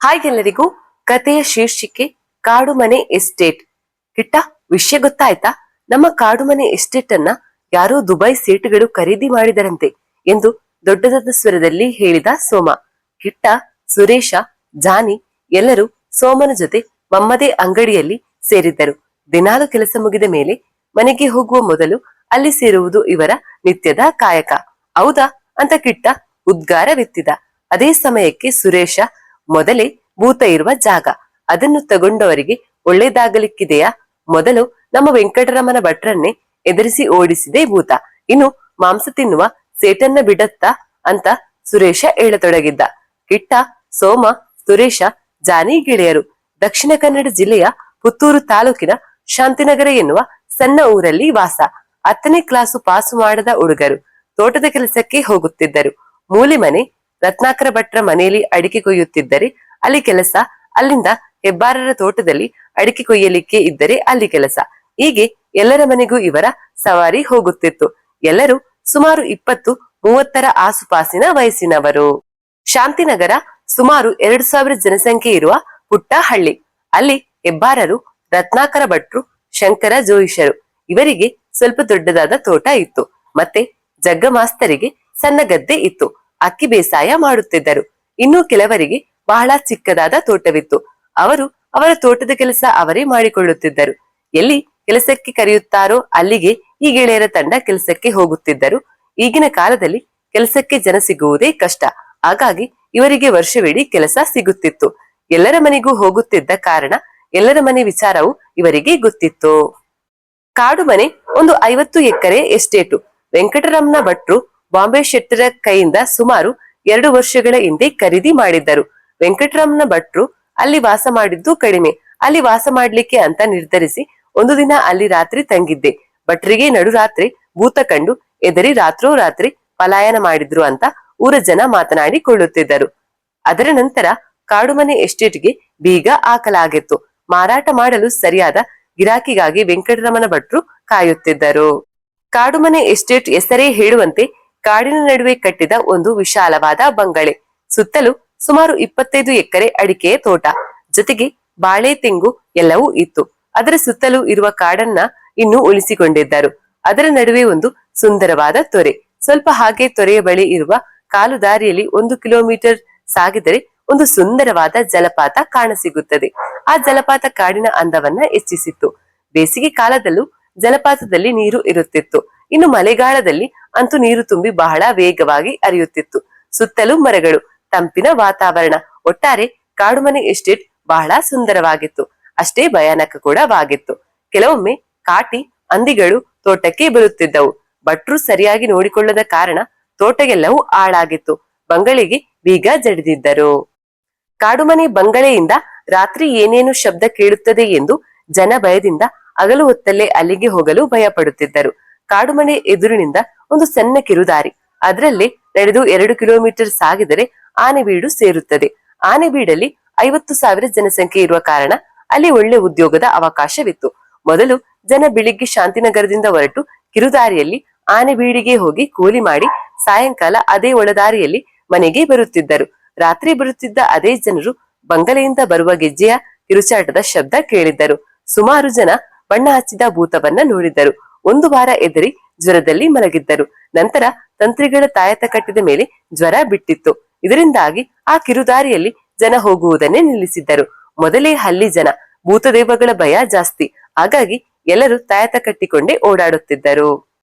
Hi ಎಲ್ಲರಿಗೂ. ಕಥೆಯ ಶೀರ್ಷಿಕೆ ಕಾಡು ಮನೆ ಎಸ್ಟೇಟ್. ಕಿಟ್ಟ, ವಿಷಯ ಗೊತ್ತಾಯ್ತಾ? ನಮ್ಮ ಕಾಡು ಮನೆ ಎಸ್ಟೇಟ್ ಅನ್ನ ಯಾರೋ ದುಬೈ ಸೇಟುಗಳು ಖರೀದಿ ಮಾಡಿದರಂತೆ ಎಂದು ದೊಡ್ಡದಾದ ಸ್ವರದಲ್ಲಿ ಹೇಳಿದ ಸೋಮ. ಕಿಟ್ಟ, ಸುರೇಶ, ಜಾನಿ ಎಲ್ಲರೂ ಸೋಮನ ಜೊತೆ ಮಮ್ಮದೇ ಅಂಗಡಿಯಲ್ಲಿ ಸೇರಿದ್ದರು. ದಿನಾಲು ಕೆಲಸ ಮುಗಿದ ಮೇಲೆ ಮನೆಗೆ ಹೋಗುವ ಮೊದಲು ಅಲ್ಲಿ ಸೇರುವುದು ಇವರ ನಿತ್ಯದ ಕಾಯಕ. ಹೌದಾ ಅಂತ ಕಿಟ್ಟ ಉದ್ಗಾರವೆತ್ತಿದ. ಅದೇ ಸಮಯಕ್ಕೆ ಸುರೇಶ, ಮೊದಲೇ ಭೂತ ಇರುವ ಜಾಗ, ಅದನ್ನು ತಗೊಂಡವರಿಗೆ ಒಳ್ಳೇದಾಗಲಿಕ್ಕಿದೆಯಾ? ಮೊದಲು ನಮ್ಮ ವೆಂಕಟರಮಣ ಭಟ್ರನ್ನೇ ಎದುರಿಸಿ ಓಡಿಸಿದೆ ಭೂತ, ಇನ್ನು ಮಾಂಸ ತಿನ್ನುವ ಸೇಟನ್ನ ಬಿಡತ್ತಾ ಅಂತ ಸುರೇಶ ಹೇಳತೊಡಗಿದ್ದ. ಕಿಟ್ಟ, ಸೋಮ, ಸುರೇಶ, ಜಾನಿ ಗೆಳೆಯರು ದಕ್ಷಿಣ ಕನ್ನಡ ಜಿಲ್ಲೆಯ ಪುತ್ತೂರು ತಾಲೂಕಿನ ಶಾಂತಿನಗರ ಎನ್ನುವ ಸಣ್ಣ ಊರಲ್ಲಿ ವಾಸ. 10ನೇ ಕ್ಲಾಸು ಪಾಸು ಮಾಡದ ಹುಡುಗರು. ತೋಟದ ಕೆಲಸಕ್ಕೆ ಹೋಗುತ್ತಿದ್ದರು. ಮೂಲಿ ಮನೆ ರತ್ನಾಕರ ಭಟ್ರ ಮನೆಯಲ್ಲಿ ಅಡಿಕೆ ಕೊಯ್ಯುತ್ತಿದ್ದರೆ ಅಲ್ಲಿ ಕೆಲಸ, ಅಲ್ಲಿಂದ ಹೆಬ್ಬಾರರ ತೋಟದಲ್ಲಿ ಅಡಿಕೆ ಕೊಯ್ಯಲಿಕ್ಕೆ ಇದ್ದರೆ ಅಲ್ಲಿ ಕೆಲಸ. ಹೀಗೆ ಎಲ್ಲರ ಮನೆಗೂ ಇವರ ಸವಾರಿ ಹೋಗುತ್ತಿತ್ತು. ಎಲ್ಲರೂ ಸುಮಾರು 20-30ರ ಆಸುಪಾಸಿನ ವಯಸ್ಸಿನವರು. ಶಾಂತಿನಗರ ಸುಮಾರು 2000 ಜನಸಂಖ್ಯೆ ಇರುವ ಪುಟ್ಟ ಹಳ್ಳಿ. ಅಲ್ಲಿ ಹೆಬ್ಬಾರರು, ರತ್ನಾಕರ ಭಟ್ರು, ಶಂಕರ ಜೋಯಿಷರು ಇವರಿಗೆ ಸ್ವಲ್ಪ ದೊಡ್ಡದಾದ ತೋಟ ಇತ್ತು. ಮತ್ತೆ ಜಗ್ಗ ಮಾಸ್ತರಿಗೆ ಸಣ್ಣ ಗದ್ದೆ ಇತ್ತು. ಅಕ್ಕಿ ಬೇಸಾಯ ಮಾಡುತ್ತಿದ್ದರು. ಇನ್ನು ಕೆಲವರಿಗೆ ಬಹಳ ಚಿಕ್ಕದಾದ ತೋಟವಿತ್ತು. ಅವರು ಅವರ ತೋಟದ ಕೆಲಸ ಅವರೇ ಮಾಡಿಕೊಳ್ಳುತ್ತಿದ್ದರು. ಎಲ್ಲಿ ಕೆಲಸಕ್ಕೆ ಕರೆಯುತ್ತಾರೋ ಅಲ್ಲಿಗೆ ಈ ಗೆಳೆಯರ ತಂಡ ಕೆಲಸಕ್ಕೆ ಹೋಗುತ್ತಿದ್ದರು. ಈಗಿನ ಕಾಲದಲ್ಲಿ ಕೆಲಸಕ್ಕೆ ಜನ ಸಿಗುವುದೇ ಕಷ್ಟ. ಹಾಗಾಗಿ ಇವರಿಗೆ ವರ್ಷವಿಡೀ ಕೆಲಸ ಸಿಗುತ್ತಿತ್ತು. ಎಲ್ಲರ ಮನೆಗೂ ಹೋಗುತ್ತಿದ್ದ ಕಾರಣ ಎಲ್ಲರ ಮನೆ ವಿಚಾರವು ಇವರಿಗೆ ಗೊತ್ತಿತ್ತು. ಕಾಡು ಮನೆ ಒಂದು 50 ಎಕರೆ ಎಸ್ಟೇಟು. ವೆಂಕಟರಮಣ ಭಟ್ರು ಬಾಂಬೆ ಶೆಟ್ಟರ ಕೈಯಿಂದ ಸುಮಾರು 2 ವರ್ಷಗಳ ಹಿಂದೆ ಖರೀದಿ ಮಾಡಿದ್ದರು. ವೆಂಕಟರಮಣ ಭಟ್ರು ಅಲ್ಲಿ ವಾಸ ಮಾಡಿದ್ದು ಕಡಿಮೆ. ಅಲ್ಲಿ ವಾಸ ಮಾಡ್ಲಿಕ್ಕೆ ಅಂತ ನಿರ್ಧರಿಸಿ ಒಂದು ದಿನ ಅಲ್ಲಿ ರಾತ್ರಿ ತಂಗಿದ್ದೆ. ಭಟ್ರಿಗೆ ನಡುರಾತ್ರಿ ಭೂತ ಕಂಡು ಎದರಿ ರಾತ್ರೋರಾತ್ರಿ ಪಲಾಯನ ಮಾಡಿದ್ರು ಅಂತ ಊರ ಜನ ಮಾತನಾಡಿಕೊಳ್ಳುತ್ತಿದ್ದರು. ಅದರ ನಂತರ ಕಾಡುಮನೆ ಎಸ್ಟೇಟ್ಗೆ ಬೀಗ ಹಾಕಲಾಗಿತ್ತು. ಮಾರಾಟ ಮಾಡಲು ಸರಿಯಾದ ಗಿರಾಕಿಗಾಗಿ ವೆಂಕಟರಮಣ ಭಟ್ರು ಕಾಯುತ್ತಿದ್ದರು. ಕಾಡುಮನೆ ಎಸ್ಟೇಟ್ ಹೆಸರೇ ಹೇಳುವಂತೆ ಕಾಡಿನ ನಡುವೆ ಕಟ್ಟಿದ ಒಂದು ವಿಶಾಲವಾದ ಬಂಗಲೆ. ಸುತ್ತಲೂ ಸುಮಾರು 25 ಎಕರೆ ಅಡಿಕೆಯ ತೋಟ, ಜೊತೆಗೆ ಬಾಳೆ, ತೆಂಗು ಎಲ್ಲವೂ ಇತ್ತು. ಅದರ ಸುತ್ತಲೂ ಇರುವ ಕಾಡನ್ನ ಇನ್ನೂ ಉಳಿಸಿಕೊಂಡಿದ್ದರು. ಅದರ ನಡುವೆ ಒಂದು ಸುಂದರವಾದ ತೊರೆ. ಸ್ವಲ್ಪ ಹಾಗೆ ತೊರೆಯ ಬಳಿ ಇರುವ ಕಾಲು ದಾರಿಯಲ್ಲಿ 1 ಕಿಲೋಮೀಟರ್ ಸಾಗಿದರೆ ಒಂದು ಸುಂದರವಾದ ಜಲಪಾತ ಕಾಣಸಿಗುತ್ತದೆ. ಆ ಜಲಪಾತ ಕಾಡಿನ ಅಂದವನ್ನ ಹೆಚ್ಚಿಸಿತ್ತು. ಬೇಸಿಗೆ ಕಾಲದಲ್ಲೂ ಜಲಪಾತದಲ್ಲಿ ನೀರು ಇರುತ್ತಿತ್ತು. ಇನ್ನು ಮಳೆಗಾಲದಲ್ಲಿ ಅಂತೂ ನೀರು ತುಂಬಿ ಬಹಳ ವೇಗವಾಗಿ ಹರಿಯುತ್ತಿತ್ತು. ಸುತ್ತಲೂ ಮರಗಳು, ತಂಪಿನ ವಾತಾವರಣ. ಒಟ್ಟಾರೆ ಕಾಡುಮನೆ ಎಸ್ಟೇಟ್ ಬಹಳ ಸುಂದರವಾಗಿತ್ತು. ಅಷ್ಟೇ ಭಯಾನಕ ಕೂಡವಾಗಿತ್ತು. ಕೆಲವೊಮ್ಮೆ ಕಾಟಿ, ಹಂದಿಗಳು ತೋಟಕ್ಕೆ ಬರುತ್ತಿದ್ದವು. ಭಟ್ರು ಸರಿಯಾಗಿ ನೋಡಿಕೊಳ್ಳದ ಕಾರಣ ತೋಟಗೆಲ್ಲವೂ ಹಾಳಾಗಿತ್ತು. ಬಂಗಳಿಗೆ ಬೀಗ ಜಡಿದಿದ್ದರು. ಕಾಡುಮನೆ ಬಂಗಲೆಯಿಂದ ರಾತ್ರಿ ಏನೇನು ಶಬ್ದ ಕೇಳುತ್ತದೆ ಎಂದು ಜನ ಭಯದಿಂದ ಹಗಲು ಹೊತ್ತಲ್ಲೇ ಅಲ್ಲಿಗೆ ಹೋಗಲು ಭಯ ಪಡುತ್ತಿದ್ದರು. ಕಾಡುಮನೆ ಎದುರಿನಿಂದ ಒಂದು ಸಣ್ಣ ಕಿರುದಾರಿ. ಅದರಲ್ಲೇ ನಡೆದು 2 ಕಿಲೋಮೀಟರ್ ಸಾಗಿದರೆ ಆನೆಬೀಡು ಸೇರುತ್ತದೆ. ಆನೆಬೀಡಲ್ಲಿ 50,000 ಜನಸಂಖ್ಯೆ ಇರುವ ಕಾರಣ ಅಲ್ಲಿ ಒಳ್ಳೆ ಉದ್ಯೋಗದ ಅವಕಾಶವಿತ್ತು. ಮೊದಲು ಜನ ಬೆಳಿಗ್ಗೆ ಶಾಂತಿನಗರದಿಂದ ಹೊರಟು ಕಿರುದಾರಿಯಲ್ಲಿ ಆನೆಬೀಡಿಗೆ ಹೋಗಿ ಕೂಲಿ ಮಾಡಿ ಸಾಯಂಕಾಲ ಅದೇ ಒಳದಾರಿಯಲ್ಲಿ ಮನೆಗೆ ಬರುತ್ತಿದ್ದರು. ರಾತ್ರಿ ಬರುತ್ತಿದ್ದ ಅದೇ ಜನರು ಬಂಗಲೆಯಿಂದ ಬರುವ ಗೆಜ್ಜೆಯ ಕಿರುಚಾಟದ ಶಬ್ದ ಕೇಳಿದ್ದರು. ಸುಮಾರು ಜನ ಬಣ್ಣ ಹಚ್ಚಿದ ಭೂತವನ್ನ ನೋಡಿದ್ದರು. 1 ವಾರ ಎದರಿ ಜ್ವರದಲ್ಲಿ ಮಲಗಿದ್ದರು. ನಂತರ ತಂತ್ರಿಗಳ ತಾಯತ ಕಟ್ಟಿದ ಮೇಲೆ ಜ್ವರ ಬಿಟ್ಟಿತ್ತು. ಇದರಿಂದಾಗಿ ಆ ಕಿರುದಾರಿಯಲ್ಲಿ ಜನ ಹೋಗುವುದನ್ನೇ ನಿಲ್ಲಿಸಿದ್ದರು. ಮೊದಲೇ ಹಳ್ಳಿ ಜನ ಭೂತದೇವಗಳ ಭಯ ಜಾಸ್ತಿ. ಹಾಗಾಗಿ ಎಲ್ಲರೂ ತಾಯತ ಕಟ್ಟಿಕೊಂಡೇ ಓಡಾಡುತ್ತಿದ್ದರು.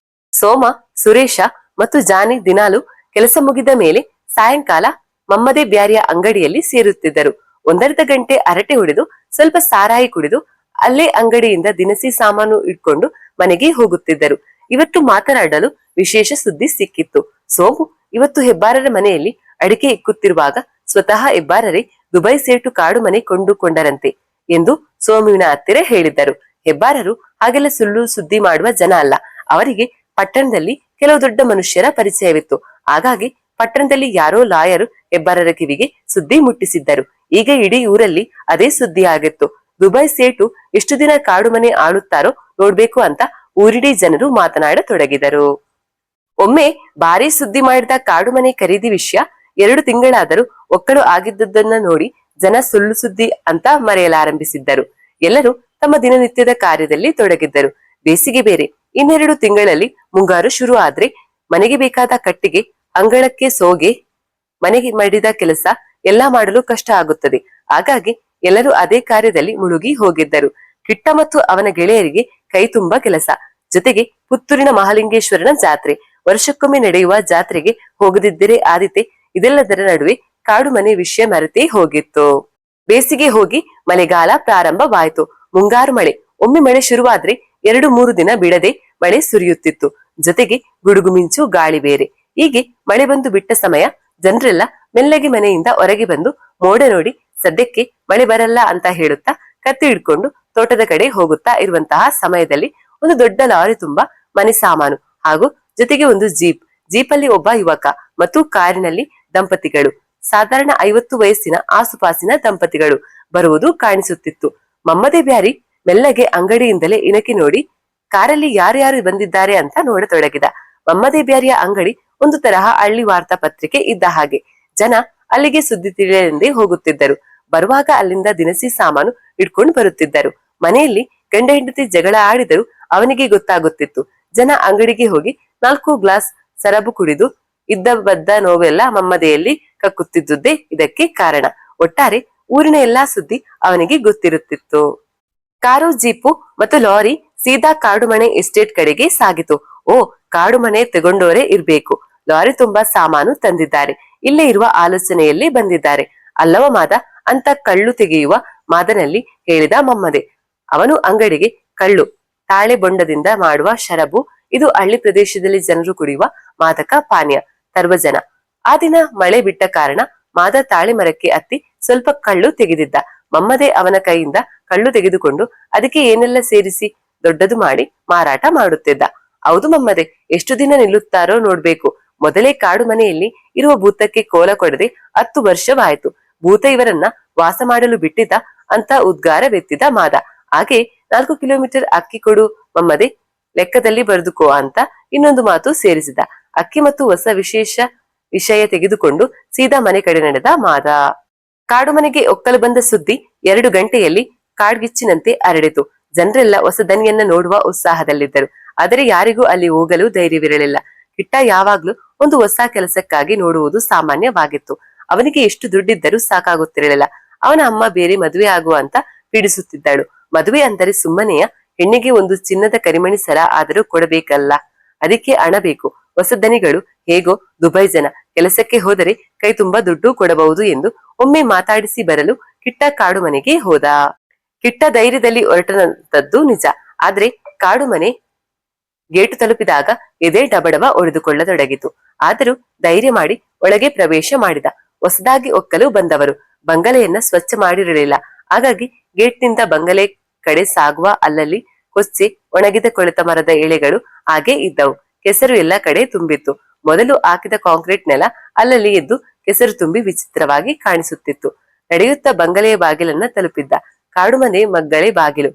ಸೋಮ, ಸುರೇಶ ಮತ್ತು ಜಾನಿ ದಿನಾಲು ಕೆಲಸ ಮುಗಿದ ಮೇಲೆ ಸಾಯಂಕಾಲ ಮಮ್ಮದೇ ಬ್ಯಾರಿಯ ಅಂಗಡಿಯಲ್ಲಿ ಸೇರುತ್ತಿದ್ದರು. 1.5 ಗಂಟೆ ಹರಟೆ ಹೊಡೆದು ಸ್ವಲ್ಪ ಸಾರಾಯಿ ಕುಡಿದು ಅಲ್ಲೇ ಅಂಗಡಿಯಿಂದ ದಿನಸಿ ಸಾಮಾನು ಇಟ್ಕೊಂಡು ಮನೆಗೆ ಹೋಗುತ್ತಿದ್ದರು. ಇವತ್ತು ಮಾತನಾಡಲು ವಿಶೇಷ ಸುದ್ದಿ ಸಿಕ್ಕಿತ್ತು. ಸೋಮು ಇವತ್ತು ಹೆಬ್ಬಾರರ ಮನೆಯಲ್ಲಿ ಅಡಿಕೆ ಇಕ್ಕುತ್ತಿರುವಾಗ ಸ್ವತಃ ಹೆಬ್ಬಾರರೇ ದುಬೈ ಸೇಟು ಕಾಡು ಮನೆ ಕೊಂಡುಕೊಂಡರಂತೆ ಎಂದು ಸೋಮುವಿನ ಹತ್ತಿರ ಹೇಳಿದ್ದರು. ಹೆಬ್ಬಾರರು ಹಾಗೆಲ್ಲ ಸುಳ್ಳು ಸುದ್ದಿ ಮಾಡುವ ಜನ ಅಲ್ಲ. ಅವರಿಗೆ ಪಟ್ಟಣದಲ್ಲಿ ಕೆಲವು ದೊಡ್ಡ ಮನುಷ್ಯರ ಪರಿಚಯವಿತ್ತು. ಹಾಗಾಗಿ ಪಟ್ಟಣದಲ್ಲಿ ಯಾರೋ ಲಾಯರು ಹೆಬ್ಬಾರರ ಕಿವಿಗೆ ಸುದ್ದಿ ಮುಟ್ಟಿಸಿದ್ದರು. ಈಗ ಇಡೀ ಊರಲ್ಲಿ ಅದೇ ಸುದ್ದಿ ಆಗಿತ್ತು. ದುಬೈ ಸೇಟು ಎಷ್ಟು ದಿನ ಕಾಡು ಮನೆ ಆಳುತ್ತಾರೋ ನೋಡ್ಬೇಕು ಅಂತ ಊರಿಡೀ ಜನರು ಮಾತನಾಡತೊಡಗಿದರು. ಒಮ್ಮೆ ಭಾರಿ ಸುದ್ದಿ ಮಾಡಿದ ಕಾಡು ಮನೆ ಖರೀದಿ ವಿಷಯ 2 ತಿಂಗಳಾದರೂ ಒಕ್ಕಲು ಆಗಿದ್ದನ್ನ ನೋಡಿ ಜನ ಸುಳ್ಳು ಸುದ್ದಿ ಅಂತ ಮರೆಯಲಾರಂಭಿಸಿದ್ದರು. ಎಲ್ಲರೂ ತಮ್ಮ ದಿನನಿತ್ಯದ ಕಾರ್ಯದಲ್ಲಿ ತೊಡಗಿದ್ದರು. ಬೇಸಿಗೆ ಬೇರೆ. ಇನ್ನೆರಡು ತಿಂಗಳಲ್ಲಿ ಮುಂಗಾರು ಶುರು ಆದ್ರೆ ಮನೆಗೆ ಬೇಕಾದ ಕಟ್ಟಿಗೆ, ಅಂಗಳಕ್ಕೆ ಸೋಗೆ, ಮನೆಗೆ ಮಾಡಿದ ಕೆಲಸ ಎಲ್ಲಾ ಮಾಡಲು ಕಷ್ಟ ಆಗುತ್ತದೆ. ಹಾಗಾಗಿ ಎಲ್ಲರೂ ಅದೇ ಕಾರ್ಯದಲ್ಲಿ ಮುಳುಗಿ ಹೋಗಿದ್ದರು. ಕಿಟ್ಟ ಮತ್ತು ಅವನ ಗೆಳೆಯರಿಗೆ ಕೈ ತುಂಬಾ ಕೆಲಸ. ಜೊತೆಗೆ ಪುತ್ತೂರಿನ ಮಹಾಲಿಂಗೇಶ್ವರನ ಜಾತ್ರೆ, ವರ್ಷಕ್ಕೊಮ್ಮೆ ನಡೆಯುವ ಜಾತ್ರೆಗೆ ಹೋಗದಿದ್ದರೆ ಆದಿತೆ. ಇದೆಲ್ಲದರ ನಡುವೆ ಕಾಡು ಮನೆ ವಿಷಯ ಮರೆತೇ ಹೋಗಿತ್ತು. ಬೇಸಿಗೆ ಹೋಗಿ ಮಳೆಗಾಲ ಪ್ರಾರಂಭವಾಯಿತು. ಮುಂಗಾರು ಮಳೆ. ಒಮ್ಮೆ ಮಳೆ ಶುರುವಾದ್ರೆ 2-3 ದಿನ ಬಿಡದೆ ಮಳೆ ಸುರಿಯುತ್ತಿತ್ತು. ಜೊತೆಗೆ ಗುಡುಗು ಮಿಂಚು, ಗಾಳಿ ಬೇರೆ. ಹೀಗೆ ಮಳೆ ಬಂದು ಬಿಟ್ಟ ಸಮಯ ಜನರೆಲ್ಲ ಮೆಲ್ಲಗೆ ಮನೆಯಿಂದ ಹೊರಗೆ ಬಂದು ಮೋಡ ನೋಡಿ ಸದ್ಯಕ್ಕೆ ಮಳೆ ಬರಲ್ಲ ಅಂತ ಹೇಳುತ್ತಾ ಕತ್ತಿ ಹಿಡ್ಕೊಂಡು ತೋಟದ ಕಡೆ ಹೋಗುತ್ತಾ ಇರುವಂತಹ ಸಮಯದಲ್ಲಿ ಒಂದು ದೊಡ್ಡ ಲಾರಿ ತುಂಬಾ ಮನೆ ಸಾಮಾನು ಹಾಗೂ ಜೊತೆಗೆ ಒಂದು ಜೀಪಲ್ಲಿ ಒಬ್ಬ ಯುವಕ ಮತ್ತು ಕಾರಿನಲ್ಲಿ ದಂಪತಿಗಳು, ಸಾಧಾರಣ 50 ವಯಸ್ಸಿನ ಆಸುಪಾಸಿನ ದಂಪತಿಗಳು ಬರುವುದು ಕಾಣಿಸುತ್ತಿತ್ತು. ಮಮ್ಮದೇ ಬ್ಯಾರಿ ಮೆಲ್ಲಗೆ ಅಂಗಡಿಯಿಂದಲೇ ಇಣಕಿ ನೋಡಿ ಕಾರಲ್ಲಿ ಯಾರ್ಯಾರು ಬಂದಿದ್ದಾರೆ ಅಂತ ನೋಡತೊಡಗಿದ. ಮಮ್ಮದೇ ಬ್ಯಾರಿಯ ಅಂಗಡಿ ಒಂದು ತರಹ ಹಳ್ಳಿ ವಾರ್ತಾ ಪತ್ರಿಕೆ ಇದ್ದ ಹಾಗೆ. ಜನ ಅಲ್ಲಿಗೆ ಸುದ್ದಿ ತಿಳಿಯಲೆಂದೇ ಹೋಗುತ್ತಿದ್ದರು. ಬರುವಾಗ ಅಲ್ಲಿಂದ ದಿನಸಿ ಸಾಮಾನು ಇಟ್ಕೊಂಡು ಬರುತ್ತಿದ್ದರು. ಮನೆಯಲ್ಲಿ ಗಂಡ ಹೆಂಡತಿ ಜಗಳ ಆಡಿದರೂ ಅವನಿಗೆ ಗೊತ್ತಾಗುತ್ತಿತ್ತು. ಜನ ಅಂಗಡಿಗೆ ಹೋಗಿ 4 ಗ್ಲಾಸ್ ಸರಬು ಕುಡಿದು ಇದ್ದ ಬದ್ದ ನೋವೆಲ್ಲ ಮಮ್ಮದೆಯಲ್ಲಿ ಕಕ್ಕುತ್ತಿದ್ದುದೇ ಇದಕ್ಕೆ ಕಾರಣ. ಒಟ್ಟಾರೆ ಊರಿನ ಎಲ್ಲಾ ಸುದ್ದಿ ಅವನಿಗೆ ಗೊತ್ತಿರುತ್ತಿತ್ತು. ಕಾರು, ಜೀಪು ಮತ್ತು ಲಾರಿ ಸೀದಾ ಕಾಡುಮನೆ ಎಸ್ಟೇಟ್ ಕಡೆಗೆ ಸಾಗಿತು. ಓ, ಕಾಡುಮನೆ ತಗೊಂಡೋರೇ ಇರ್ಬೇಕು. ಲಾರಿ ತುಂಬಾ ಸಾಮಾನು ತಂದಿದ್ದಾರೆ. ಇಲ್ಲೇ ಇರುವ ಆಲೋಚನೆಯಲ್ಲಿ ಬಂದಿದ್ದಾರೆ ಅಲ್ಲವ ಮಾದ ಅಂತ ಕಳ್ಳು ತೆಗೆಯುವ ಮಾದನಲ್ಲಿ ಹೇಳಿದ ಮಮ್ಮದೆ. ಅವನು ಅಂಗಡಿಗೆ ಕಳ್ಳು, ತಾಳೆ ಬೊಂಡದಿಂದ ಮಾಡುವ ಶರಬು, ಇದು ಹಳ್ಳಿ ಪ್ರದೇಶದಲ್ಲಿ ಜನರು ಕುಡಿಯುವ ಮಾದಕ ಪಾನೀಯ ತರುವ ಜನ. ಆ ದಿನ ಮಳೆ ಬಿಟ್ಟ ಕಾರಣ ಮಾದ ತಾಳೆ ಮರಕ್ಕೆ ಹತ್ತಿ ಸ್ವಲ್ಪ ಕಳ್ಳು ತೆಗೆದಿದ್ದ. ಮಮ್ಮದೆ ಅವನ ಕೈಯಿಂದ ಕಳ್ಳು ತೆಗೆದುಕೊಂಡು ಅದಕ್ಕೆ ಏನೆಲ್ಲ ಸೇರಿಸಿ ದೊಡ್ಡದು ಮಾಡಿ ಮಾರಾಟ ಮಾಡುತ್ತಿದ್ದ. ಹೌದು ಮಮ್ಮದೆ, ಎಷ್ಟು ದಿನ ನಿಲ್ಲುತ್ತಾರೋ ನೋಡ್ಬೇಕು. ಮೊದಲೇ ಕಾಡು ಮನೆಯಲ್ಲಿ ಇರುವ ಭೂತಕ್ಕೆ ಕೋಲ ಕೊಡದೆ 10 ವರ್ಷವಾಯಿತು. ಭೂತ ಇವರನ್ನ ವಾಸ ಮಾಡಲು ಬಿಟ್ಟಿದ್ದ ಅಂತ ಉದ್ಗಾರವೆತ್ತಿದ ಮಾದ. ಹಾಗೆ 4 ಕಿಲೋಮೀಟರ್ ಅಕ್ಕಿ ಕೊಡು ಮಮ್ಮದೆ, ಲೆಕ್ಕದಲ್ಲಿ ಬರೆದುಕೋ ಅಂತ ಇನ್ನೊಂದು ಮಾತು ಸೇರಿಸಿದ. ಅಕ್ಕಿ ಮತ್ತು ಹೊಸ ವಿಷಯ ತೆಗೆದುಕೊಂಡು ಸೀದಾ ಮನೆ ಕಡೆ ನಡೆದ ಮಾದ. ಕಾಡು ಮನೆಗೆ ಒಕ್ಕಲು ಬಂದ ಸುದ್ದಿ 2 ಗಂಟೆಯಲ್ಲಿ ಕಾಡ್ಗಿಚ್ಚಿನಂತೆ ಹರಡಿತು. ಜನರೆಲ್ಲ ಹೊಸ ದನಿಯನ್ನ ನೋಡುವ ಉತ್ಸಾಹದಲ್ಲಿದ್ದರು. ಆದರೆ ಯಾರಿಗೂ ಅಲ್ಲಿ ಹೋಗಲು ಧೈರ್ಯವಿರಲಿಲ್ಲ. ಕಿಟ್ಟ ಯಾವಾಗ್ಲೂ ಒಂದು ಹೊಸ ಕೆಲಸಕ್ಕಾಗಿ ನೋಡುವುದು ಸಾಮಾನ್ಯವಾಗಿತ್ತು. ಅವನಿಗೆ ಎಷ್ಟು ದುಡ್ಡಿದ್ದರೂ ಸಾಕಾಗುತ್ತಿರಲಿಲ್ಲ. ಅವನ ಅಮ್ಮ ಬೇರೆ ಮದುವೆ ಆಗುವ ಅಂತ ಪೀಡಿಸುತ್ತಿದ್ದಳು. ಮದುವೆ ಅಂದರೆ ಸುಮ್ಮನೆಯ, ಹೆಣ್ಣಿಗೆ ಒಂದು ಚಿನ್ನದ ಕರಿಮಣಿ ಸರ ಆದರೂ ಕೊಡಬೇಕಲ್ಲ, ಅದಕ್ಕೆ ಹಣ ಬೇಕು. ಹೊಸ ದನಿಗಳು ಹೇಗೋ ದುಬೈ ಜನ, ಕೆಲಸಕ್ಕೆ ಹೋದರೆ ಕೈ ತುಂಬಾ ದುಡ್ಡು ಕೊಡಬಹುದು ಎಂದು ಒಮ್ಮೆ ಮಾತಾಡಿಸಿ ಬರಲು ಕಿಟ್ಟ ಕಾಡು ಮನೆಗೆ ಹೋದ. ಕಿಟ್ಟ ಧೈರ್ಯದಲ್ಲಿ ಹೊರಟನಂತದ್ದು ನಿಜ. ಆದ್ರೆ ಕಾಡು ಮನೆ ಗೇಟು ತಲುಪಿದಾಗ ಎದೆ ಡಬಡವ ಒಡೆದುಕೊಳ್ಳತೊಡಗಿತು. ಆದರೂ ಧೈರ್ಯ ಮಾಡಿ ಒಳಗೆ ಪ್ರವೇಶ ಮಾಡಿದ. ಹೊಸದಾಗಿ ಒಕ್ಕಲು ಬಂದವರು ಬಂಗಲೆಯನ್ನ ಸ್ವಚ್ಛ ಮಾಡಿರಲಿಲ್ಲ. ಹಾಗಾಗಿ ಗೇಟ್ನಿಂದ ಬಂಗಲೆ ಕಡೆ ಸಾಗುವ ಅಲ್ಲಲ್ಲಿ ಕೊಚ್ಚೆ, ಒಣಗಿದ ಕೊಳೆತ ಮರದ ಎಳೆಗಳು ಹಾಗೆ ಇದ್ದವು. ಕೆಸರು ಎಲ್ಲ ಕಡೆ ತುಂಬಿತ್ತು. ಮೊದಲು ಹಾಕಿದ ಕಾಂಕ್ರೀಟ್ ನೆಲ ಅಲ್ಲಲ್ಲಿ ಎದ್ದು ಕೆಸರು ತುಂಬಿ ವಿಚಿತ್ರವಾಗಿ ಕಾಣಿಸುತ್ತಿತ್ತು. ನಡೆಯುತ್ತಾ ಬಂಗಲೆಯ ಬಾಗಿಲನ್ನ ತಲುಪಿದ್ದ. ಕಾಡು ಮನೆ ಮಗ್ಗಳೆ ಬಾಗಿಲು,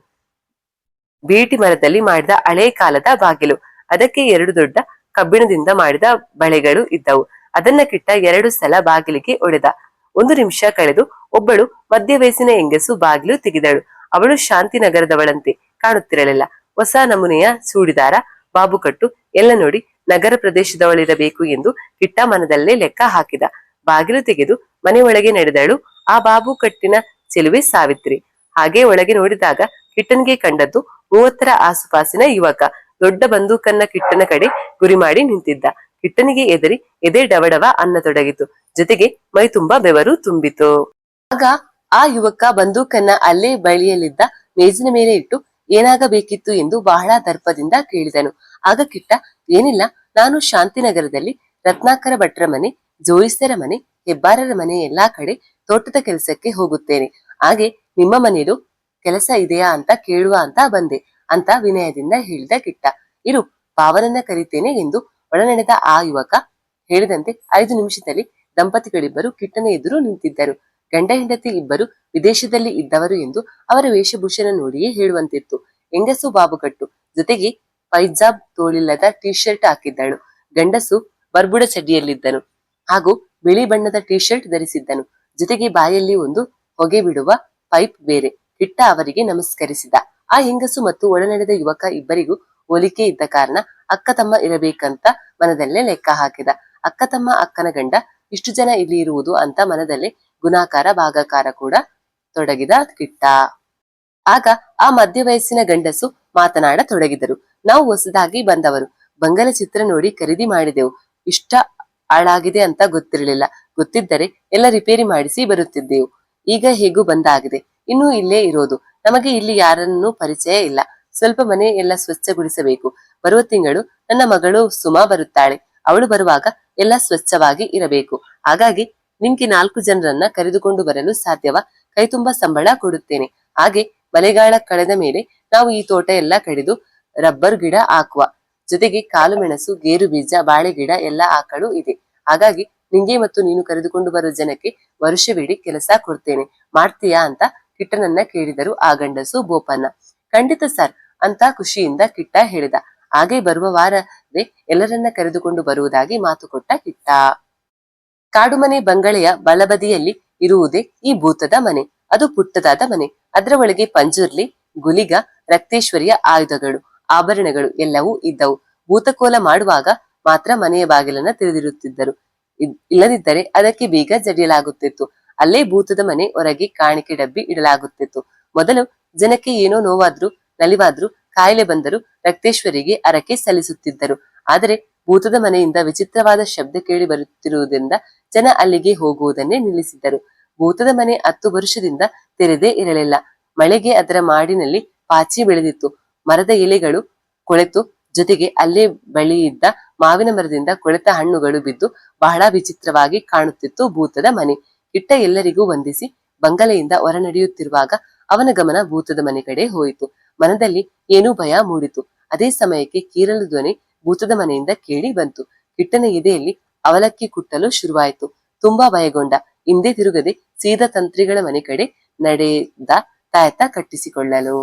ಬೀಟಿ ಮರದಲ್ಲಿ ಮಾಡಿದ ಹಳೆ ಕಾಲದ ಬಾಗಿಲು. ಅದಕ್ಕೆ 2 ದೊಡ್ಡ ಕಬ್ಬಿಣದಿಂದ ಮಾಡಿದ ಬಳೆಗಳು ಇದ್ದವು. ಅದನ್ನ ಕಿಟ್ಟ 2 ಸಲ ಬಾಗಿಲಿಗೆ ಒಡೆದ. 1 ನಿಮಿಷ ಕಳೆದು ಒಬ್ಬಳು ಮಧ್ಯ ವಯಸ್ಸಿನ ಹೆಂಗಸು ಬಾಗಿಲು ತೆಗೆದಳು. ಅವಳು ಶಾಂತಿನಗರದವಳಂತೆ ಕಾಣುತ್ತಿರಲಿಲ್ಲ. ಹೊಸ ನಮೂನೆಯ ಚೂಡಿದಾರ, ಬಾಬುಕಟ್ಟು ಎಲ್ಲ ನೋಡಿ ನಗರ ಪ್ರದೇಶದವಳಿರಬೇಕು ಎಂದು ಕಿಟ್ಟ ಮನದಲ್ಲೇ ಲೆಕ್ಕ ಹಾಕಿದ. ಬಾಗಿಲು ತೆಗೆದು ಮನೆ ಒಳಗೆ ನಡೆದಳು ಆ ಬಾಬುಕಟ್ಟಿನ ಚೆಲುವೆ ಸಾವಿತ್ರಿ. ಹಾಗೆ ಒಳಗೆ ನೋಡಿದಾಗ ಕಿಟ್ಟನ್ಗೆ ಕಂಡದ್ದು 30ರ ಆಸುಪಾಸಿನ ಯುವಕ. ದೊಡ್ಡ ಬಂದೂಕನ್ನ ಕಿಟ್ಟನ ಕಡೆ ಗುರಿ ಮಾಡಿ ನಿಂತಿದ್ದ. ಕಿಟ್ಟನಿಗೆ ಎದರಿ ಎದೆ ಡವಡವ ಅನ್ನತೊಡಗಿತು. ಜೊತೆಗೆ ಮೈ ತುಂಬಾ ಬೆವರು ತುಂಬಿತು. ಆಗ ಆ ಯುವಕ ಬಂದೂಕನ್ನ ಅಲ್ಲೇ ಬಳಿಯಲ್ಲಿದ್ದ ಮೇಜಿನ ಮೇಲೆ ಇಟ್ಟು ಏನಾಗಬೇಕಿತ್ತು ಎಂದು ಬಹಳ ದರ್ಪದಿಂದ ಕೇಳಿದನು. ಆಗ ಕಿಟ್ಟ, ಏನಿಲ್ಲ, ನಾನು ಶಾಂತಿನಗರದಲ್ಲಿ ರತ್ನಾಕರ ಭಟ್ರ ಮನೆ, ಜೋಯಿಸರ ಮನೆ, ಹೆಬ್ಬಾರರ ಮನೆ ಎಲ್ಲಾ ಕಡೆ ತೋಟದ ಕೆಲಸಕ್ಕೆ ಹೋಗುತ್ತೇನೆ. ಹಾಗೆ ನಿಮ್ಮ ಮನೆಯಲ್ಲೂ ಕೆಲಸ ಇದೆಯಾ ಅಂತ ಕೇಳುವ ಅಂತ ಬಂದೆ ಅಂತ ವಿನಯದಿಂದ ಹೇಳಿದ ಕಿಟ್ಟ. ಇರು, ಪಾವನನ್ನ ಕರಿತೇನೆ ಎಂದು ಒಳನಡೆದ ಆ ಯುವಕ. ಹೇಳಿದಂತೆ 5 ನಿಮಿಷದಲ್ಲಿ ದಂಪತಿಗಳಿಬ್ಬರು ಕಿಟ್ಟನ ಎದುರು ನಿಂತಿದ್ದರು. ಗಂಡ ಹೆಂಡತಿ ಇಬ್ಬರು ವಿದೇಶದಲ್ಲಿ ಇದ್ದವರು ಎಂದು ಅವರ ವೇಷಭೂಷಣ ನೋಡಿಯೇ ಹೇಳುವಂತಿತ್ತು. ಹೆಂಗಸು ಬಾಬುಕಟ್ಟು, ಜೊತೆಗೆ ಪೈಜಾಬ್, ತೋಳಿಲ್ಲದ ಟೀ ಶರ್ಟ್ ಹಾಕಿದ್ದಳು. ಗಂಡಸು ಬರ್ಬುಡ ಚಡ್ಡಿಯಲ್ಲಿದ್ದನು ಹಾಗೂ ಬಿಳಿ ಬಣ್ಣದ ಟೀ ಶರ್ಟ್ ಧರಿಸಿದ್ದನು. ಜೊತೆಗೆ ಬಾಯಲ್ಲಿ ಒಂದು ಹೊಗೆ ಬಿಡುವ ಪೈಪ್ ಬೇರೆ. ಕಿಟ್ಟ ಅವರಿಗೆ ನಮಸ್ಕರಿಸಿದ. ಆ ಹೆಂಗಸು ಮತ್ತು ಒಡನಡೆದ ಯುವಕ ಇಬ್ಬರಿಗೂ ಹೋಲಿಕೆ ಇದ್ದ ಕಾರಣ ಅಕ್ಕ ತಮ್ಮ ಇರಬೇಕಂತ ಮನದಲ್ಲೇ ಲೆಕ್ಕ ಹಾಕಿದ. ಅಕ್ಕ ತಮ್ಮ, ಅಕ್ಕನ ಗಂಡ, ಇಷ್ಟು ಜನ ಇಲ್ಲಿ ಇರುವುದು ಅಂತ ಮನದಲ್ಲೇ ಗುಣಾಕಾರ ಭಾಗಾಕಾರ ಕೂಡ ತೊಡಗಿದ ಕಿಟ್ಟ. ಆಗ ಆ ಮಧ್ಯ ವಯಸ್ಸಿನ ಗಂಡಸು ಮಾತನಾಡತೊಡಗಿದರು. ನಾವು ಹೊಸದಾಗಿ ಬಂದವರು. ಬಂಗಲೆ ಚಿತ್ರ ನೋಡಿ ಖರೀದಿ ಮಾಡಿದೆವು. ಇಷ್ಟ ಹಾಳಾಗಿದೆ ಅಂತ ಗೊತ್ತಿರಲಿಲ್ಲ. ಗೊತ್ತಿದ್ದರೆ ಎಲ್ಲ ರಿಪೇರಿ ಮಾಡಿಸಿ ಬರುತ್ತಿದ್ದೆವು. ಈಗ ಹೇಗೂ ಬಂದಾಗಿದೆ. ಇನ್ನೂ ಇಲ್ಲೇ ಇರೋದು. ನಮಗೆ ಇಲ್ಲಿ ಯಾರನ್ನೂ ಪರಿಚಯ ಇಲ್ಲ. ಸ್ವಲ್ಪ ಮನೆ ಎಲ್ಲ ಸ್ವಚ್ಛಗೊಳಿಸಬೇಕು. ಬರುವ ತಿಂಗಳು ನನ್ನ ಮಗಳು ಸುಮಾ ಬರುತ್ತಾಳೆ. ಅವಳು ಬರುವಾಗ ಎಲ್ಲ ಸ್ವಚ್ಛವಾಗಿ ಇರಬೇಕು. ಹಾಗಾಗಿ ನಿಮ್ಗೆ 4 ಜನರನ್ನ ಕರೆದುಕೊಂಡು ಬರಲು ಸಾಧ್ಯವಾ? ಕೈ ತುಂಬಾ ಸಂಬಳ ಕೊಡುತ್ತೇನೆ. ಹಾಗೆ ಮಳೆಗಾಲ ಕಳೆದ ಮೇಲೆ ನಾವು ಈ ತೋಟ ಎಲ್ಲ ಕಡಿದು ರಬ್ಬರ್ ಗಿಡ ಹಾಕುವ. ಜೊತೆಗೆ ಕಾಳು ಮೆಣಸು, ಗೇರು ಬೀಜ, ಬಾಳೆ ಗಿಡ ಎಲ್ಲ ಹಾಕಲು ಇದೆ. ಹಾಗಾಗಿ ನಿಂಗೆ ಮತ್ತು ನೀನು ಕರೆದುಕೊಂಡು ಬರೋ ಜನಕ್ಕೆ ವರ್ಷವಿಡೀ ಕೆಲಸ ಕೊಡ್ತೇನೆ. ಮಾಡ್ತೀಯಾ ಅಂತ ಕಿಟ್ಟನನ್ನ ಕೇಳಿದರು ಆ ಗಂಡಸು ಬೋಪನ್ನ. ಖಂಡಿತ ಸರ್ ಅಂತ ಖುಷಿಯಿಂದ ಕಿಟ್ಟ ಹೇಳಿದ. ಹಾಗೆ ಬರುವ ವಾರವೇ ಎಲ್ಲರನ್ನ ಕರೆದುಕೊಂಡು ಬರುವುದಾಗಿ ಮಾತು ಕೊಟ್ಟ ಕಿಟ್ಟ. ಕಾಡುಮನೆ ಬಂಗಳೆಯ ಬಲಬದಿಯಲ್ಲಿ ಇರುವುದೇ ಈ ಭೂತದ ಮನೆ. ಅದು ಪುಟ್ಟದಾದ ಮನೆ. ಅದರ ಒಳಗೆ ಪಂಜುರ್ಲಿ, ಗುಲಿಗ, ರಕ್ತೇಶ್ವರಿಯ ಆಯುಧಗಳು, ಆಭರಣಗಳು ಎಲ್ಲವೂ ಇದ್ದವು. ಭೂತಕೋಲ ಮಾಡುವಾಗ ಮಾತ್ರ ಮನೆಯ ಬಾಗಿಲನ್ನ ತೆರೆದಿರುತ್ತಿದ್ದರು. ಇಲ್ಲದಿದ್ದರೆ ಅದಕ್ಕೆ ಬೀಗ ಜಡಿಯಲಾಗುತ್ತಿತ್ತು. ಅಲ್ಲೇ ಭೂತದ ಮನೆ ಹೊರಗೆ ಕಾಣಿಕೆ ಡಬ್ಬಿ ಇಡಲಾಗುತ್ತಿತ್ತು. ಮೊದಲು ಜನಕ್ಕೆ ಏನೋ ನೋವಾದ್ರು, ನಲಿವಾದ್ರು, ಕಾಯಿಲೆ ಬಂದರು ರಕ್ತೇಶ್ವರಿಗೆ ಹರಕೆ ಸಲ್ಲಿಸುತ್ತಿದ್ದರು. ಆದರೆ ಭೂತದ ಮನೆಯಿಂದ ವಿಚಿತ್ರವಾದ ಶಬ್ದ ಕೇಳಿ ಬರುತ್ತಿರುವುದರಿಂದ ಜನ ಅಲ್ಲಿಗೆ ಹೋಗುವುದನ್ನೇ ನಿಲ್ಲಿಸಿದ್ದರು. ಭೂತದ ಮನೆ 10 ವರ್ಷದಿಂದ ತೆರೆದೇ ಇರಲಿಲ್ಲ. ಮಳೆಗೆ ಅದರ ಮಾಡಿನಲ್ಲಿ ಪಾಚಿ ಬೆಳೆದಿತ್ತು. ಮರದ ಎಲೆಗಳು ಕೊಳೆತು, ಜೊತೆಗೆ ಅಲ್ಲೇ ಬಳಿಯಿದ್ದ ಮಾವಿನ ಮರದಿಂದ ಕೊಳೆತ ಹಣ್ಣುಗಳು ಬಿದ್ದು ಬಹಳ ವಿಚಿತ್ರವಾಗಿ ಕಾಣುತ್ತಿತ್ತು ಭೂತದ ಮನೆ. ಕಿಟ್ಟ ಎಲ್ಲರಿಗೂ ವಂದಿಸಿ ಬಂಗಲೆಯಿಂದ ಹೊರ ನಡೆಯುತ್ತಿರುವಾಗ ಅವನ ಗಮನ ಭೂತದ ಮನೆ ಕಡೆ ಹೋಯಿತು. ಮನದಲ್ಲಿ ಏನೂ ಭಯ ಮೂಡಿತು. ಅದೇ ಸಮಯಕ್ಕೆ ಕೀರಲು ಧ್ವನಿ ಭೂತದ ಮನೆಯಿಂದ ಕೇಳಿ ಬಂತು. ಕಿಟ್ಟನ ಎದೆಯಲ್ಲಿ ಅವಲಕ್ಕಿ ಕುಟ್ಟಲು ಶುರುವಾಯಿತು. ತುಂಬಾ ಭಯಗೊಂಡ. ಹಿಂದೆ ತಿರುಗದೆ ಸೀದಾ ತಂತ್ರಿಗಳ ಮನೆ ಕಡೆ ನಡೆದ ತಾಯತ ಕಟ್ಟಿಸಿಕೊಳ್ಳಲು.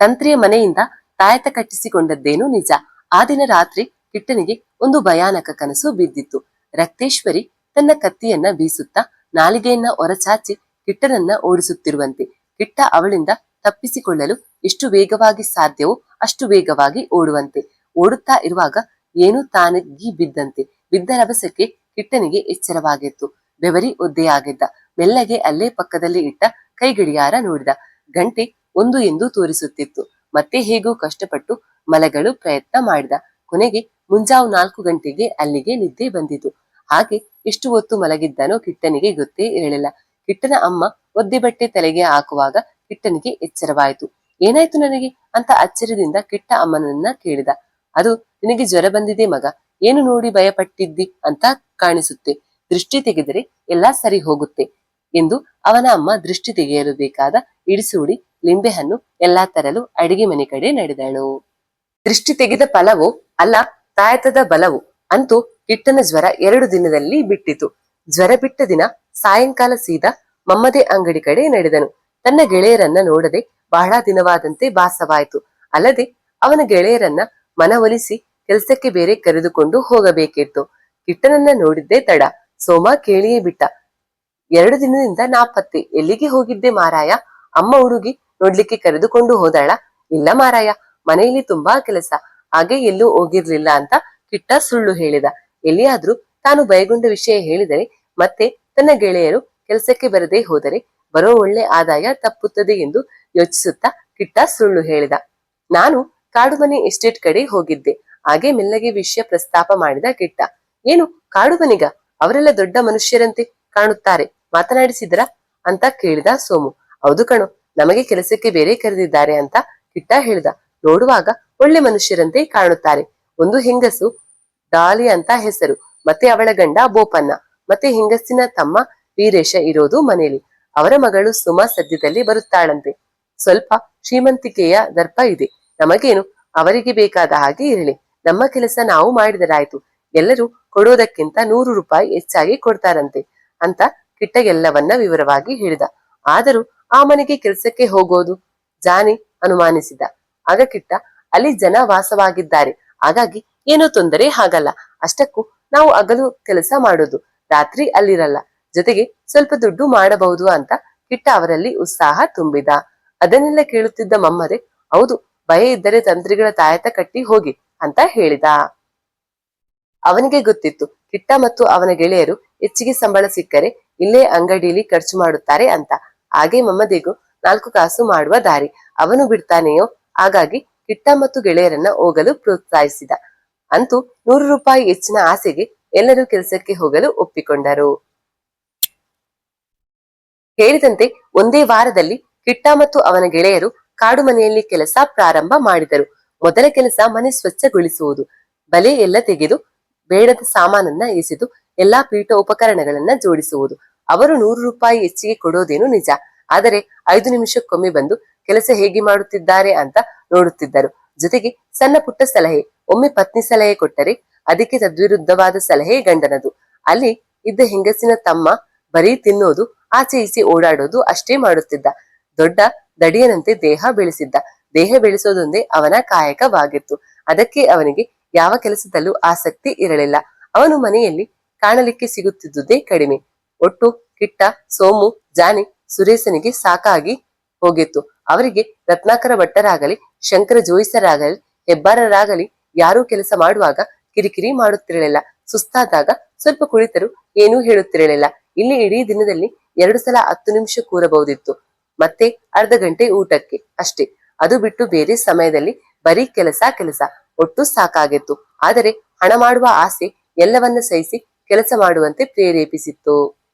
ತಂತ್ರಿಯ ಮನೆಯಿಂದ ತಾಯತ ಕಟ್ಟಿಸಿಕೊಂಡದ್ದೇನು ನಿಜ. ಆ ದಿನ ರಾತ್ರಿ ಕಿಟ್ಟನಿಗೆ ಒಂದು ಭಯಾನಕ ಕನಸು ಬಿದ್ದಿತ್ತು. ರಕ್ತೇಶ್ವರಿ ತನ್ನ ಕತ್ತಿಯನ್ನ ಬೀಸುತ್ತಾ ನಾಲಿಗೆಯನ್ನ ಹೊರಚಾಚಿ ಕಿಟ್ಟನನ್ನ ಓಡಿಸುತ್ತಿರುವಂತೆ. ಕಿಟ್ಟ ಅವಳಿಂದ ತಪ್ಪಿಸಿಕೊಳ್ಳಲು ಎಷ್ಟು ವೇಗವಾಗಿ ಸಾಧ್ಯವೋ ಅಷ್ಟು ವೇಗವಾಗಿ ಓಡುವಂತೆ. ಓಡುತ್ತಾ ಇರುವಾಗ ಏನೂ ತಾನಗಿ ಬಿದ್ದಂತೆ. ಬಿದ್ದ ರಭಸಕ್ಕೆ ಕಿಟ್ಟನಿಗೆ ಎಚ್ಚರವಾಗಿತ್ತು. ಬೆವರಿ ಒದ್ದೆಯಾಗಿದ್ದ. ಮೆಲ್ಲಗೆ ಅಲ್ಲೇ ಪಕ್ಕದಲ್ಲಿ ಇಟ್ಟ ಕೈಗಡಿಯಾರ ನೋಡಿದ. ಗಂಟೆ 1 ಎಂದು ತೋರಿಸುತ್ತಿತ್ತು. ಮತ್ತೆ ಹೇಗೂ ಕಷ್ಟಪಟ್ಟು ಮಲಗಲು ಪ್ರಯತ್ನ ಮಾಡಿದ. ಕೊನೆಗೆ ಮುಂಜಾವು 4 ಗಂಟೆಗೆ ಅಲ್ಲಿಗೆ ನಿದ್ದೆ ಬಂದಿತು. ಹಾಗೆ ಎಷ್ಟು ಹೊತ್ತು ಮಲಗಿದ್ದನೋ ಕಿಟ್ಟನಿಗೆ ಗೊತ್ತೇ ಇರಲಿಲ್ಲ. ಕಿಟ್ಟನ ಅಮ್ಮ ಒದ್ದೆ ಬಟ್ಟೆ ತಲೆಗೆ ಹಾಕುವಾಗ ಕಿಟ್ಟನಿಗೆ ಎಚ್ಚರವಾಯಿತು. ಏನಾಯ್ತು ನನಗೆ ಅಂತ ಅಚ್ಚರಿಯಿಂದ ಕಿಟ್ಟ ಅಮ್ಮನನ್ನ ಕೇಳಿದ. ಅದು ನಿನಗೆ ಜ್ವರ ಬಂದಿದೆ ಮಗ. ಏನು ನೋಡಿ ಭಯಪಟ್ಟಿದ್ದಿ ಅಂತ ಕಾಣಿಸುತ್ತೆ. ದೃಷ್ಟಿ ತೆಗೆದರೆ ಎಲ್ಲಾ ಸರಿ ಹೋಗುತ್ತೆ ಎಂದು ಅವನ ಅಮ್ಮ ದೃಷ್ಟಿ ತೆಗೆಯಲು ಬೇಕಾದ ಇಡಿಸೂಡಿ, ಲಿಂಬೆಹಣ್ಣು ಎಲ್ಲಾ ತರಲು ಅಡಿಗೆ ಮನೆ ಕಡೆ ನಡೆದಳು. ದೃಷ್ಟಿ ತೆಗೆದ ಫಲವೋ ಅಲ್ಲ ತಾಯತದ ಬಲವು. ಅಂತೂ ಕಿಟ್ಟನ ಜ್ವರ 2 ದಿನದಲ್ಲಿ ಬಿಟ್ಟಿತು. ಜ್ವರ ಬಿಟ್ಟ ದಿನ ಸಾಯಂಕಾಲ ಸೀದಾ ಮಮ್ಮದೆ ಅಂಗಡಿ ಕಡೆ ನಡೆದನು. ತನ್ನ ಗೆಳೆಯರನ್ನ ನೋಡದೆ ಬಹಳ ದಿನವಾದಂತೆ ಭಾಸವಾಯಿತು. ಅಲ್ಲದೆ ಅವನ ಗೆಳೆಯರನ್ನ ಮನವೊಲಿಸಿ ಕೆಲಸಕ್ಕೆ ಬೇರೆ ಕರೆದುಕೊಂಡು ಹೋಗಬೇಕಿತ್ತು. ಕಿಟ್ಟನನ್ನ ನೋಡಿದ್ದೇ ತಡ. ಸೋಮ ಕೇಳಿಯೇ ಬಿಟ್ಟ. 2 ದಿನದಿಂದ ನಾಪತ್ತೆ. ಎಲ್ಲಿಗೆ ಹೋಗಿದ್ದೆ ಮಾರಾಯ? ಅಮ್ಮ ಹುಡುಗಿ ನೋಡ್ಲಿಕ್ಕೆ ಕರೆದುಕೊಂಡು ಹೋದಳ? ಇಲ್ಲ ಮಾರಾಯ, ಮನೆಯಲ್ಲಿ ತುಂಬಾ ಕೆಲಸ, ಹಾಗೆ ಎಲ್ಲೂ ಹೋಗಿರ್ಲಿಲ್ಲ ಅಂತ ಕಿಟ್ಟ ಸುಳ್ಳು ಹೇಳಿದ. ಎಲ್ಲಿಯಾದ್ರೂ ತಾನು ಭಯಗೊಂಡ ವಿಷಯ ಹೇಳಿದರೆ ಮತ್ತೆ ತನ್ನ ಗೆಳೆಯರು ಕೆಲಸಕ್ಕೆ ಬರದೇ ಹೋದರೆ ಬರೋ ಒಳ್ಳೆ ಆದಾಯ ತಪ್ಪುತ್ತದೆ ಎಂದು ಯೋಚಿಸುತ್ತಾ ಕಿಟ್ಟ ಸುಳ್ಳು ಹೇಳಿದ. ನಾನು ಕಾಡುಮನೆ ಎಸ್ಟೇಟ್ ಕಡೆ ಹೋಗಿದ್ದೆ. ಹಾಗೆ ಮೆಲ್ಲಗೆ ವಿಷಯ ಪ್ರಸ್ತಾಪ ಮಾಡಿದ ಕಿಟ್ಟ. ಏನು ಕಾಡುಮನೆಗ? ಅವರೆಲ್ಲ ದೊಡ್ಡ ಮನುಷ್ಯರಂತೆ ಕಾಣುತ್ತಾರೆ, ಮಾತನಾಡಿಸಿದ್ರ ಅಂತ ಕೇಳಿದ ಸೋಮು. ಹೌದು ಕಣೋ, ನಮಗೆ ಕೆಲಸಕ್ಕೆ ಬೇರೆ ಕರೆದಿದ್ದಾರೆ ಅಂತ ಕಿಟ್ಟ ಹೇಳಿದ. ನೋಡುವಾಗ ಒಳ್ಳೆ ಮನುಷ್ಯರಂತೆ ಕಾಣುತ್ತಾರೆ. ಒಂದು ಹೆಂಗಸು ಡಾಲಿ ಅಂತ ಹೆಸರು, ಮತ್ತೆ ಅವಳ ಗಂಡ ಬೋಪನ್ನ, ಮತ್ತೆ ಹೆಂಗಸಿನ ತಮ್ಮ ವೀರೇಶ ಇರೋದು ಮನೆಯಲ್ಲಿ. ಅವರ ಮಗಳು ಸುಮಾ ಸದ್ಯದಲ್ಲಿ ಬರುತ್ತಾಳಂತೆ. ಸ್ವಲ್ಪ ಶ್ರೀಮಂತಿಕೆಯ ದರ್ಪ ಇದೆ. ನಮಗೇನು, ಅವರಿಗೆ ಬೇಕಾದ ಹಾಗೆ ಇರಲಿ. ನಮ್ಮ ಕೆಲಸ ನಾವು ಮಾಡಿದರಾಯ್ತು. ಎಲ್ಲರೂ ಕೊಡೋದಕ್ಕಿಂತ 100 ರೂಪಾಯಿ ಹೆಚ್ಚಾಗಿ ಕೊಡ್ತಾರಂತೆ ಅಂತ ಕಿಟ್ಟಗೆಲ್ಲವನ್ನ ವಿವರವಾಗಿ ಹೇಳಿದ. ಆದರೂ ಆ ಮನೆಗೆ ಕೆಲಸಕ್ಕೆ ಹೋಗೋದು ಜಾನಿ ಅನುಮಾನಿಸಿದ. ಆಗ ಕಿಟ್ಟ, ಅಲ್ಲಿ ಜನ ವಾಸವಾಗಿದ್ದಾರೆ, ಹಾಗಾಗಿ ಏನೋ ತೊಂದರೆ ಆಗಲ್ಲ. ಅಷ್ಟಕ್ಕೂ ನಾವು ಹಗಲು ಕೆಲಸ ಮಾಡೋದು, ರಾತ್ರಿ ಅಲ್ಲಿರಲ್ಲ. ಜೊತೆಗೆ ಸ್ವಲ್ಪ ದುಡ್ಡು ಮಾಡಬಹುದು ಅಂತ ಕಿಟ್ಟ ಅವರಲ್ಲಿ ಉತ್ಸಾಹ ತುಂಬಿದ. ಅದನ್ನೆಲ್ಲ ಕೇಳುತ್ತಿದ್ದ ಮಮ್ಮದೆ, ಹೌದು, ಭಯ ಇದ್ದರೆ ತಂತ್ರಿಗಳ ತಾಯತ ಕಟ್ಟಿ ಹೋಗಿ ಅಂತ ಹೇಳಿದ. ಅವನಿಗೆ ಗೊತ್ತಿತ್ತು ಕಿಟ್ಟ ಮತ್ತು ಅವನ ಗೆಳೆಯರು ಹೆಚ್ಚಿಗೆ ಸಂಬಳ ಸಿಕ್ಕರೆ ಇಲ್ಲೇ ಅಂಗಡಿಯಲ್ಲಿ ಖರ್ಚು ಮಾಡುತ್ತಾರೆ ಅಂತ. ಹಾಗೆ ಮಮ್ಮದಿಗೂ 4 ಕಾಸು ಮಾಡುವ ದಾರಿ. ಅವನು ಬಿಡ್ತಾನೆಯೋ? ಹಾಗಾಗಿ ಕಿಟ್ಟ ಮತ್ತು ಗೆಳೆಯರನ್ನ ಹೋಗಲು ಪ್ರೋತ್ಸಾಹಿಸಿದ. ಅಂತೂ 100 ರೂಪಾಯಿ ಹೆಚ್ಚಿನ ಆಸೆಗೆ ಎಲ್ಲರೂ ಕೆಲಸಕ್ಕೆ ಹೋಗಲು ಒಪ್ಪಿಕೊಂಡರು. ಹೇಳಿದಂತೆ ಒಂದೇ ವಾರದಲ್ಲಿ ಕಿಟ್ಟ ಮತ್ತು ಅವನ ಗೆಳೆಯರು ಕಾಡು ಮನೆಯಲ್ಲಿ ಕೆಲಸ ಪ್ರಾರಂಭ ಮಾಡಿದರು. ಮೊದಲ ಕೆಲಸ ಮನೆ ಸ್ವಚ್ಛಗೊಳಿಸುವುದು. ಬಲೆ ಎಲ್ಲ ತೆಗೆದು ಬೇಡದ ಸಾಮಾನನ್ನ ಎಸೆದು ಎಲ್ಲಾ ಪೀಠ ಉಪಕರಣಗಳನ್ನ ಜೋಡಿಸುವುದು. ಅವರು 100 ರೂಪಾಯಿ ಹೆಚ್ಚಿಗೆ ಕೊಡೋದೇನು ನಿಜ, ಆದರೆ 5 ನಿಮಿಷಕ್ಕೊಮ್ಮೆ ಬಂದು ಕೆಲಸ ಹೇಗೆ ಮಾಡುತ್ತಿದ್ದಾರೆ ಅಂತ ನೋಡುತ್ತಿದ್ದರು. ಜೊತೆಗೆ ಸಣ್ಣ ಪುಟ್ಟ ಸಲಹೆ. ಒಮ್ಮೆ ಪತ್ನಿ ಸಲಹೆ ಕೊಟ್ಟರೆ ಅದಕ್ಕೆ ತದ್ವಿರುದ್ಧವಾದ ಸಲಹೆ ಗಂಡನದು. ಅಲ್ಲಿ ಇದ್ದ ಹೆಂಗಸಿನ ತಮ್ಮ ಬರೀ ತಿನ್ನೋದು, ಆಚೆ ಈಚೆ ಓಡಾಡೋದು ಅಷ್ಟೇ ಮಾಡುತ್ತಿದ್ದ. ದೊಡ್ಡ ದಡಿಯನಂತೆ ದೇಹ ಬೆಳೆಸಿದ್ದ. ದೇಹ ಬೆಳೆಸೋದೊಂದೇ ಅವನ ಕಾಯಕವಾಗಿತ್ತು. ಅದಕ್ಕೆ ಅವನಿಗೆ ಯಾವ ಕೆಲಸದಲ್ಲೂ ಆಸಕ್ತಿ ಇರಲಿಲ್ಲ. ಅವನು ಮನೆಯಲ್ಲಿ ಕಾಣಲಿಕ್ಕೆ ಸಿಗುತ್ತಿದ್ದುದೇ ಕಡಿಮೆ. ಒಟ್ಟು ಕಿಟ್ಟ, ಸೋಮು, ಜಾನಿ, ಸುರೇಶನಿಗೆ ಸಾಕಾಗಿ ಹೋಗಿತ್ತು. ಅವರಿಗೆ ರತ್ನಾಕರ ಭಟ್ಟರಾಗಲಿ, ಶಂಕರ ಜೋಯಿಸರಾಗಲಿ, ಹೆಬ್ಬಾರರಾಗಲಿ ಯಾರೂ ಕೆಲಸ ಮಾಡುವಾಗ ಕಿರಿಕಿರಿ ಮಾಡುತ್ತಿರಲಿಲ್ಲ. ಸುಸ್ತಾದಾಗ ಸ್ವಲ್ಪ ಕುಳಿತರು ಏನೂ ಹೇಳುತ್ತಿರಲಿಲ್ಲ. ಇಲ್ಲಿ ಇಡೀ ದಿನದಲ್ಲಿ 2 ಸಲ 10 ನಿಮಿಷ ಕೂರಬಹುದಿತ್ತು. ಮತ್ತೆ ಅರ್ಧ ಗಂಟೆ ಊಟಕ್ಕೆ ಅಷ್ಟೇ. ಅದು ಬಿಟ್ಟು ಬೇರೆ ಸಮಯದಲ್ಲಿ ಬರೀ ಕೆಲಸ ಕೆಲಸ. ಒಟ್ಟು ಸಾಕಾಗಿತ್ತು. ಆದರೆ ಹಣ ಮಾಡುವ ಆಸೆ ಎಲ್ಲವನ್ನ ಸಹಿಸಿ ಕೆಲಸ ಮಾಡುವಂತೆ ಪ್ರೇರೇಪಿಸಿತ್ತು.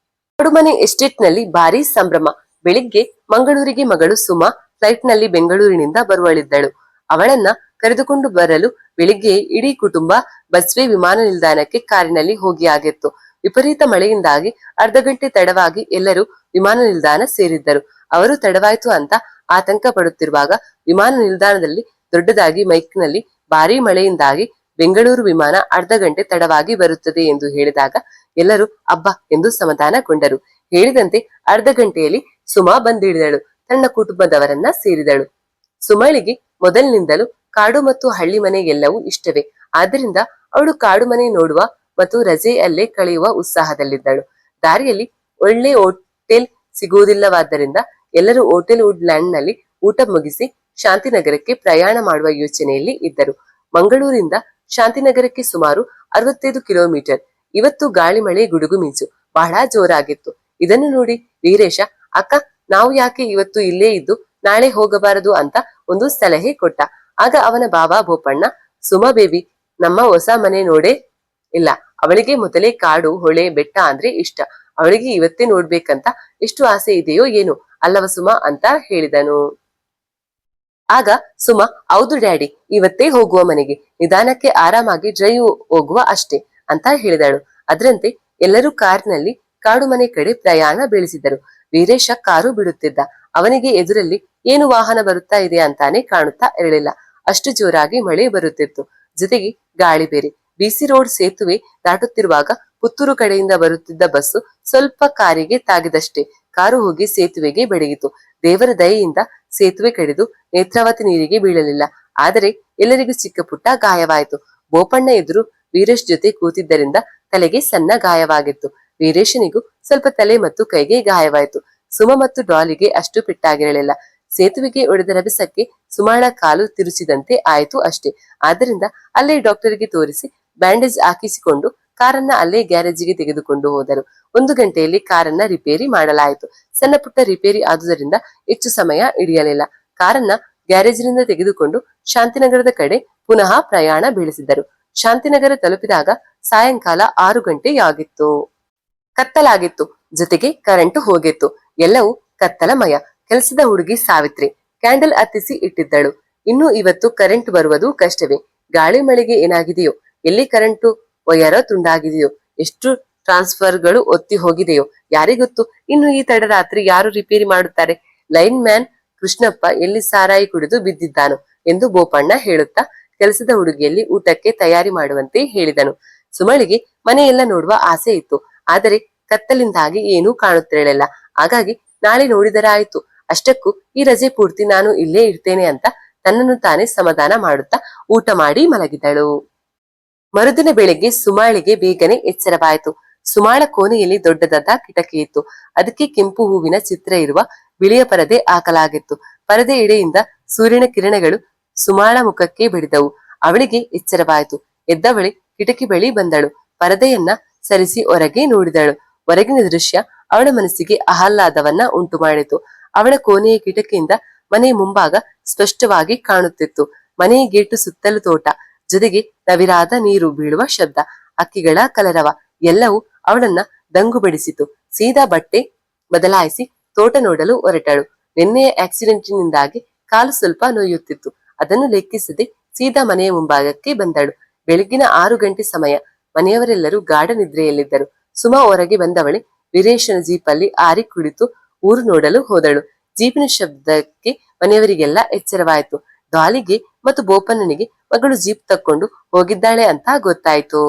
ಕಾಡುಮನೆ ಎಸ್ಟೇಟ್ ನಲ್ಲಿ ಭಾರೀ ಸಂಭ್ರಮ. ಬೆಳಿಗ್ಗೆ ಮಂಗಳೂರಿಗೆ ಮಗಳು ಸುಮಾ ಫ್ಲೈಟ್ ನಲ್ಲಿ ಬೆಂಗಳೂರಿನಿಂದ ಬರುವಳಿದ್ದಳು. ಅವಳನ್ನ ಕರೆದುಕೊಂಡು ಬರಲು ಬೆಳಿಗ್ಗೆ ಇಡೀ ಕುಟುಂಬ ಬಸ್ವೇ ವಿಮಾನ ನಿಲ್ದಾಣಕ್ಕೆ ಕಾರಿನಲ್ಲಿ ಹೋಗಿ ಆಗಿತ್ತು. ವಿಪರೀತ ಮಳೆಯಿಂದಾಗಿ ಅರ್ಧ ಗಂಟೆ ತಡವಾಗಿ ಎಲ್ಲರೂ ವಿಮಾನ ನಿಲ್ದಾಣ ಸೇರಿದ್ದರು. ಅವರು ತಡವಾಯ್ತು ಅಂತ ಆತಂಕ ಪಡುತ್ತಿರುವಾಗ ವಿಮಾನ ನಿಲ್ದಾಣದಲ್ಲಿ ದೊಡ್ಡದಾಗಿ ಮೈಕ್ನಲ್ಲಿ ಭಾರೀ ಮಳೆಯಿಂದಾಗಿ ಬೆಂಗಳೂರು ವಿಮಾನ ಅರ್ಧ ಗಂಟೆ ತಡವಾಗಿ ಬರುತ್ತದೆ ಎಂದು ಹೇಳಿದಾಗ ಎಲ್ಲರೂ ಅಬ್ಬಾ ಎಂದು ಸಮಾಧಾನಗೊಂಡರು. ಹೇಳಿದಂತೆ ಅರ್ಧ ಗಂಟೆಯಲ್ಲಿ ಸುಮಾ ಬಂದಿಳಿದಳು. ತನ್ನ ಕುಟುಂಬದವರನ್ನ ಸೇರಿದಳು. ಸುಮಳಿಗೆ ಮೊದಲಿನಿಂದಲೂ ಕಾಡು ಮತ್ತು ಹಳ್ಳಿ ಮನೆ ಎಲ್ಲವೂ ಇಷ್ಟವೇ. ಆದ್ದರಿಂದ ಅವಳು ಕಾಡು ಮನೆ ನೋಡುವ ಮತ್ತು ರಜೆ ಅಲ್ಲೇ ಕಳೆಯುವ ಉತ್ಸಾಹದಲ್ಲಿದ್ದಳು. ದಾರಿಯಲ್ಲಿ ಒಳ್ಳೆ ಹೋಟೆಲ್ ಸಿಗುವುದಿಲ್ಲವಾದ್ದರಿಂದ ಎಲ್ಲರೂ ಹೋಟೆಲ್ ವುಡ್ ಲ್ಯಾಂಡ್ ನಲ್ಲಿ ಊಟ ಮುಗಿಸಿ ಶಾಂತಿನಗರಕ್ಕೆ ಪ್ರಯಾಣ ಮಾಡುವ ಯೋಚನೆಯಲ್ಲಿ ಇದ್ದರು. ಮಂಗಳೂರಿಂದ ಶಾಂತಿನಗರಕ್ಕೆ ಸುಮಾರು 65 ಕಿಲೋಮೀಟರ್. ಇವತ್ತು ಗಾಳಿ ಮಳೆ ಗುಡುಗು ಮಿಂಚು ಬಹಳ ಜೋರಾಗಿತ್ತು. ಇದನ್ನು ನೋಡಿ ವೀರೇಶ, ಅಕ್ಕ, ನಾವು ಯಾಕೆ ಇವತ್ತು ಇಲ್ಲೇ ಇದ್ದು ನಾಳೆ ಹೋಗಬಾರದು ಅಂತ ಒಂದು ಸಲಹೆ ಕೊಟ್ಟ. ಆಗ ಅವನ ಬಾಬಾ ಬೋಪಣ್ಣ, ಸುಮಾ ಬೇಬಿ ನಮ್ಮ ಹೊಸ ಮನೆ ನೋಡೇ ಇಲ್ಲ. ಅವಳಿಗೆ ಮೊದಲೇ ಕಾಡು, ಹೊಳೆ, ಬೆಟ್ಟ ಅಂದ್ರೆ ಇಷ್ಟ. ಅವಳಿಗೆ ಇವತ್ತೇ ನೋಡ್ಬೇಕಂತ ಎಷ್ಟು ಆಸೆ ಇದೆಯೋ ಏನು ಅಲ್ಲವ ಸುಮಾ ಅಂತ ಹೇಳಿದನು. ಆಗ ಸುಮಾ, ಹೌದು ಡ್ಯಾಡಿ, ಇವತ್ತೇ ಹೋಗುವ ಮನೆಗೆ. ನಿಧಾನಕ್ಕೆ ಆರಾಮಾಗಿ ಡ್ರೈವ್ ಹೋಗುವ ಅಷ್ಟೇ ಅಂತ ಹೇಳಿದಳು. ಅದರಂತೆ ಎಲ್ಲರೂ ಕಾರಿನಲ್ಲಿ ಕಾಡು ಮನೆ ಕಡೆ ಪ್ರಯಾಣ ಬೆಳೆಸಿದರು. ವೀರೇಶ ಕಾರು ಬಿಡುತ್ತಿದ್ದ. ಅವನಿಗೆ ಎದುರಲ್ಲಿ ಏನು ವಾಹನ ಬರುತ್ತಾ ಇದೆ ಅಂತಾನೆ ಕಾಣುತ್ತಾ ಇರಲಿಲ್ಲ. ಅಷ್ಟು ಜೋರಾಗಿ ಮಳೆ ಬರುತ್ತಿತ್ತು. ಜೊತೆಗೆ ಗಾಳಿ ಬೇರೆ. ಬಿಸಿ ರೋಡ್ ಸೇತುವೆ ದಾಟುತ್ತಿರುವಾಗ ಪುತ್ತೂರು ಕಡೆಯಿಂದ ಬರುತ್ತಿದ್ದ ಬಸ್ಸು ಸ್ವಲ್ಪ ಕಾರಿಗೆ ತಾಗಿದಷ್ಟೇ ಕಾರು ಹೋಗಿ ಸೇತುವೆಗೆ ಬಡಿಯಿತು. ದೇವರ ದಯೆಯಿಂದ ಸೇತುವೆ ಕಡಿದು ನೇತ್ರಾವತಿ ನೀರಿಗೆ ಬೀಳಲಿಲ್ಲ. ಆದರೆ ಎಲ್ಲರಿಗೂ ಚಿಕ್ಕ ಪುಟ್ಟ ಗಾಯವಾಯಿತು. ಬೋಪಣ್ಣ ಎದುರು ವೀರೇಶ್ ಜೊತೆ ಕೂತಿದ್ದರಿಂದ ತಲೆಗೆ ಸಣ್ಣ ಗಾಯವಾಗಿತ್ತು. ವೀರೇಶನಿಗೂ ಸ್ವಲ್ಪ ತಲೆ ಮತ್ತು ಕೈಗೆ ಗಾಯವಾಯಿತು. ಸುಮ ಮತ್ತು ಡಾಲಿಗೆ ಅಷ್ಟು ಪೆಟ್ಟಾಗಿರಲಿಲ್ಲ. ಸೇತುವೆಗೆ ಹೊಡೆದ ರಭಸಕ್ಕೆ ಸುಮಾಳ ಕಾಲು ತಿರುಚಿದಂತೆ ಆಯಿತು ಅಷ್ಟೇ. ಆದ್ದರಿಂದ ಅಲ್ಲೇ ಡಾಕ್ಟರ್ಗೆ ತೋರಿಸಿ ಬ್ಯಾಂಡೇಜ್ ಹಾಕಿಸಿಕೊಂಡು ಕಾರನ್ನ ಅಲ್ಲೇ ಗ್ಯಾರೇಜಿಗೆ ತೆಗೆದುಕೊಂಡು ಹೋದರು. 1 ಗಂಟೆಯಲ್ಲಿ ಕಾರನ್ನ ರಿಪೇರಿ ಮಾಡಲಾಯಿತು. ಸಣ್ಣ ಪುಟ್ಟ ರಿಪೇರಿ ಆದುದರಿಂದ ಹೆಚ್ಚು ಸಮಯ ಹಿಡಿಯಲಿಲ್ಲ. ಕಾರನ್ನ ಗ್ಯಾರೇಜಿನಿಂದ ತೆಗೆದುಕೊಂಡು ಶಾಂತಿನಗರದ ಕಡೆ ಪುನಃ ಪ್ರಯಾಣ ಬೆಳೆಸಿದರು. ಶಾಂತಿನಗರ ತಲುಪಿದಾಗ ಸಾಯಂಕಾಲ 6 ಗಂಟೆಯಾಗಿತ್ತು. ಕತ್ತಲಾಗಿತ್ತು. ಜೊತೆಗೆ ಕರೆಂಟು ಹೋಗಿತ್ತು. ಎಲ್ಲವೂ ಕತ್ತಲಮಯ. ಕೆಲಸದ ಹುಡುಗಿ ಸಾವಿತ್ರಿ ಕ್ಯಾಂಡಲ್ ಹತ್ತಿಸಿ ಇಟ್ಟಿದ್ದಳು. ಇನ್ನು ಇವತ್ತು ಕರೆಂಟ್ ಬರುವುದು ಕಷ್ಟವೇ. ಗಾಳಿ ಮಳೆಗೆ ಏನಾಗಿದೆಯೋ, ಎಲ್ಲಿ ಕರೆಂಟು ವಯರೋ ತುಂಡಾಗಿದೆಯೋ, ಎಷ್ಟು ಟ್ರಾನ್ಸ್ಫರ್ಗಳು ಒತ್ತಿ ಹೋಗಿದೆಯೋ ಯಾರಿಗೊತ್ತು. ಇನ್ನು ಈ ತಡರಾತ್ರಿ ಯಾರು ರಿಪೇರಿ ಮಾಡುತ್ತಾರೆ? ಲೈನ್ ಮ್ಯಾನ್ ಕೃಷ್ಣಪ್ಪ ಎಲ್ಲಿ ಸಾರಾಯಿ ಕುಡಿದು ಬಿದ್ದಿದ್ದಾನೋ ಎಂದು ಬೋಪಣ್ಣ ಹೇಳುತ್ತಾ ಕೆಲಸದ ಹುಡುಗಿಯಲ್ಲಿ ಊಟಕ್ಕೆ ತಯಾರಿ ಮಾಡುವಂತೆ ಹೇಳಿದನು. ಸುಮಳಿಗೆ ಮನೆಯೆಲ್ಲ ನೋಡುವ ಆಸೆ ಇತ್ತು. ಆದರೆ ಕತ್ತಲಿಂದಾಗಿ ಏನೂ ಕಾಣುತ್ತಿರಲಿಲ್ಲ. ಹಾಗಾಗಿ ನಾಳೆ ನೋಡಿದರಾಯಿತು, ಅಷ್ಟಕ್ಕೂ ಈ ರಜೆ ಪೂರ್ತಿ ನಾನು ಇಲ್ಲೇ ಇರ್ತೇನೆ ಅಂತ ತನ್ನನ್ನು ತಾನೇ ಸಮಾಧಾನ ಮಾಡುತ್ತಾ ಊಟ ಮಾಡಿ ಮಲಗಿದಳು. ಮರುದಿನ ಬೆಳಿಗ್ಗೆ ಸುಮಾಳಿಗೆ ಬೇಗನೆ ಎಚ್ಚರವಾಯಿತು. ಸುಮಾಳ ಕೋಣೆಯಲ್ಲಿ ದೊಡ್ಡದಾದ ಕಿಟಕಿ ಇತ್ತು. ಅದಕ್ಕೆ ಕೆಂಪು ಹೂವಿನ ಚಿತ್ರ ಇರುವ ಬಿಳಿಯ ಪರದೆ ಹಾಕಲಾಗಿತ್ತು. ಪರದೆ ಎಡೆಯಿಂದ ಸೂರ್ಯನ ಕಿರಣಗಳು ಸುಮಾಳ ಮುಖಕ್ಕೆ ಬಡಿದವು. ಅವಳಿಗೆ ಎಚ್ಚರವಾಯಿತು. ಎದ್ದವಳೆ ಕಿಟಕಿ ಬಳಿ ಬಂದಳು. ಪರದೆಯನ್ನ ಸರಿಸಿ ಹೊರಗೆ ನೋಡಿದಳು. ಹೊರಗಿನ ದೃಶ್ಯ ಅವಳ ಮನಸ್ಸಿಗೆ ಆಹ್ಲಾದವನ್ನ ಉಂಟು ಮಾಡಿತು. ಅವಳ ಕೋಣೆಯ ಕಿಟಕಿಯಿಂದ ಮನೆಯ ಮುಂಭಾಗ ಸ್ಪಷ್ಟವಾಗಿ ಕಾಣುತ್ತಿತ್ತು. ಮನೆಯ ಗೇಟು ಸುತ್ತಲೂ ತೋಟ, ಜೊತೆಗೆ ನವಿರಾದ ನೀರು ಬೀಳುವ ಶಬ್ದ, ಅಕ್ಕಿಗಳ ಕಲರವ ಎಲ್ಲವೂ ಅವಳನ್ನ ದಂಗು ಬಡಿಸಿತು. ಸೀದಾ ಬಟ್ಟೆ ಬದಲಾಯಿಸಿ ತೋಟ ನೋಡಲು ಹೊರಟಳು. ನಿನ್ನೆಯ ಆಕ್ಸಿಡೆಂಟಿನಿಂದಾಗಿ ಕಾಲು ಸ್ವಲ್ಪ ನೋಯುತ್ತಿತ್ತು. ಅದನ್ನು ಲೆಕ್ಕಿಸದೆ ಸೀದಾ ಮನೆಯ ಮುಂಭಾಗಕ್ಕೆ ಬಂದಳು. ಬೆಳಗಿನ 6 ಗಂಟೆ ಸಮಯ. ಮನೆಯವರೆಲ್ಲರೂ ಗಾಢ ನಿದ್ರೆಯಲ್ಲಿದ್ದರು. ಸುಮಾ ಹೊರಗೆ ಬಂದವಳೆ ವೀರೇಶನ ಜೀಪಲ್ಲಿ ಆರಿ ಕುಳಿತು ಊರು ನೋಡಲು ಹೋದಳು. ಜೀಪಿನ ಶಬ್ದಕ್ಕೆ ಮನೆಯವರಿಗೆಲ್ಲ ಎಚ್ಚರವಾಯಿತು. ಡಾಲಿಗೆ ಮತ್ತು ಬೋಪಣ್ಣನಿಗೆ ಮಗಳು ಜೀಪ್ ತಕ್ಕೊಂಡು ಹೋಗಿದ್ದಾಳೆ ಅಂತ ಗೊತ್ತಾಯ್ತು.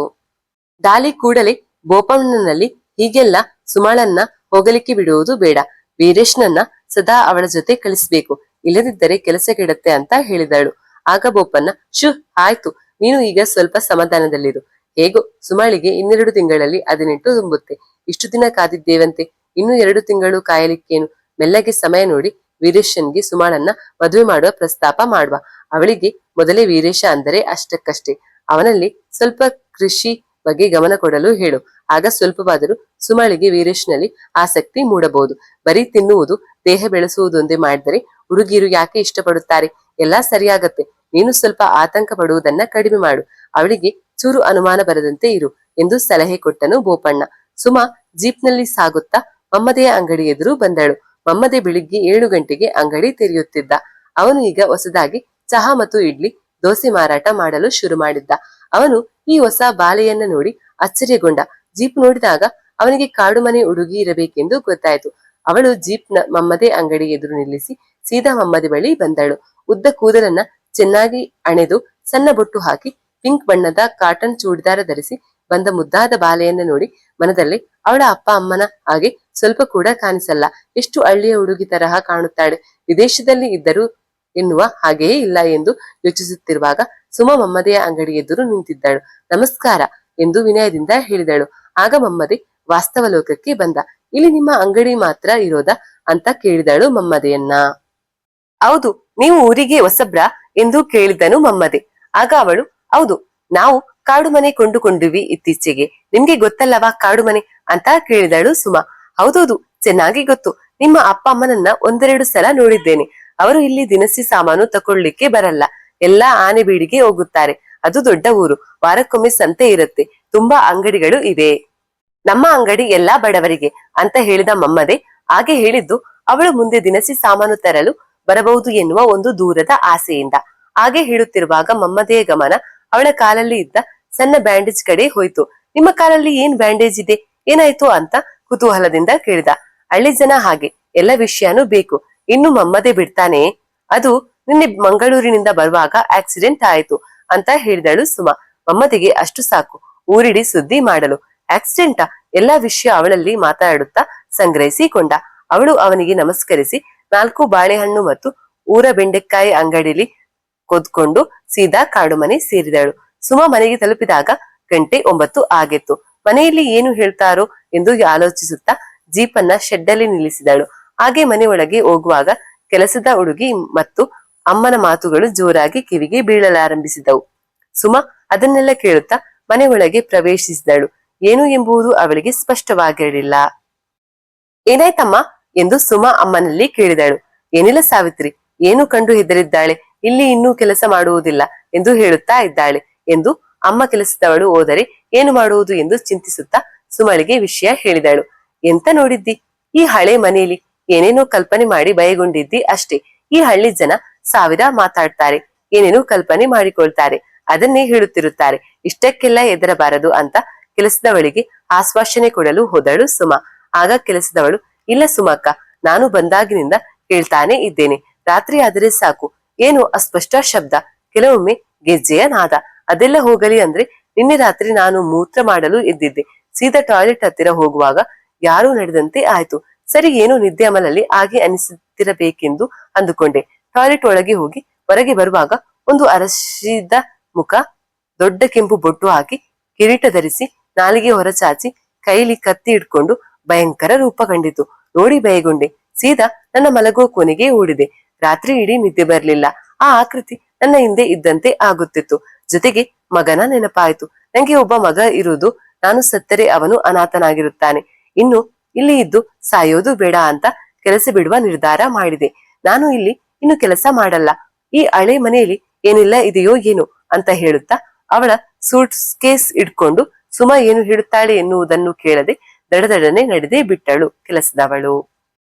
ಡಾಲಿ ಕೂಡಲೇ ಬೋಪಣ್ಣನಲ್ಲಿ ಹೀಗೆಲ್ಲ ಸುಮಾಳನ್ನ ಹೋಗಲಿಕ್ಕೆ ಬಿಡುವುದು ಬೇಡ, ವೀರೇಶ್ನನ್ನ ಸದಾ ಅವಳ ಜೊತೆ ಕಳಿಸ್ಬೇಕು, ಇಲ್ಲದಿದ್ದರೆ ಕೆಲಸ ಕೆಡತ್ತೆ ಅಂತ ಹೇಳಿದಳು. ಆಗ ಬೋಪಣ್ಣ, ಶು ಆಯ್ತು, ನೀನು ಈಗ ಸ್ವಲ್ಪ ಸಮಾಧಾನದಲ್ಲಿರು. ಹೇಗೋ ಸುಮಾಳಿಗೆ 2 ತಿಂಗಳಲ್ಲಿ 18 ತುಂಬುತ್ತೆ. ಇಷ್ಟು ದಿನ ಕಾದಿದ್ದೇವಂತೆ, ಇನ್ನು 2 ತಿಂಗಳು ಕಾಯಲಿಕ್ಕೇನು? ಮೆಲ್ಲಗೆ ಸಮಯ ನೋಡಿ ವೀರೇಶನ್ಗೆ ಸುಮಾಳನ್ನ ಮದುವೆ ಮಾಡುವ ಪ್ರಸ್ತಾಪ ಮಾಡುವ. ಅವಳಿಗೆ ಮೊದಲೇ ವೀರೇಶ ಅಂದರೆ ಅಷ್ಟಕ್ಕಷ್ಟೇ. ಅವನಲ್ಲಿ ಸ್ವಲ್ಪ ಕೃಷಿ ಬಗ್ಗೆ ಗಮನ ಕೊಡಲು ಹೇಳು. ಆಗ ಸ್ವಲ್ಪವಾದರೂ ಸುಮಾಳಿಗೆ ವೀರೇಶ್ನಲ್ಲಿ ಆಸಕ್ತಿ ಮೂಡಬಹುದು. ಬರೀ ತಿನ್ನುವುದು, ದೇಹ ಬೆಳೆಸುವುದೊಂದೇ ಮಾಡಿದರೆ ಹುಡುಗಿಯರು ಯಾಕೆ ಇಷ್ಟಪಡುತ್ತಾರೆ? ಎಲ್ಲಾ ಸರಿಯಾಗತ್ತೆ. ನೀನು ಸ್ವಲ್ಪ ಆತಂಕ ಪಡುವುದನ್ನ ಕಡಿಮೆ ಮಾಡು. ಅವಳಿಗೆ ಚೂರು ಅನುಮಾನ ಬರದಂತೆ ಇರು ಎಂದು ಸಲಹೆ ಕೊಟ್ಟನು ಬೋಪಣ್ಣ. ಸುಮಾ ಜೀಪ್ನಲ್ಲಿ ಸಾಗುತ್ತಾ ಮಮ್ಮದೆಯ ಅಂಗಡಿ ಎದುರು ಬಂದಳು. ಮಮ್ಮದೆ ಬೆಳಿಗ್ಗೆ 7 ಗಂಟೆಗೆ ಅಂಗಡಿ ತೆರೆಯುತ್ತಿದ್ದ. ಅವನು ಈಗ ಹೊಸದಾಗಿ ಚಹಾ ಮತ್ತು ಇಡ್ಲಿ, ದೋಸೆ ಮಾರಾಟ ಮಾಡಲು ಶುರು ಮಾಡಿದ್ದ. ಅವನು ಈ ಹೊಸ ಬಾಲೆಯನ್ನ ನೋಡಿ ಆಶ್ಚರ್ಯಗೊಂಡ. ಜೀಪ್ ನೋಡಿದಾಗ ಅವನಿಗೆ ಕಾಡು ಮನೆ ಹುಡುಗಿ ಇರಬೇಕೆಂದು ಗೊತ್ತಾಯಿತು. ಅವಳು ಜೀಪ್ನ ಮಮ್ಮದೆ ಅಂಗಡಿ ಎದುರು ನಿಲ್ಲಿಸಿ ಸೀದಾ ಮಮ್ಮದೆ ಬಳಿ ಬಂದಳು. ಉದ್ದ ಕೂದಲನ್ನ ಚೆನ್ನಾಗಿ ಅಣೆದು ಸಣ್ಣ ಬೊಟ್ಟು ಹಾಕಿ ಪಿಂಕ್ ಬಣ್ಣದ ಕಾಟನ್ ಚೂಡಿದಾರ ಧರಿಸಿ ಬಂದ ಮುದ್ದಾದ ಬಾಲೆಯನ್ನ ನೋಡಿ ಮನದಲ್ಲಿ ಅವಳ ಅಪ್ಪ ಅಮ್ಮನ ಹಾಗೆ ಸ್ವಲ್ಪ ಕೂಡ ಕಾಣಿಸಲ್ಲ, ಎಷ್ಟು ಹಳ್ಳಿಯ ಹುಡುಗಿ ತರಹ ಕಾಣುತ್ತಾಳೆ, ವಿದೇಶದಲ್ಲಿ ಇದ್ದರು ಎನ್ನುವ ಹಾಗೆಯೇ ಇಲ್ಲ ಎಂದು ಯೋಚಿಸುತ್ತಿರುವಾಗ ಸುಮಾ ಮಮ್ಮದೆಯ ಅಂಗಡಿ ಎದುರು ನಿಂತಿದ್ದಳು. ನಮಸ್ಕಾರ ಎಂದು ವಿನಯದಿಂದ ಹೇಳಿದಳು. ಆಗ ಮಮ್ಮದೆ ವಾಸ್ತವ ಲೋಕಕ್ಕೆ ಬಂದ. ಇಲ್ಲಿ ನಿಮ್ಮ ಅಂಗಡಿ ಮಾತ್ರ ಇರೋದಾ ಅಂತ ಕೇಳಿದಳು ಮಮ್ಮದೆಯನ್ನ. ಹೌದು, ನೀವು ಊರಿಗೆ ಹೊಸಬ್ರಾ ಎಂದು ಕೇಳಿದನು ಮಮ್ಮದೆ. ಆಗ ಅವಳು, ಹೌದು, ನಾವು ಕಾಡು ಮನೆ ಕೊಂಡುಕೊಂಡಿವಿ ಇತ್ತೀಚೆಗೆ, ನಿಮ್ಗೆ ಗೊತ್ತಲ್ಲವಾ ಕಾಡು ಮನೆ ಅಂತ ಕೇಳಿದಳು ಸುಮಾ. ಹೌದೌದು, ಚೆನ್ನಾಗಿ ಗೊತ್ತು. ನಿಮ್ಮ ಅಪ್ಪ ಅಮ್ಮನನ್ನ 1-2 ಸಲ ನೋಡಿದ್ದೇನೆ. ಅವರು ಇಲ್ಲಿ ದಿನಸಿ ಸಾಮಾನು ತಕೊಳ್ಳಿಕ್ಕೆ ಬರಲ್ಲ, ಎಲ್ಲಾ ಆನೆಬೀಡಿಗೆ ಹೋಗುತ್ತಾರೆ. ಅದು ದೊಡ್ಡ ಊರು, ವಾರಕ್ಕೊಮ್ಮೆ ಸಂತೆ ಇರುತ್ತೆ, ತುಂಬಾ ಅಂಗಡಿಗಳು ಇವೆ. ನಮ್ಮ ಅಂಗಡಿ ಎಲ್ಲಾ ಬಡವರಿಗೆ ಅಂತ ಹೇಳಿದ ಮಮ್ಮದೆ. ಹಾಗೆ ಹೇಳಿದ್ದು ಅವಳು ಮುಂದೆ ದಿನಸಿ ಸಾಮಾನು ತರಲು ಬರಬಹುದು ಎನ್ನುವ ಒಂದು ದೂರದ ಆಸೆಯಿಂದ. ಹಾಗೆ ಹೇಳುತ್ತಿರುವಾಗ ಮಮ್ಮದೆಯ ಗಮನ ಅವಳ ಕಾಲಲ್ಲಿ ಇದ್ದ ಸಣ್ಣ ಬ್ಯಾಂಡೇಜ್ ಕಡೆ ಹೋಯ್ತು. ನಿಮ್ಮ ಕಾಲಲ್ಲಿ ಏನ್ ಬ್ಯಾಂಡೇಜ್ ಇದೆ, ಏನಾಯ್ತು ಅಂತ ಕುತೂಹಲದಿಂದ ಕೇಳಿದ. ಹಳ್ಳಿ ಜನ ಹಾಗೆ, ಎಲ್ಲ ವಿಷಯನೂ ಬೇಕು. ಇನ್ನು ಮಮ್ಮದೆ ಬಿಡ್ತಾನೆ, ಅದು ನಿನ್ನೆ ಮಂಗಳೂರಿನಿಂದ ಬರುವಾಗ ಆಕ್ಸಿಡೆಂಟ್ ಆಯ್ತು ಅಂತ ಹೇಳಿದಳು ಸುಮಾ. ಮಮ್ಮದಿಗೆ ಅಷ್ಟು ಸಾಕು, ಊರಿಡಿ ಸುದ್ದಿ ಮಾಡಲು. ಆಕ್ಸಿಡೆಂಟಾ? ಎಲ್ಲಾ ವಿಷಯ ಅವಳಲ್ಲಿ ಮಾತಾಡುತ್ತಾ ಸಂಗ್ರಹಿಸಿಕೊಂಡ. ಅವಳು ಅವನಿಗೆ ನಮಸ್ಕರಿಸಿ 4 ಬಾಳೆಹಣ್ಣು ಮತ್ತು ಊರ ಬೆಂಡೆಕಾಯಿ ಅಂಗಡಿಲಿ ಕೊದ್ಕೊಂಡು ಸೀದಾ ಕಾಡು ಮನೆ ಸೇರಿದಳು. ಸುಮಾ ಮನೆಗೆ ತಲುಪಿದಾಗ ಗಂಟೆ 9 ಆಗಿತ್ತು. ಮನೆಯಲ್ಲಿ ಏನು ಹೇಳ್ತಾರೋ ಎಂದು ಆಲೋಚಿಸುತ್ತಾ ಜೀಪನ್ನ ಶೆಡ್ಡಲ್ಲಿ ನಿಲ್ಲಿಸಿದಳು. ಹಾಗೆ ಮನೆ ಒಳಗೆ ಹೋಗುವಾಗ ಕೆಲಸದ ಹುಡುಗಿ ಮತ್ತು ಅಮ್ಮನ ಮಾತುಗಳು ಜೋರಾಗಿ ಕಿವಿಗೆ ಬೀಳಲಾರಂಭಿಸಿದವು. ಸುಮಾ ಅದನ್ನೆಲ್ಲ ಕೇಳುತ್ತಾ ಮನೆ ಒಳಗೆ ಪ್ರವೇಶಿಸಿದಳು. ಏನು ಎಂಬುದು ಅವಳಿಗೆ ಸ್ಪಷ್ಟವಾಗಿರಲಿಲ್ಲ. ಏನಾಯ್ತಮ್ಮ ಎಂದು ಸುಮಾ ಅಮ್ಮನಲ್ಲಿ ಕೇಳಿದಳು. ಏನಿಲ್ಲ ಸಾವಿತ್ರಿ, ಏನು ಕಂಡು ಹೆದರಿದ್ದಾಳೆ, ಇಲ್ಲಿ ಇನ್ನೂ ಕೆಲಸ ಮಾಡುವುದಿಲ್ಲ ಎಂದು ಹೇಳುತ್ತಾ ಇದ್ದಾಳೆ ಎಂದು ಅಮ್ಮ ಕೆಲಸದವಳು ಹೋದರೆ ಏನು ಮಾಡುವುದು ಎಂದು ಚಿಂತಿಸುತ್ತಾ ಸುಮಳಿಗೆ ವಿಷಯ ಹೇಳಿದಳು. ಎಂತ ನೋಡಿದ್ದಿ, ಈ ಹಳೆ ಮನೆಯಲ್ಲಿ ಏನೇನೋ ಕಲ್ಪನೆ ಮಾಡಿ ಭಯಗೊಂಡಿದ್ದಿ ಅಷ್ಟೇ. ಈ ಹಳ್ಳಿ ಜನ 1000 ಮಾತಾಡ್ತಾರೆ, ಏನೇನೋ ಕಲ್ಪನೆ ಮಾಡಿಕೊಳ್ತಾರೆ, ಅದನ್ನೇ ಹೇಳುತ್ತಿರುತ್ತಾರೆ. ಇಷ್ಟಕ್ಕೆಲ್ಲ ಹೆದರಬಾರದು ಅಂತ ಕೆಲಸದವಳಿಗೆ ಆಶ್ವಾಸನೆ ಕೊಡಲು ಹೋದಳು ಸುಮಾ. ಆಗ ಕೆಲಸದವಳು, ಇಲ್ಲ ಸುಮಕ್ಕ, ನಾನು ಬಂದಾಗಿನಿಂದ ಕೇಳ್ತಾನೆ ಇದ್ದೇನೆ. ರಾತ್ರಿ ಆದರೆ ಸಾಕು, ಏನು ಅಸ್ಪಷ್ಟ ಶಬ್ದ, ಕೆಲವೊಮ್ಮೆ ಗೆಜ್ಜೆಯ ನಾದ. ಅದೆಲ್ಲ ಹೋಗಲಿ ಅಂದ್ರೆ ನಿನ್ನೆ ರಾತ್ರಿ ನಾನು ಮೂತ್ರ ಮಾಡಲು ಎದ್ದಿದ್ದೆ. ಸೀದಾ ಟಾಯ್ಲೆಟ್ ಹತ್ತಿರ ಹೋಗುವಾಗ ಯಾರೂ ನಡೆದಂತೆ ಆಯ್ತು. ಸರಿ, ಏನೋ ನಿದ್ದೆ ಅಮಲಲ್ಲಿ ಹಾಗೆ ಅನಿಸುತ್ತಿರಬೇಕೆಂದು ಅಂದುಕೊಂಡೆ. ಟಾಯ್ಲೆಟ್ ಒಳಗೆ ಹೋಗಿ ಹೊರಗೆ ಬರುವಾಗ ಒಂದು ಅರಸಿದ ಮುಖ, ದೊಡ್ಡ ಕೆಂಪು ಬೊಟ್ಟು ಹಾಕಿ, ಕಿರೀಟ ಧರಿಸಿ, ನಾಲಿಗೆ ಹೊರಚಾಚಿ, ಕೈಲಿ ಕತ್ತಿ ಇಟ್ಕೊಂಡು ಭಯಂಕರ ರೂಪ ಕಂಡಿತು. ನೋಡಿ ಭಯಗೊಂಡೆ. ಸೀದಾ ನನ್ನ ಮಲಗುವ ಕೊನೆಗೆ ಓಡಿದೆ. ರಾತ್ರಿ ಇಡೀ ನಿದ್ದೆ ಬರ್ಲಿಲ್ಲ. ಆ ಆಕೃತಿ ನನ್ನ ಹಿಂದೆ ಇದ್ದಂತೆ ಆಗುತ್ತಿತ್ತು. ಜೊತೆಗೆ ಮಗನ ನೆನಪಾಯ್ತು. ನಂಗೆ ಒಬ್ಬ ಮಗ ಇರುವುದು, ನಾನು ಸತ್ತರೆ ಅವನು ಅನಾಥನಾಗಿರುತ್ತಾನೆ. ಇನ್ನು ಇಲ್ಲಿ ಇದ್ದು ಸಾಯೋದು ಬೇಡ ಅಂತ ಕೆಲಸ ಬಿಡುವ ನಿರ್ಧಾರ ಮಾಡಿದೆ. ನಾನು ಇಲ್ಲಿ ಇನ್ನು ಕೆಲಸ ಮಾಡಲ್ಲ. ಈ ಹಳೆ ಮನೆಯಲ್ಲಿ ಏನಿಲ್ಲ ಇದೆಯೋ ಏನು ಅಂತ ಹೇಳುತ್ತಾ ಅವಳ ಸೂಟ್ ಕೇಸ್ ಇಟ್ಕೊಂಡು ಸುಮ ಏನು ಹೇಳುತ್ತಾಳೆ ಎನ್ನುವುದನ್ನು ಕೇಳದೆ ದಡದಡನೆ ನಡೆದೇ ಬಿಟ್ಟಳು ಕೆಲಸದವಳು.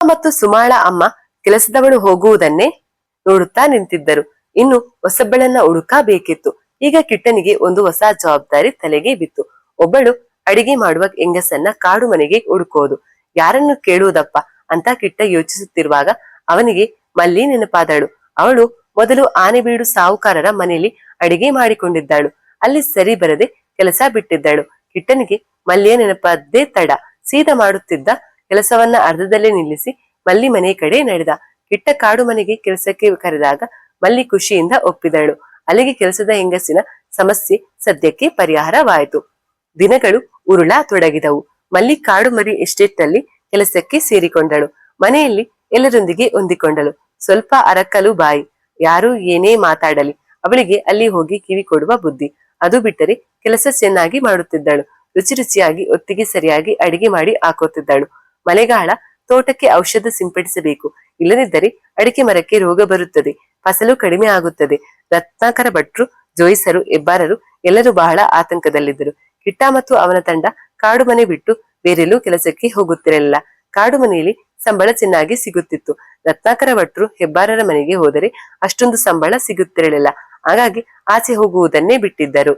ಮತ್ತು ಸುಮಾಳ ಅಮ್ಮ ಕೆಲಸದವಳು ಹೋಗುವುದನ್ನೇ ನೋಡುತ್ತಾ ನಿಂತಿದ್ದರು. ಇನ್ನು ಹೊಸಬ್ಬಳನ್ನ ಹುಡುಕಬೇಕಿತ್ತು. ಈಗ ಕಿಟ್ಟನಿಗೆ ಒಂದು ಹೊಸ ಜವಾಬ್ದಾರಿ ತಲೆಗೆ ಬಿತ್ತು. ಒಬ್ಬಳು ಅಡಿಗೆ ಮಾಡುವ ಹೆಂಗಸನ್ನ ಕಾಡು ಮನೆಗೆ ಹುಡುಕೋದು. ಯಾರನ್ನು ಕೇಳುವುದಪ್ಪ ಅಂತ ಕಿಟ್ಟ ಯೋಚಿಸುತ್ತಿರುವಾಗ ಅವನಿಗೆ ಮಲ್ಲಿ ನೆನಪಾದಳು. ಅವಳು ಮೊದಲು ಆನೆಬೀಡು ಸಾಹುಕಾರರ ಮನೆಯಲ್ಲಿ ಅಡಿಗೆ ಮಾಡಿಕೊಂಡಿದ್ದಾಳು. ಅಲ್ಲಿ ಸರಿ ಬರದೆ ಕೆಲಸ ಬಿಟ್ಟಿದ್ದಳು. ಕಿಟ್ಟನಿಗೆ ಮಲ್ಲಿಯ ನೆನಪಾದ್ದೇ ತಡ. ಸೀದಾ ಮಾಡುತ್ತಿದ್ದ ಕೆಲಸವನ್ನ ಅರ್ಧದಲ್ಲೇ ನಿಲ್ಲಿಸಿ ಮಲ್ಲಿ ಮನೆ ಕಡೆ ನಡೆದ. ಕಿಟ್ಟ ಕಾಡು ಮನೆಗೆ ಕೆಲಸಕ್ಕೆ ಕರೆದಾಗ ಮಲ್ಲಿ ಖುಷಿಯಿಂದ ಒಪ್ಪಿದಳು. ಅಲ್ಲಿಗೆ ಕೆಲಸದ ಹೆಂಗಸಿನ ಸಮಸ್ಯೆ ಸದ್ಯಕ್ಕೆ ಪರಿಹಾರವಾಯಿತು. ದಿನಗಳು ಉರುಳ ತೊಡಗಿದವು. ಮಲ್ಲಿ ಕಾಡು ಮರಿ ಎಸ್ಟೇಟ್ ನಲ್ಲಿ ಕೆಲಸಕ್ಕೆ ಸೇರಿಕೊಂಡಳು. ಮನೆಯಲ್ಲಿ ಎಲ್ಲರೊಂದಿಗೆ ಹೊಂದಿಕೊಂಡಳು. ಸ್ವಲ್ಪ ಅರಕಲು ಬಾಯಿ. ಯಾರು ಏನೇ ಮಾತಾಡಲಿ ಅವಳಿಗೆ ಅಲ್ಲಿ ಹೋಗಿ ಕಿವಿ ಕೊಡುವ ಬುದ್ಧಿ. ಅದು ಬಿಟ್ಟರೆ ಕೆಲಸ ಚೆನ್ನಾಗಿ ಮಾಡುತ್ತಿದ್ದಳು. ರುಚಿ ರುಚಿಯಾಗಿ ಹೊತ್ತಿಗೆ ಸರಿಯಾಗಿ ಅಡಿಗೆ ಮಾಡಿ ಹಾಕುತ್ತಿದ್ದಳು. ಮಳೆಗಾಲ, ತೋಟಕ್ಕೆ ಔಷಧ ಸಿಂಪಡಿಸಬೇಕು. ಇಲ್ಲದಿದ್ದರೆ ಅಡಿಕೆ ಮರಕ್ಕೆ ರೋಗ ಬರುತ್ತದೆ, ಫಸಲು ಕಡಿಮೆ ಆಗುತ್ತದೆ. ರತ್ನಾಕರ ಭಟ್ರು, ಜೋಯಿಸರು, ಹೆಬ್ಬಾರರು ಎಲ್ಲರೂ ಬಹಳ ಆತಂಕದಲ್ಲಿದ್ದರು. ಕಿಟ್ಟ ಮತ್ತು ಅವನ ತಂಡ ಕಾಡು ಮನೆ ಬಿಟ್ಟು ಬೇರೆಲ್ಲೂ ಕೆಲಸಕ್ಕೆ ಹೋಗುತ್ತಿರಲಿಲ್ಲ. ಕಾಡು ಮನೆಯಲ್ಲಿ ಸಂಬಳ ಚೆನ್ನಾಗಿ ಸಿಗುತ್ತಿತ್ತು. ರತ್ನಾಕರ ಭಟ್ರು ಹೆಬ್ಬಾರರ ಮನೆಗೆ ಹೋದರೆ ಅಷ್ಟೊಂದು ಸಂಬಳ ಸಿಗುತ್ತಿರಲಿಲ್ಲ. ಹಾಗಾಗಿ ಆಚೆ ಹೋಗುವುದನ್ನೇ ಬಿಟ್ಟಿದ್ದರು.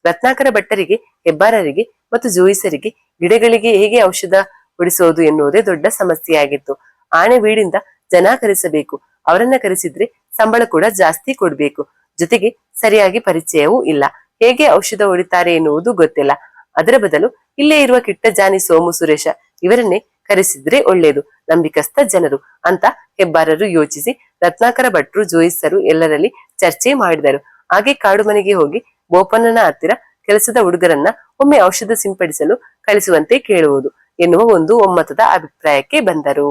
ರತ್ನಾಕರ ಭಟ್ಟರಿಗೆ, ಹೆಬ್ಬಾರರಿಗೆ ಮತ್ತು ಜೋಯಿಸರಿಗೆ ಗಿಡಗಳಿಗೆ ಹೇಗೆ ಔಷಧ ಹೊಡಿಸೋದು ಎನ್ನುವುದೇ ದೊಡ್ಡ ಸಮಸ್ಯೆಯಾಗಿತ್ತು. ಆನೆ ಬೀಡಿಂದ ಜನ ಕರೆಸಬೇಕು. ಅವರನ್ನ ಕರೆಸಿದ್ರೆ ಸಂಬಳ ಕೂಡ ಜಾಸ್ತಿ ಕೊಡ್ಬೇಕು. ಜೊತೆಗೆ ಸರಿಯಾಗಿ ಪರಿಚಯವೂ ಇಲ್ಲ. ಹೇಗೆ ಔಷಧ ಹೊಡಿತಾರೆ ಎನ್ನುವುದು ಗೊತ್ತಿಲ್ಲ. ಅದರ ಬದಲು ಇಲ್ಲೇ ಇರುವ ಕಿಟ್ಟ ಜಾನಿ, ಸೋಮು, ಸುರೇಶ ಇವರನ್ನೇ ಕರೆಸಿದ್ರೆ ಒಳ್ಳೇದು, ನಂಬಿಕಸ್ಥ ಜನರು ಅಂತ ಹೆಬ್ಬಾರರು ಯೋಚಿಸಿ ರತ್ನಾಕರ ಭಟ್ರು, ಜೋಯಿಸರು ಎಲ್ಲರಲ್ಲಿ ಚರ್ಚೆ ಮಾಡಿದರು. ಹಾಗೆ ಕಾಡು ಮನೆಗೆ ಹೋಗಿ ಬೋಪಣ್ಣನ ಹತ್ತಿರ ಕೆಲಸದ ಹುಡುಗರನ್ನ ಒಮ್ಮೆ ಔಷಧ ಸಿಂಪಡಿಸಲು ಕಳಿಸುವಂತೆ ಕೇಳುವುದು ಎನ್ನುವ ಒಂದು ಒಮ್ಮತದ ಅಭಿಪ್ರಾಯಕ್ಕೆ ಬಂದರು.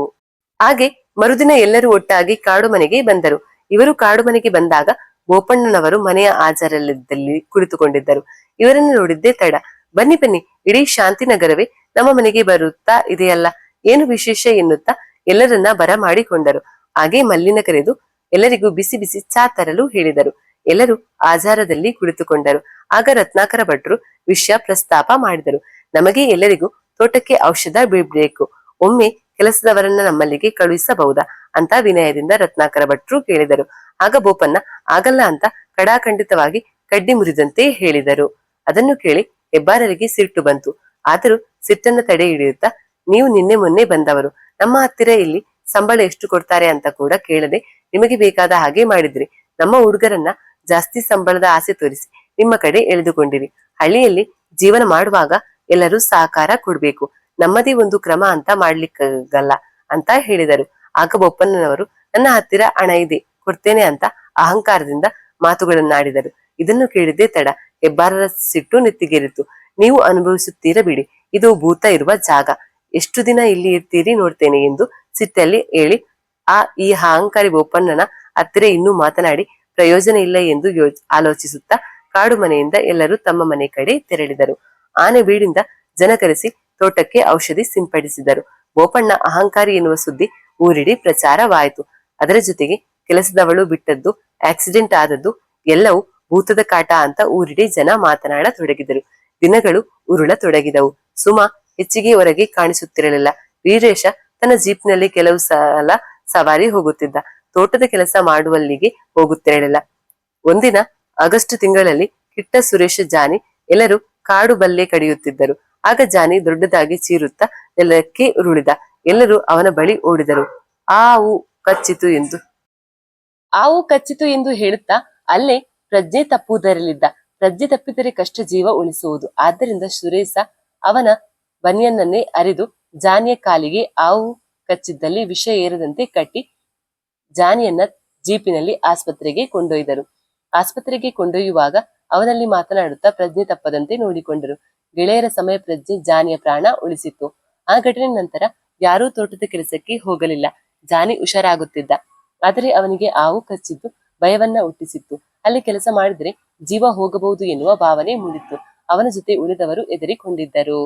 ಹಾಗೆ ಮರುದಿನ ಎಲ್ಲರೂ ಒಟ್ಟಾಗಿ ಕಾಡು ಮನೆಗೆ ಬಂದರು. ಇವರು ಕಾಡು ಮನೆಗೆ ಬಂದಾಗ ಬೋಪಣ್ಣನವರು ಮನೆಯ ಆಜಾರದಲ್ಲಿ ಕುಳಿತುಕೊಂಡಿದ್ದರು. ಇವರನ್ನು ನೋಡಿದ್ದೇ ತಡ. ಬನ್ನಿ ಬನ್ನಿ, ಇಡೀ ಶಾಂತಿನಗರವೇ ನಮ್ಮ ಮನೆಗೆ ಬರುತ್ತಾ ಇದೆಯಲ್ಲ, ಏನು ವಿಶೇಷ ಎನ್ನುತ್ತಾ ಎಲ್ಲರನ್ನ ಬರ ಮಾಡಿಕೊಂಡರು. ಹಾಗೆ ಮಲ್ಲಿನ ಕರೆದು ಎಲ್ಲರಿಗೂ ಬಿಸಿ ಬಿಸಿ ಚಾ ತರಲು ಹೇಳಿದರು. ಎಲ್ಲರೂ ಆಜಾರದಲ್ಲಿ ಕುಳಿತುಕೊಂಡರು. ಆಗ ರತ್ನಾಕರ ಭಟ್ರು ವಿಷಯ ಪ್ರಸ್ತಾಪ ಮಾಡಿದರು. ನಮಗೆ ಎಲ್ಲರಿಗೂ ತೋಟಕ್ಕೆ ಔಷಧ ಬಿಡ್ಬೇಕು. ಒಮ್ಮೆ ಕೆಲಸದವರನ್ನ ನಮ್ಮಲ್ಲಿಗೆ ಕಳುಹಿಸಬಹುದಾ ಅಂತ ವಿನಯದಿಂದ ರತ್ನಾಕರ ಭಟ್ರು ಕೇಳಿದರು. ಆಗ ಬೋಪಣ್ಣ ಆಗಲ್ಲ ಅಂತ ಕಡಾಖಂಡಿತವಾಗಿ ಕಡ್ಡಿ ಮುರಿದಂತೆ ಹೇಳಿದರು. ಅದನ್ನು ಕೇಳಿ ಹೆಬ್ಬಾರರಿಗೆ ಸಿಟ್ಟು ಬಂತು. ಆದರೂ ಸಿಟ್ಟನ್ನ ತಡೆ ಹಿಡಿಯುತ್ತಾ, ನೀವು ನಿನ್ನೆ ಮೊನ್ನೆ ಬಂದವರು, ನಮ್ಮ ಹತ್ತಿರ ಇಲ್ಲಿ ಸಂಬಳ ಎಷ್ಟು ಕೊಡ್ತಾರೆ ಅಂತ ಕೂಡ ಕೇಳದೆ ನಿಮಗೆ ಬೇಕಾದ ಹಾಗೆ ಮಾಡಿದ್ರಿ. ನಮ್ಮ ಹುಡುಗರನ್ನ ಜಾಸ್ತಿ ಸಂಬಳದ ಆಸೆ ತೋರಿಸಿ ನಿಮ್ಮ ಕಡೆ ಎಳೆದುಕೊಂಡಿರಿ. ಹಳ್ಳಿಯಲ್ಲಿ ಜೀವನ ಮಾಡುವಾಗ ಎಲ್ಲರೂ ಸಹಕಾರ ಕೊಡ್ಬೇಕು. ನಮ್ಮದೇ ಒಂದು ಕ್ರಮ ಅಂತ ಮಾಡ್ಲಿಕ್ಕಾಗಲ್ಲ ಅಂತ ಹೇಳಿದರು. ಆಗ ಬೋಪಣ್ಣನವರು ನನ್ನ ಹತ್ತಿರ ಹಣ ಇದೆ, ಕೊಡ್ತೇನೆ ಅಂತ ಅಹಂಕಾರದಿಂದ ಮಾತುಗಳನ್ನಾಡಿದರು. ಇದನ್ನು ಕೇಳಿದ್ದೇ ತಡ. ಹೆಬ್ಬಾರರ ಸಿಟ್ಟು ನೆತ್ತಿಗೇರಿತು. ನೀವು ಅನುಭವಿಸುತ್ತೀರ ಬಿಡಿ, ಇದು ಭೂತ ಇರುವ ಜಾಗ, ಎಷ್ಟು ದಿನ ಇಲ್ಲಿ ಇರ್ತೀರಿ ನೋಡ್ತೇನೆ ಎಂದು ಸಿಟ್ಟಲ್ಲಿ ಹೇಳಿ ಈ ಅಹಂಕಾರಿ ಬೋಪಣ್ಣನ ಹತ್ತಿರ ಇನ್ನೂ ಮಾತನಾಡಿ ಪ್ರಯೋಜನ ಇಲ್ಲ ಎಂದು ಆಲೋಚಿಸುತ್ತಾ ಕಾಡು ಮನೆಯಿಂದ ಎಲ್ಲರೂ ತಮ್ಮ ಮನೆ ಕಡೆ ತೆರಳಿದರು. ಆನೆ ಬೀಡಿಂದ ಜನ ಕರೆಸಿ ತೋಟಕ್ಕೆ ಔಷಧಿ ಸಿಂಪಡಿಸಿದರು. ಬೋಪಣ್ಣ ಅಹಂಕಾರಿ ಎನ್ನುವ ಸುದ್ದಿ ಊರಿಡಿ ಪ್ರಚಾರವಾಯಿತು. ಅದರ ಜೊತೆಗೆ ಕೆಲಸದವಳು ಬಿಟ್ಟದ್ದು, ಆಕ್ಸಿಡೆಂಟ್ ಆದದ್ದು ಎಲ್ಲವೂ ಭೂತದ ಕಾಟ ಅಂತ ಊರಿಡಿ ಜನ ಮಾತನಾಡತೊಡಗಿದರು. ದಿನಗಳು ಉರುಳ ತೊಡಗಿದವು. ಸುಮಾ ಹೆಚ್ಚಿಗೆ ಹೊರಗೆ ಕಾಣಿಸುತ್ತಿರಲಿಲ್ಲ. ವೀರೇಶ ತನ್ನ ಜೀಪ್ನಲ್ಲಿ ಕೆಲವು ಸಲ ಸವಾರಿ ಹೋಗುತ್ತಿದ್ದ. ತೋಟದ ಕೆಲಸ ಮಾಡುವಲ್ಲಿಗೆ ಹೋಗುತ್ತಿರಲಿಲ್ಲ. ಒಂದಿನ ಆಗಸ್ಟ್ ತಿಂಗಳಲ್ಲಿ ಕಿಟ್ಟ, ಸುರೇಶ, ಜಾನಿ ಎಲ್ಲರೂ ಕಾಡು ಬಲ್ಲೆ ಕಡಿಯುತ್ತಿದ್ದರು. ಆಗ ಜಾನಿ ದೊಡ್ಡದಾಗಿ ಚೀರುತ್ತಾ ನೆಲಕ್ಕೆ ಉರುಳಿದ. ಎಲ್ಲರೂ ಅವನ ಬಳಿ ಓಡಿದರು. ಆವು ಕಚ್ಚಿತು ಎಂದು ಹೇಳುತ್ತಾ ಅಲ್ಲೇ ಪ್ರಜ್ಞೆ ತಪ್ಪುವುದರಲ್ಲಿದ್ದ. ಪ್ರಜ್ಞೆ ತಪ್ಪಿದರೆ ಕಷ್ಟ ಜೀವ ಉಳಿಸುವುದು. ಆದ್ದರಿಂದ ಸುರೇಶ ಅವನ ಬನಿಯನ್ನನ್ನೇ ಅರಿದು ಜಾನಿಯ ಕಾಲಿಗೆ ಆವು ಕಚ್ಚಿದ್ದಲ್ಲಿ ವಿಷ ಏರದಂತೆ ಕಟ್ಟಿ ಜಾನಿಯನ್ನ ಜೀಪಿನಲ್ಲಿ ಆಸ್ಪತ್ರೆಗೆ ಕೊಂಡೊಯ್ದರು. ಆಸ್ಪತ್ರೆಗೆ ಕೊಂಡೊಯ್ಯುವಾಗ ಅವನಲ್ಲಿ ಮಾತನಾಡುತ್ತಾ ಪ್ರಜ್ಞೆ ತಪ್ಪದಂತೆ ನೋಡಿಕೊಂಡರು. ಗೆಳೆಯರ ಸಮಯ ಪ್ರಜ್ಞೆ ಜಾನಿಯ ಪ್ರಾಣ ಉಳಿಸಿತ್ತು. ಆ ಘಟನೆ ನಂತರ ಯಾರೂ ತೋಟದ ಕೆಲಸಕ್ಕೆ ಹೋಗಲಿಲ್ಲ. ಜಾನಿ ಹುಷಾರಾಗುತ್ತಿದ್ದ. ಆದರೆ ಅವನಿಗೆ ಹಾವು ಕಚ್ಚಿದ್ದು ಭಯವನ್ನ ಹುಟ್ಟಿಸಿತ್ತು. ಅಲ್ಲಿ ಕೆಲಸ ಮಾಡಿದ್ರೆ ಜೀವ ಹೋಗಬಹುದು ಎನ್ನುವ ಭಾವನೆ ಮೂಡಿತ್ತು. ಅವನ ಜೊತೆ ಉಳಿದವರು ಹೆದರಿಕೊಂಡಿದ್ದರು.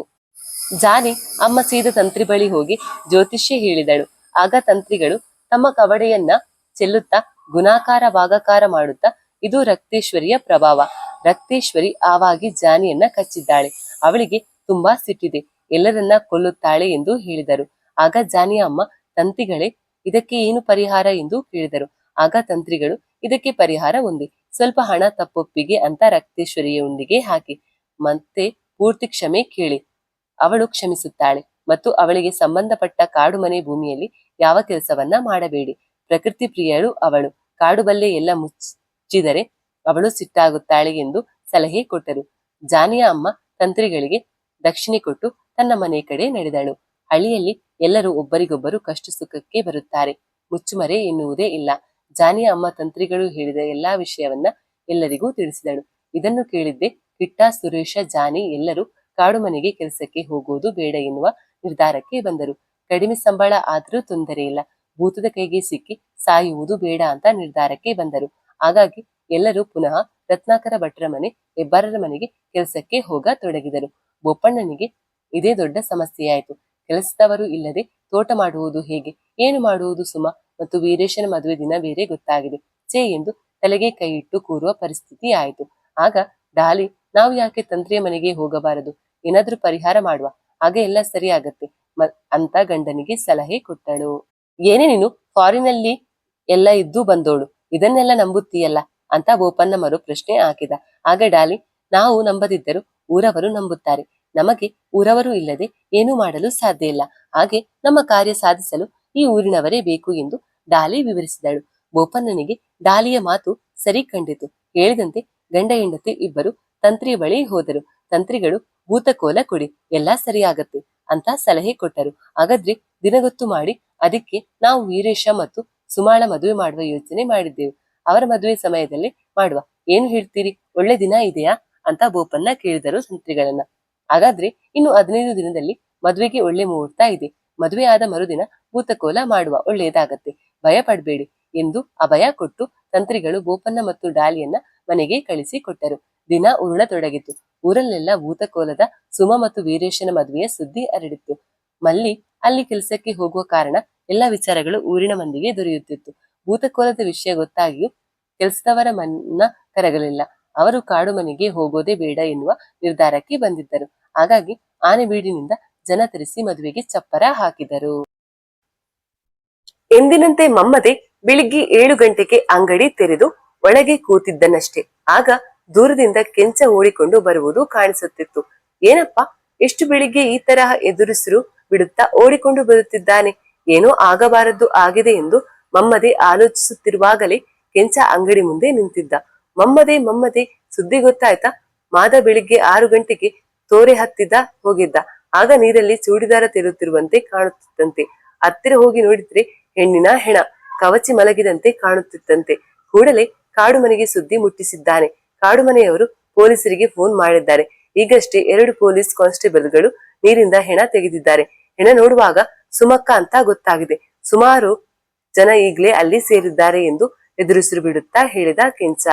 ಜಾನಿ ಅಮ್ಮ ಸೀದ ತಂತ್ರಿ ಬಳಿ ಹೋಗಿ ಜ್ಯೋತಿಷ್ಯ ಹೇಳಿದಳು. ಆಗ ತಂತ್ರಿಗಳು ತಮ್ಮ ಕವಡೆಯನ್ನ ಚೆಲ್ಲುತ್ತಾ ಗುಣಾಕಾರ ಭಾಗಾಕಾರ ಮಾಡುತ್ತಾ, ಇದು ರಕ್ತೇಶ್ವರಿಯ ಪ್ರಭಾವ. ರಕ್ತೇಶ್ವರಿ ಆವಾಗಿ ಜಾನಿಯನ್ನ ಕಚ್ಚಿದ್ದಾಳೆ. ಅವಳಿಗೆ ತುಂಬಾ ಸಿಟ್ಟಿದೆ, ಎಲ್ಲರನ್ನ ಕೊಲ್ಲುತ್ತಾಳೆ ಎಂದು ಹೇಳಿದರು. ಆಗ ಜಾನಿಯ ಅಮ್ಮ, ತಂತ್ರಿಗಳೇ, ಇದಕ್ಕೆ ಏನು ಪರಿಹಾರ ಎಂದು ಕೇಳಿದರು. ಆಗ ತಂತ್ರಿಗಳು, ಇದಕ್ಕೆ ಪರಿಹಾರ ಒಂದೇ, ಸ್ವಲ್ಪ ಹಣ ತಪ್ಪೊಪ್ಪಿಗೆ ಅಂತ ರಕ್ತೇಶ್ವರಿಯ ಉಂಡಿಗೆ ಹಾಕಿ, ಮತ್ತೆ ಪೂರ್ತಿ ಕ್ಷಮೆ ಕೇಳಿ, ಅವಳು ಕ್ಷಮಿಸುತ್ತಾಳೆ. ಮತ್ತು ಅವಳಿಗೆ ಸಂಬಂಧಪಟ್ಟ ಕಾಡು ಮನೆ ಭೂಮಿಯಲ್ಲಿ ಯಾವ ಕೆಲಸವನ್ನ ಮಾಡಬೇಡಿ. ಪ್ರಕೃತಿ ಪ್ರಿಯಳು ಅವಳು. ಕಾಡು ಬಲ್ಲೆ ಎಲ್ಲ ಮುಚ್ಚಿದರೆ ಅವಳು ಸಿಟ್ಟಾಗುತ್ತಾಳೆ ಎಂದು ಸಲಹೆ ಕೊಟ್ಟರು. ಜಾನಿಯ ಅಮ್ಮ ತಂತ್ರಿಗಳಿಗೆ ದಕ್ಷಿಣೆ ಕೊಟ್ಟು ತನ್ನ ಮನೆ ಕಡೆ ನಡೆದಳು. ಹಳ್ಳಿಯಲ್ಲಿ ಎಲ್ಲರೂ ಒಬ್ಬರಿಗೊಬ್ಬರು ಕಷ್ಟ ಸುಖಕ್ಕೆ ಬರುತ್ತಾರೆ. ಮುಚ್ಚುಮರೆ ಎನ್ನುವುದೇ ಇಲ್ಲ. ಜಾನಿಯ ಅಮ್ಮ ತಂತ್ರಿಗಳು ಹೇಳಿದ ಎಲ್ಲಾ ವಿಷಯವನ್ನ ಎಲ್ಲರಿಗೂ ತಿಳಿಸಿದಳು. ಇದನ್ನು ಕೇಳಿದ್ದೆ ಕಿಟ್ಟ, ಸುರೇಶ, ಜಾನಿ ಎಲ್ಲರೂ ಕಾಡು ಮನೆಗೆ ಕೆಲಸಕ್ಕೆ ಹೋಗುವುದು ಬೇಡ ಎನ್ನುವ ನಿರ್ಧಾರಕ್ಕೆ ಬಂದರು. ಕಡಿಮೆ ಸಂಬಳ ಆದರೂ ತೊಂದರೆ ಇಲ್ಲ, ಭೂತದ ಕೈಗೆ ಸಿಕ್ಕಿ ಸಾಯುವುದು ಬೇಡ ಅಂತ ನಿರ್ಧಾರಕ್ಕೆ ಬಂದರು. ಹಾಗಾಗಿ ಎಲ್ಲರೂ ಪುನಃ ರತ್ನಾಕರ ಭಟ್ರ ಮನೆ, ಹೆಬ್ಬಾರರ ಮನೆಗೆ ಕೆಲಸಕ್ಕೆ ತೊಡಗಿದರು. ಬೋಪಣ್ಣನಿಗೆ ಇದೇ ದೊಡ್ಡ ಸಮಸ್ಯೆಯಾಯಿತು. ಕೆಲಸದವರು ಇಲ್ಲದೆ ತೋಟ ಮಾಡುವುದು ಹೇಗೆ, ಏನು ಮಾಡುವುದು? ಸುಮ ಮತ್ತು ವೀರೇಶನ ಮದುವೆ ದಿನ ಬೇರೆ ಗೊತ್ತಾಗಿದೆ. ಛೇ ಎಂದು ತಲೆಗೆ ಕೈ ಇಟ್ಟು ಕೂರುವ ಪರಿಸ್ಥಿತಿ ಆಯಿತು. ಆಗ ಡಾಲಿ, ನಾವು ಯಾಕೆ ತಂತ್ರಿಯ ಮನೆಗೆ ಹೋಗಬಾರದು, ಏನಾದ್ರೂ ಪರಿಹಾರ ಮಾಡುವ, ಹಾಗೆ ಎಲ್ಲ ಸರಿ ಆಗತ್ತೆ ಅಂತ ಗಂಡನಿಗೆ ಸಲಹೆ ಕೊಟ್ಟಳು. ಏನೇ ನೀನು ಫಾರಿನಲ್ಲಿ ಎಲ್ಲ ಇದ್ದು ಬಂದೋಳು, ಇದನ್ನೆಲ್ಲ ನಂಬುತ್ತೀಯಲ್ಲ ಅಂತ ಬೋಪಣ್ಣ ಮರು ಪ್ರಶ್ನೆ ಹಾಕಿದ. ಆಗ ಡಾಲಿ, ನಾವು ನಂಬದಿದ್ದರೂ ಊರವರು ನಂಬುತ್ತಾರೆ. ನಮಗೆ ಊರವರು ಇಲ್ಲದೆ ಏನೂ ಮಾಡಲು ಸಾಧ್ಯ ಇಲ್ಲ. ಹಾಗೆ ನಮ್ಮ ಕಾರ್ಯ ಸಾಧಿಸಲು ಈ ಊರಿನವರೇ ಬೇಕು ಎಂದು ಡಾಲಿ ವಿವರಿಸಿದಳು. ಬೋಪಣ್ಣನಿಗೆ ಡಾಲಿಯ ಮಾತು ಸರಿ ಕಂಡಿತು. ಹೇಳಿದಂತೆ ಗಂಡ ಹೆಂಡತಿ ಇಬ್ಬರು ತಂತ್ರಿಯ ಬಳಿ ಹೋದರು. ತಂತ್ರಿಗಳು, ಭೂತಕೋಲ ಕೊಡಿ, ಎಲ್ಲಾ ಸರಿಯಾಗತ್ತೆ ಅಂತ ಸಲಹೆ ಕೊಟ್ಟರು. ಹಾಗಾದ್ರೆ ದಿನಗೊತ್ತು ಮಾಡಿ, ಅದಕ್ಕೆ ನಾವು ವೀರೇಶ ಮತ್ತು ಸುಮಾಳ ಮದುವೆ ಮಾಡುವ ಯೋಚನೆ ಮಾಡಿದ್ದೆವು. ಅವರ ಮದುವೆ ಸಮಯದಲ್ಲೇ ಮಾಡುವ, ಏನು ಹೇಳ್ತೀರಿ? ಒಳ್ಳೆ ದಿನ ಇದೆಯಾ ಅಂತ ಬೋಪಣ್ಣ ಕೇಳಿದರು ತಂತ್ರಿಗಳನ್ನ. ಹಾಗಾದ್ರೆ ಇನ್ನು 15 ದಿನದಲ್ಲಿ ಮದುವೆಗೆ ಒಳ್ಳೆ ಮುಹೂರ್ತ ಇದೆ. ಮದುವೆ ಆದ ಮರುದಿನ ಭೂತಕೋಲ ಮಾಡುವ, ಒಳ್ಳೆಯದಾಗತ್ತೆ, ಭಯ ಪಡ್ಬೇಡಿ ಎಂದು ಅಭಯ ಕೊಟ್ಟು ತಂತ್ರಿಗಳು ಬೋಪಣ್ಣ ಮತ್ತು ಡಾಲಿಯನ್ನ ಮನೆಗೆ ಕಳಿಸಿ ಕೊಟ್ಟರು. ದಿನ ಉರುಳತೊಡಗಿತು. ಊರಲ್ಲೆಲ್ಲ ಭೂತಕೋಲದ ಸುಮ ಮತ್ತು ವೀರೇಶನ ಮದುವೆಯ ಸುದ್ದಿ ಹರಡಿತ್ತು. ಮಲ್ಲಿ ಅಲ್ಲಿ ಕೆಲಸಕ್ಕೆ ಹೋಗುವ ಕಾರಣ ಎಲ್ಲ ವಿಚಾರಗಳು ಊರಿನ ಮಂದಿಗೆ ದೊರೆಯುತ್ತಿತ್ತು. ಭೂತಕೋಲದ ವಿಷಯ ಗೊತ್ತಾಗಿಯೂ ಕೆಲಸದವರ ಮನ್ನ ಕರಗಲಿಲ್ಲ. ಅವರು ಕಾಡು ಮನೆಗೆ ಹೋಗೋದೇ ಬೇಡ ಎನ್ನುವ ನಿರ್ಧಾರಕ್ಕೆ ಬಂದಿದ್ದರು. ಹಾಗಾಗಿ ಆನೆಬೀಡಿನಿಂದ ಜನ ತರಿಸಿ ಮದುವೆಗೆ ಚಪ್ಪರ ಹಾಕಿದರು. ಎಂದಿನಂತೆ ಮಮ್ಮದೆ ಬೆಳಿಗ್ಗೆ 7 ಗಂಟೆಗೆ ಅಂಗಡಿ ತೆರೆದು ಒಳಗೆ ಕೂತಿದ್ದನಷ್ಟೇ. ಆಗ ದೂರದಿಂದ ಕೆಂಚ ಓಡಿಕೊಂಡು ಬರುವುದು ಕಾಣಿಸುತ್ತಿತ್ತು. ಏನಪ್ಪ, ಎಷ್ಟು ಬೆಳಿಗ್ಗೆ ಈ ತರಹ ಎದುರಿಸರು ಬಿಡುತ್ತಾ ಓಡಿಕೊಂಡು ಬರುತ್ತಿದ್ದಾನೆ, ಏನೋ ಆಗಬಾರದ್ದು ಆಗಿದೆ ಎಂದು ಮಮ್ಮದೆ ಆಲೋಚಿಸುತ್ತಿರುವಾಗಲೇ ಕೆಂಚ ಅಂಗಡಿ ಮುಂದೆ ನಿಂತಿದ್ದ. ಮಮ್ಮದೆ ಸುದ್ದಿ ಗೊತ್ತಾಯ್ತಾ? ಮಾದ ಬೆಳಿಗ್ಗೆ 6 ಗಂಟೆಗೆ ತೋರೆ ಹತ್ತಿದ ಹೋಗಿದ್ದ. ಆಗ ನೀರಲ್ಲಿ ಚೂಡಿದಾರ ತೆರುತ್ತಿರುವಂತೆ ಕಾಣುತ್ತಿತ್ತಂತೆ. ಹತ್ತಿರ ಹೋಗಿ ನೋಡಿದ್ರೆ ಹೆಣ್ಣಿನ ಹೆಣ ಕವಚಿ ಮಲಗಿದಂತೆ ಕಾಣುತ್ತಿತ್ತಂತೆ. ಕೂಡಲೇ ಕಾಡು ಮನೆಗೆ ಸುದ್ದಿ ಮುಟ್ಟಿಸಿದ್ದಾನೆ. ಕಾಡು ಮನೆಯವರು ಪೊಲೀಸರಿಗೆ ಫೋನ್ ಮಾಡಿದ್ದಾರೆ. ಈಗಷ್ಟೇ 2 ಪೊಲೀಸ್ ಕಾನ್ಸ್ಟೇಬಲ್ಗಳು ನೀರಿಂದ ಹೆಣ ತೆಗೆದಿದ್ದಾರೆ. ಹೆಣ ನೋಡುವಾಗ ಸುಮಕ್ಕ ಅಂತ ಗೊತ್ತಾಗಿದೆ. ಸುಮಾರು ಜನ ಈಗಲೇ ಅಲ್ಲಿ ಸೇರಿದ್ದಾರೆ ಎಂದು ಎದುರಿಸಿರು ಬಿಡುತ್ತಾ ಹೇಳಿದ ಕೆಂಚ.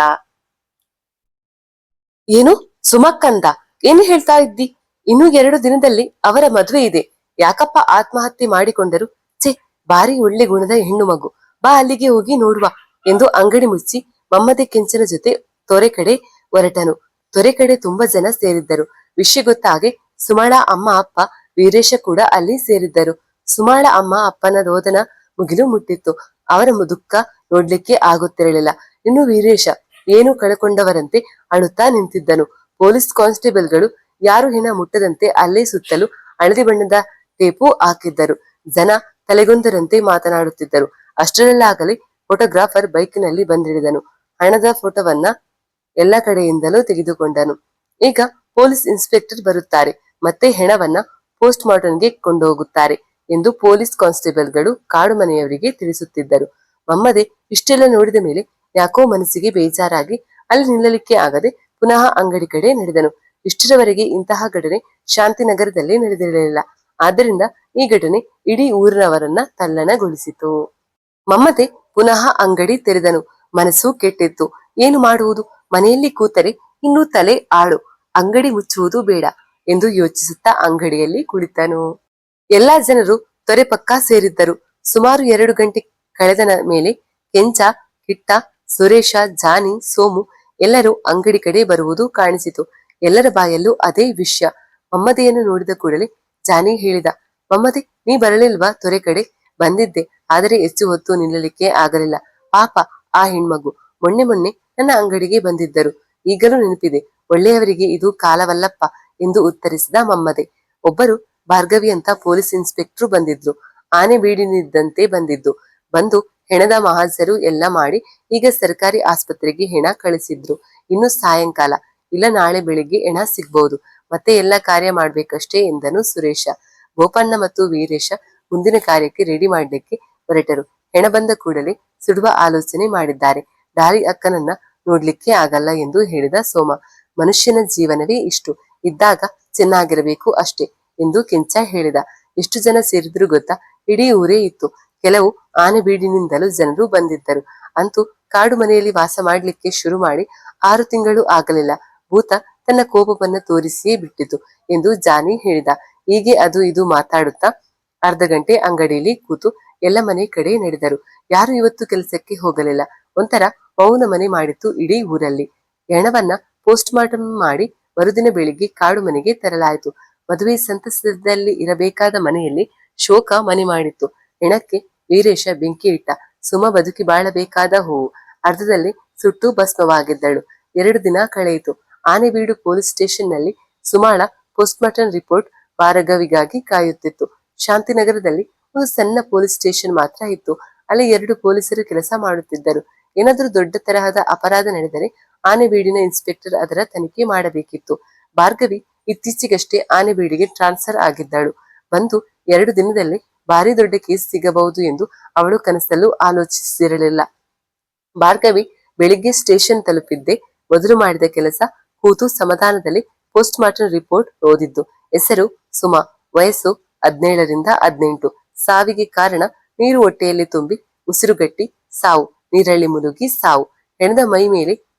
ಏನು ಸುಮಕ್ಕಂದ? ಏನು ಹೇಳ್ತಾ ಇದ್ದಿ? ಇನ್ನೂ 2 ದಿನದಲ್ಲಿ ಅವರ ಮದುವೆ ಇದೆ. ಯಾಕಪ್ಪ ಆತ್ಮಹತ್ಯೆ ಮಾಡಿಕೊಂಡರು? ಛೇ, ಭಾರಿ ಒಳ್ಳೆ ಗುಣದ ಹೆಣ್ಣು ಮಗು, ಬಾ ಅಲ್ಲಿಗೆ ಹೋಗಿ ನೋಡುವ ಎಂದು ಅಂಗಡಿ ಮುಚ್ಚಿ ಮಮ್ಮದೆ ಕೆಂಚನ ಜೊತೆ ತೊರೆ ಕಡೆ ಹೊರಟನು. ತೊರೆ ಕಡೆ ತುಂಬಾ ಜನ ಸೇರಿದ್ದರು. ವಿಷಯ ಗೊತ್ತಾಗೆ ಸುಮಾಳ ಅಮ್ಮ ಅಪ್ಪ ವೀರೇಶ ಕೂಡ ಅಲ್ಲಿ ಸೇರಿದ್ದರು. ಸುಮಾಳ ಅಮ್ಮ ಅಪ್ಪನ ರೋದನ ಮುಗಿಲು ಮುಟ್ಟಿತ್ತು. ಅವರ ದುಃಖ ನೋಡ್ಲಿಕ್ಕೆ ಆಗುತ್ತಿರಲಿಲ್ಲ. ಇನ್ನು ವೀರೇಶ ಏನು ಕಳಕೊಂಡವರಂತೆ ಅಳುತ್ತಾ ನಿಂತಿದ್ದನು. ಪೊಲೀಸ್ ಕಾನ್ಸ್ಟೇಬಲ್ಗಳು ಯಾರು ಹೆಣ ಮುಟ್ಟದಂತೆ ಅಲ್ಲೇ ಸುತ್ತಲೂ ಹಳದಿ ಬಣ್ಣದ ಟೇಪು ಹಾಕಿದ್ದರು. ಜನ ತಲೆಗೊಂದರಂತೆ ಮಾತನಾಡುತ್ತಿದ್ದರು. ಅಷ್ಟರಲ್ಲಾಗಲೇ ಫೋಟೋಗ್ರಾಫರ್ ಬೈಕ್ನಲ್ಲಿ ಬಂದಿಳಿದನು. ಹಣದ ಫೋಟೋವನ್ನ ಎಲ್ಲ ಕಡೆಯಿಂದಲೂ ತೆಗೆದುಕೊಂಡನು. ಈಗ ಪೊಲೀಸ್ ಇನ್ಸ್ಪೆಕ್ಟರ್ ಬರುತ್ತಾರೆ, ಮತ್ತೆ ಹೆಣವನ್ನ ಪೋಸ್ಟ್ ಮಾರ್ಟಂಗೆ ಕೊಂಡೋಗುತ್ತಾರೆ ಎಂದು ಪೊಲೀಸ್ ಕಾನ್ಸ್ಟೇಬಲ್ಗಳು ಕಾಡು ಮನೆಯವರಿಗೆ ತಿಳಿಸುತ್ತಿದ್ದರು. ಮಮ್ಮದೆ ಇಷ್ಟೆಲ್ಲ ನೋಡಿದ ಮೇಲೆ ಯಾಕೋ ಮನಸ್ಸಿಗೆ ಬೇಜಾರಾಗಿ ಅಲ್ಲಿ ನಿಲ್ಲಲಿಕ್ಕೆ ಆಗದೆ ಪುನಃ ಅಂಗಡಿ ಕಡೆ ನಡೆದನು. ಇಷ್ಟರವರೆಗೆ ಇಂತಹ ಘಟನೆ ಶಾಂತಿನಗರದಲ್ಲಿ ನಡೆದಿರಲಿಲ್ಲ. ಆದ್ದರಿಂದ ಈ ಘಟನೆ ಇಡೀ ಊರಿನವರನ್ನ ತಲ್ಲಣಗೊಳಿಸಿತು. ಮಮ್ಮತೆ ಪುನಃ ಅಂಗಡಿ ತೆರೆದನು. ಮನಸ್ಸು ಕೆಟ್ಟಿತ್ತು. ಏನು ಮಾಡುವುದು? ಮನೆಯಲ್ಲಿ ಕೂತರೆ ಇನ್ನೂ ತಲೆ ಆಳು. ಅಂಗಡಿ ಮುಚ್ಚುವುದು ಬೇಡ ಎಂದು ಯೋಚಿಸುತ್ತಾ ಅಂಗಡಿಯಲ್ಲಿ ಕುಳಿತನು. ಎಲ್ಲಾ ಜನರು ತೊರೆ ಪಕ್ಕ ಸೇರಿದ್ದರು. ಸುಮಾರು 2 ಗಂಟೆ ಕಳೆದ ಮೇಲೆ ಕೆಂಚ, ಕಿಟ್ಟ, ಸುರೇಶ, ಜಾನಿ, ಸೋಮು ಎಲ್ಲರೂ ಅಂಗಡಿ ಕಡೆ ಬರುವುದು ಕಾಣಿಸಿತು. ಎಲ್ಲರ ಬಾಯಲ್ಲೂ ಅದೇ ವಿಷಯ. ಮಮ್ಮದೆಯನ್ನು ನೋಡಿದ ಕೂಡಲೇ ಜಾನಿ ಹೇಳಿದ, ಮಮ್ಮದೆ, ನೀ ಬರಲಿಲ್ವಾ ತೊರೆ ಕಡೆ? ಬಂದಿದ್ದೆ, ಆದರೆ ಹೆಚ್ಚು ಹೊತ್ತು ನಿಲ್ಲಲಿಕ್ಕೆ ಆಗಲಿಲ್ಲ. ಪಾಪ ಆ ಹೆಣ್ಮಗು ಮೊನ್ನೆ ನನ್ನ ಅಂಗಡಿಗೆ ಬಂದಿದ್ದರು. ಈಗಲೂ ನೆನಪಿದೆ. ಒಳ್ಳೆಯವರಿಗೆ ಇದು ಕಾಲವಲ್ಲಪ್ಪ ಎಂದು ಉತ್ತರಿಸಿದ ಮಮ್ಮದೆ. ಒಬ್ಬರು ಭಾರ್ಗವಿ ಅಂತ ಪೊಲೀಸ್ ಇನ್ಸ್ಪೆಕ್ಟರ್ ಬಂದಿದ್ರು. ಆನೆ ಬೀಡಿನಿದ್ದಂತೆ ಬಂದು ಹೆಣದ ಮಹಾಜರು ಎಲ್ಲ ಮಾಡಿ ಈಗ ಸರ್ಕಾರಿ ಆಸ್ಪತ್ರೆಗೆ ಹೆಣ ಕಳಿಸಿದ್ರು. ಇನ್ನು ಸಾಯಂಕಾಲ ಇಲ್ಲ ನಾಳೆ ಬೆಳಿಗ್ಗೆ ಹೆಣ ಸಿಗ್ಬಹುದು. ಮತ್ತೆ ಎಲ್ಲ ಕಾರ್ಯ ಮಾಡ್ಬೇಕಷ್ಟೇ ಎಂದನು ಸುರೇಶ. ಗೋಪಣ್ಣ ಮತ್ತು ವೀರೇಶ ಮುಂದಿನ ಕಾರ್ಯಕ್ಕೆ ರೆಡಿ ಮಾಡ್ಲಿಕ್ಕೆ ಹೊರಟರು. ಹೆಣ ಬಂದ ಕೂಡಲೇ ಸುಡುವ ಆಲೋಚನೆ ಮಾಡಿದ್ದಾರೆ. ಡಾಲಿ ಅಕ್ಕನನ್ನ ನೋಡ್ಲಿಕ್ಕೆ ಆಗಲ್ಲ ಎಂದು ಹೇಳಿದ ಸೋಮ. ಮನುಷ್ಯನ ಜೀವನವೇ ಇಷ್ಟು, ಇದ್ದಾಗ ಚೆನ್ನಾಗಿರಬೇಕು ಅಷ್ಟೇ ಎಂದು ಕೆಂಚ ಹೇಳಿದ. ಎಷ್ಟು ಜನ ಸೇರಿದ್ರು ಗೊತ್ತಾ? ಇಡೀ ಊರೇ ಇತ್ತು. ಕೆಲವು ಆನೆ ಬೀಡಿನಿಂದಲೂ ಜನರು ಬಂದಿದ್ದರು. ಅಂತೂ ಕಾಡು ಮನೆಯಲ್ಲಿ ವಾಸ ಮಾಡ್ಲಿಕ್ಕೆ ಶುರು ಮಾಡಿ 6 ತಿಂಗಳು ಆಗಲಿಲ್ಲ. ಭೂತ ತನ್ನ ಕೋಪವನ್ನ ತೋರಿಸಿಯೇ ಬಿಟ್ಟಿತು ಎಂದು ಜಾನಿ ಹೇಳಿದ. ಹೀಗೆ ಅದು ಇದು ಮಾತಾಡುತ್ತಾ ಅರ್ಧ ಗಂಟೆ ಅಂಗಡಿಯಲ್ಲಿ ಕೂತು ಎಲ್ಲ ಮನೆ ಕಡೆ ನಡೆದರು. ಯಾರು ಇವತ್ತು ಕೆಲಸಕ್ಕೆ ಹೋಗಲಿಲ್ಲ. ಒಂಥರ ಮೌನ ಮನೆ ಮಾಡಿತ್ತು ಇಡೀ ಊರಲ್ಲಿ. ಹೆಣವನ್ನ ಪೋಸ್ಟ್ ಮಾರ್ಟಮ್ ಮಾಡಿ ಮರುದಿನ ಬೆಳಿಗ್ಗೆ ಕಾಡು ಮನೆಗೆ ತರಲಾಯಿತು. ಮದುವೆ ಸಂತಸದಲ್ಲಿ ಇರಬೇಕಾದ ಮನೆಯಲ್ಲಿ ಶೋಕ ಮನೆ ಮಾಡಿತ್ತು. ಹೆಣಕ್ಕೆ ವೀರೇಶ ಬೆಂಕಿ ಇಟ್ಟ. ಸುಮ ಬದುಕಿ ಬಾಳಬೇಕಾದ ಹೂವು ಅರ್ಧದಲ್ಲಿ ಸುಟ್ಟು ಭಸ್ಮವಾಗಿದ್ದಳು. 2 ದಿನ ಕಳೆಯಿತು. ಆನೆಬೀಡು ಪೊಲೀಸ್ ಸ್ಟೇಷನ್ ನಲ್ಲಿ ಸುಮಾಳ ಪೋಸ್ಟ್ ಮಾರ್ಟಮ್ ರಿಪೋರ್ಟ್ ಭಾರ್ಗವಿಗಾಗಿ ಕಾಯುತ್ತಿತ್ತು. ಶಾಂತಿನಗರದಲ್ಲಿ ಒಂದು ಸಣ್ಣ ಪೊಲೀಸ್ ಸ್ಟೇಷನ್ ಮಾತ್ರ ಇತ್ತು. ಅಲ್ಲಿ 2 ಪೊಲೀಸರು ಕೆಲಸ ಮಾಡುತ್ತಿದ್ದರು. ಏನಾದ್ರೂ ದೊಡ್ಡ ತರಹದ ಅಪರಾಧ ನಡೆದರೆ ಆನೆಬೀಡಿನ ಇನ್ಸ್ಪೆಕ್ಟರ್ ಅದರ ತನಿಖೆ ಮಾಡಬೇಕಿತ್ತು. ಭಾರ್ಗವಿ ಇತ್ತೀಚೆಗಷ್ಟೇ ಆನೆಬೀಡಿಗೆ ಟ್ರಾನ್ಸ್ಫರ್ ಆಗಿದ್ದಳು. ಬಂದು 2 ದಿನದಲ್ಲಿ ಭಾರಿ ದೊಡ್ಡ ಕೇಸ್ ಸಿಗಬಹುದು ಎಂದು ಅವಳು ಕನಸಲ್ಲೂ ಆಲೋಚಿಸಿರಲಿಲ್ಲ. ಭಾರ್ಗವಿ ಬೆಳಿಗ್ಗೆ ಸ್ಟೇಷನ್ ತಲುಪಿದ್ದೆ. ಮೊದಲು ಮಾಡಿದ ಕೆಲಸ ಕೂತು ಸಮಾಧಾನದಲ್ಲಿ ಪೋಸ್ಟ್ ಮಾರ್ಟಮ್ ರಿಪೋರ್ಟ್ ಓದಿದ್ದು. ಹೆಸರು ಸುಮಾ, ವಯಸ್ಸು 17ರಿಂದ 18. ಸಾವಿಗೆ ಕಾರಣ ನೀರು ಹೊಟ್ಟೆಯಲ್ಲಿ ತುಂಬಿ ಉಸಿರುಗಟ್ಟಿ ಸಾವು, ನೀರಲ್ಲಿ ಮುಳುಗಿ ಸಾವು. ಹೆಣದ ಮೈ ಮೇಲೆ